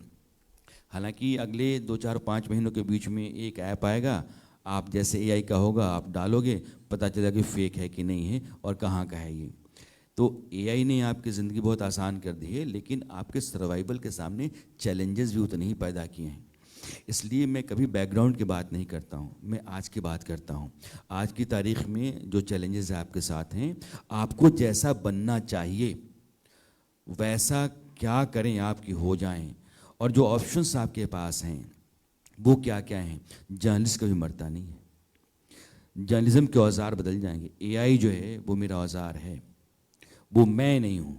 हालांकि अगले 2-4-5 महीनों के बीच में एक ऐप आएगा, आप जैसे AI का होगा, आप डालोगे, पता चलेगा कि फेक है कि नहीं है और कहाँ का है ये। तो AI ने आपकी ज़िंदगी बहुत आसान कर दी है, लेकिन आपके सर्वाइवल के सामने चैलेंजेस भी उतने ही पैदा किए हैं। इसलिए मैं कभी बैकग्राउंड की बात नहीं करता हूँ, मैं आज की बात करता हूँ। आज की तारीख में जो चैलेंजेस आपके साथ हैं, आपको जैसा बनना चाहिए वैसा क्या करें आपकी हो जाएं, और जो ऑप्शंस आपके पास हैं वो क्या क्या हैं। जर्नलिस्ट कभी मरता नहीं है। जर्नलिज्म के औजार बदल जाएंगे। AI जो है वो मेरा औजार है, वो मैं नहीं हूँ।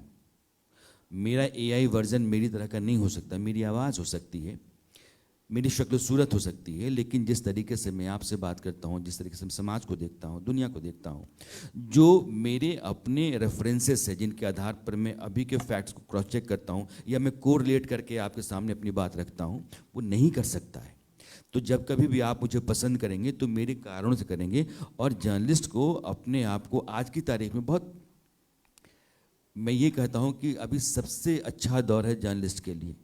मेरा AI वर्जन मेरी तरह का नहीं हो सकता। मेरी आवाज़ हो सकती है, मेरी शक्ल सूरत हो सकती है, लेकिन जिस तरीके से मैं आपसे बात करता हूँ, जिस तरीके से मैं समाज को देखता हूँ, दुनिया को देखता हूँ, जो मेरे अपने रेफरेंसेस है जिनके आधार पर मैं अभी के फैक्ट्स को क्रॉस चेक करता हूँ या मैं कोरिलेट करके आपके सामने अपनी बात रखता हूँ, वो नहीं कर सकता है। तो जब कभी भी आप मुझे पसंद करेंगे तो मेरे कारणों से करेंगे। और जर्नलिस्ट को अपने आप को आज की तारीख में बहुत, मैं ये कहता हूँ कि अभी सबसे अच्छा दौर है जर्नलिस्ट के लिए,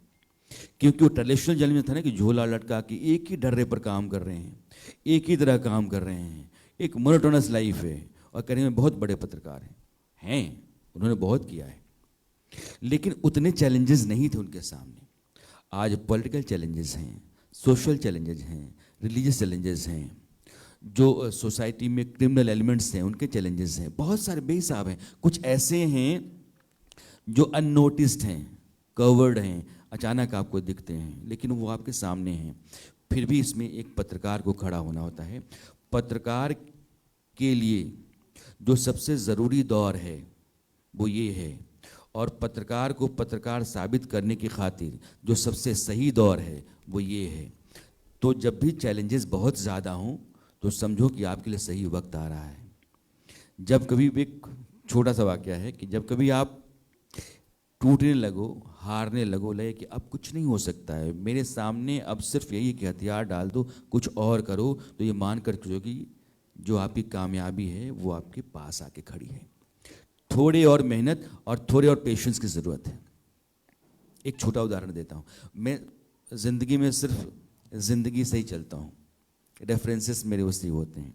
क्योंकि वो ट्रेडिशनल जर्नलिज्म था ना कि झोला लटका के एक ही डर्रे पर काम कर रहे हैं, एक ही तरह काम कर रहे हैं, एक मोनोटोनस लाइफ है। और करीब में बहुत बड़े पत्रकार हैं, उन्होंने बहुत किया है, लेकिन उतने चैलेंजेस नहीं थे उनके सामने। आज पॉलिटिकल चैलेंजेस हैं, सोशल चैलेंजेस हैं, रिलीजियस चैलेंजेस हैं, जो सोसाइटी में क्रिमिनल एलिमेंट्स हैं उनके चैलेंजेस हैं, बहुत सारे बेहिसाब हैं। कुछ ऐसे हैं जो अननोटिस्ड हैं, कवर्ड हैं, अचानक आपको दिखते हैं, लेकिन वो आपके सामने हैं। फिर भी इसमें एक पत्रकार को खड़ा होना होता है। पत्रकार के लिए जो सबसे ज़रूरी दौर है वो ये है, और पत्रकार को पत्रकार साबित करने की खातिर जो सबसे सही दौर है वो ये है। तो जब भी चैलेंजेस बहुत ज़्यादा हों तो समझो कि आपके लिए सही वक्त आ रहा है। जब कभी, एक छोटा सा वाक़या है कि जब कभी आप टूटने लगो, हारने लगो, लगे कि अब कुछ नहीं हो सकता है, मेरे सामने अब सिर्फ यही कि हथियार डाल दो, कुछ और करो, तो ये मान कर चलो कि जो आपकी कामयाबी है वो आपके पास आके खड़ी है। थोड़ी और मेहनत और थोड़े और पेशेंस की ज़रूरत है। एक छोटा उदाहरण देता हूँ। मैं ज़िंदगी में सिर्फ ज़िंदगी से ही चलता हूँ, रेफरेंसेस मेरे उससे होते हैं।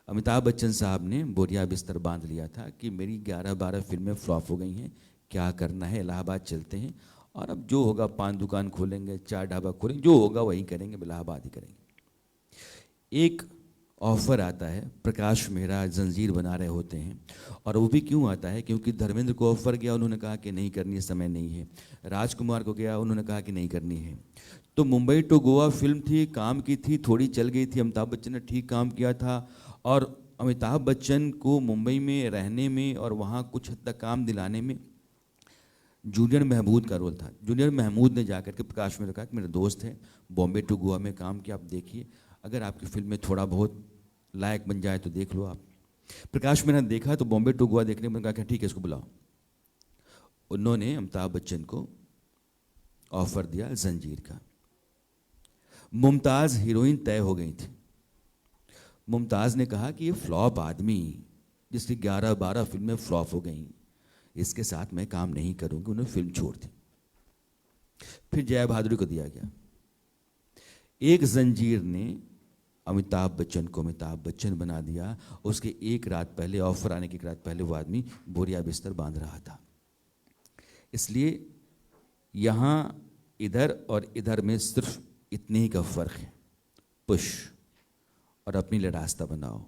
अमिताभ बच्चन साहब ने बोरिया बिस्तर बांध लिया था कि मेरी 11-12 फिल्में फ्लॉप हो गई हैं, क्या करना है, इलाहाबाद चलते हैं, और अब जो होगा पान दुकान खोलेंगे, चाय ढाबा खोलेंगे, जो होगा वही करेंगे, इलाहाबाद ही करेंगे। एक ऑफ़र आता है, प्रकाश मेहरा जंजीर बना रहे होते हैं, और वो भी क्यों आता है, क्योंकि धर्मेंद्र को ऑफ़र गया, उन्होंने कहा कि नहीं करनी है, समय नहीं है। राजकुमार को गया, उन्होंने कहा कि नहीं करनी है। तो मुंबई टू गोवा फिल्म थी, काम की थी, थोड़ी चल गई थी, अमिताभ बच्चन ने ठीक काम किया था, और अमिताभ बच्चन को मुंबई में रहने में और वहाँ कुछ हद तक काम दिलाने में जूनियर महमूद का रोल था। जूनियर महमूद ने जाकर के प्रकाश में कहा कि मेरे दोस्त हैं, बॉम्बे टू गोवा में काम किया, आप देखिए, अगर आपकी फिल्म में थोड़ा बहुत लायक बन जाए तो देख लो आप। प्रकाश में ने देखा तो बॉम्बे टू गोवा देखने में कहा कि ठीक है, इसको बुलाओ। उन्होंने अमिताभ बच्चन को ऑफर दिया जंजीर का। मुमताज़ हीरोइन तय हो गई थी। मुमताज़ ने कहा कि ये फ्लॉप आदमी जिसकी 11-12 फिल्में फ्लॉप हो गई, इसके साथ मैं काम नहीं करूंगी। उन्होंने फिल्म छोड़ दी। फिर जया भादुरी को दिया गया। एक जंजीर ने अमिताभ बच्चन को अमिताभ बच्चन बना दिया। उसके एक रात पहले, ऑफर आने की एक रात पहले, वो आदमी बोरिया बिस्तर बांध रहा था। इसलिए यहाँ इधर और इधर में सिर्फ इतने ही का फर्क है, पुश और अपनी लिए रास्ता बनाओ।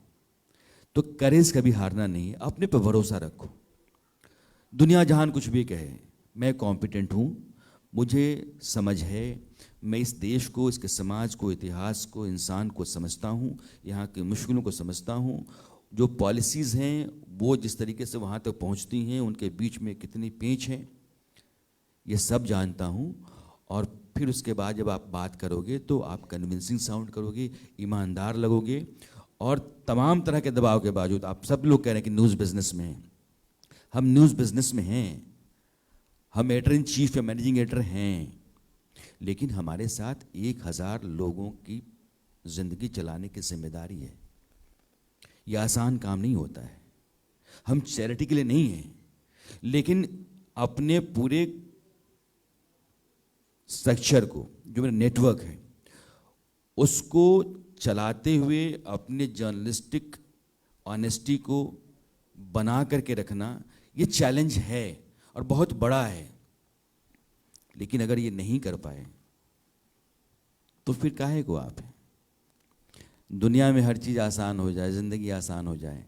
तो करेज कभी हारना नहीं है, अपने पर भरोसा रखो। दुनिया जहान कुछ भी कहे, मैं कॉम्पिटेंट हूँ, मुझे समझ है, मैं इस देश को, इसके समाज को, इतिहास को, इंसान को समझता हूँ, यहाँ की मुश्किलों को समझता हूँ। जो पॉलिसीज़ हैं वो जिस तरीके से वहाँ तक पहुँचती हैं, उनके बीच में कितनी पेंच है, ये सब जानता हूँ। और फिर उसके बाद जब आप बात करोगे तो आप कन्विंसिंग साउंड करोगे, ईमानदार लगोगे। और तमाम तरह के दबाव के बावजूद, आप सब लोग कह रहे हैं कि न्यूज़ बिजनेस में हैं, हम न्यूज़ बिजनेस में हैं, हम एडिटर इन चीफ या मैनेजिंग एडिटर हैं, लेकिन हमारे साथ 1000 लोगों की ज़िंदगी चलाने की जिम्मेदारी है। यह आसान काम नहीं होता है। हम चैरिटी के लिए नहीं हैं, लेकिन अपने पूरे स्ट्रक्चर को, जो मेरा नेटवर्क है, उसको चलाते हुए अपने जर्नलिस्टिक ऑनेस्टी को बना करके रखना, ये चैलेंज है और बहुत बड़ा है। लेकिन अगर ये नहीं कर पाए तो फिर काहे को आप हैं। दुनिया में हर चीज़ आसान हो जाए, ज़िंदगी आसान हो जाए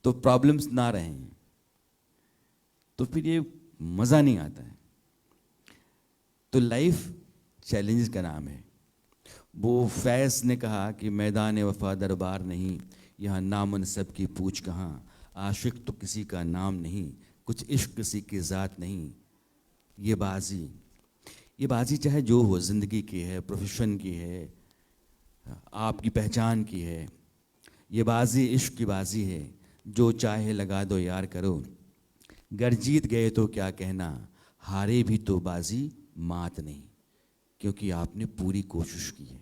तो प्रॉब्लम्स ना रहें, तो फिर ये मज़ा नहीं आता है। तो लाइफ चैलेंज का नाम है। वो फैज़ ने कहा कि मैदान वफा दरबार नहीं, यहाँ नामन सब की पूछ कहाँ, आशिक तो किसी का नाम नहीं, कुछ इश्क किसी की ज़ात नहीं। ये बाजी चाहे जो हो, ज़िंदगी की है, प्रोफेशन की है, आपकी पहचान की है। ये बाजी इश्क की बाजी है, जो चाहे लगा दो यार करो। गर जीत गए तो क्या कहना, हारे भी तो बाजी मात नहीं, क्योंकि आपने पूरी कोशिश की है।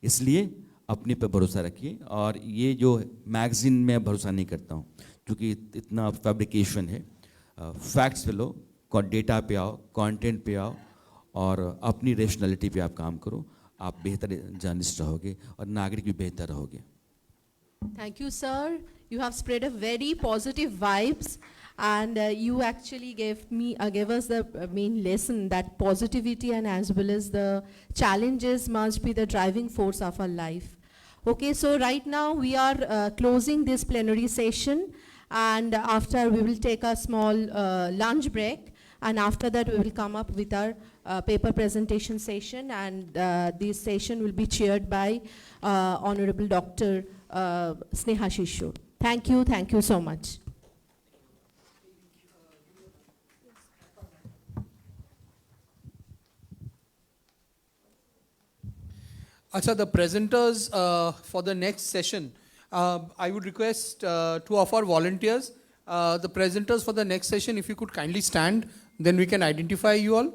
इसलिए अपने पे भरोसा रखिए। और ये जो मैगज़ीन में भरोसा नहीं करता हूँ, क्योंकि इतना फैब्रिकेशन है। फैक्ट्स पे लो, डेटा पे आओ, कंटेंट पे आओ, और अपनी रेशनलिटी पे आप काम करो। आप बेहतर जर्नलिस्ट रहोगे और नागरिक भी बेहतर रहोगे। Thank you, sir. You have spread a very positive vibes, and you actually gave us the main lesson that positivity and as well as the challenges must be the driving force of our life. Okay, so right now we are closing this plenary session, and after we will take a small lunch break, and after that we will come up with our paper presentation session, and this session will be chaired by Honorable Dr. Sneha Shishu. Thank you so much. Acha, the presenters for the next session, I would request two of our volunteers, the presenters for the next session, if you could kindly stand, then we can identify you all.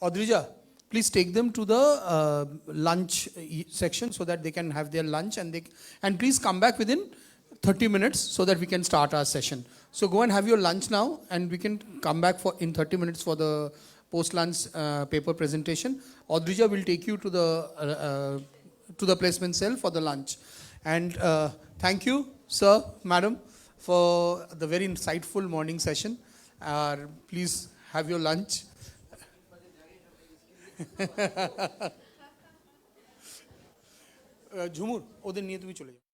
Audrija, please take them to the lunch section so that they can have their lunch, and please come back within 30 minutes so that we can start our session. So go and have your lunch now, and we can come back in 30 minutes for the post-lunch paper presentation. Audrija will take you to the placement cell for the lunch. And thank you, sir, madam, for the very insightful morning session. Please have your lunch. ঝুমুর ওদের নিয়ে তুমি চলে যাও।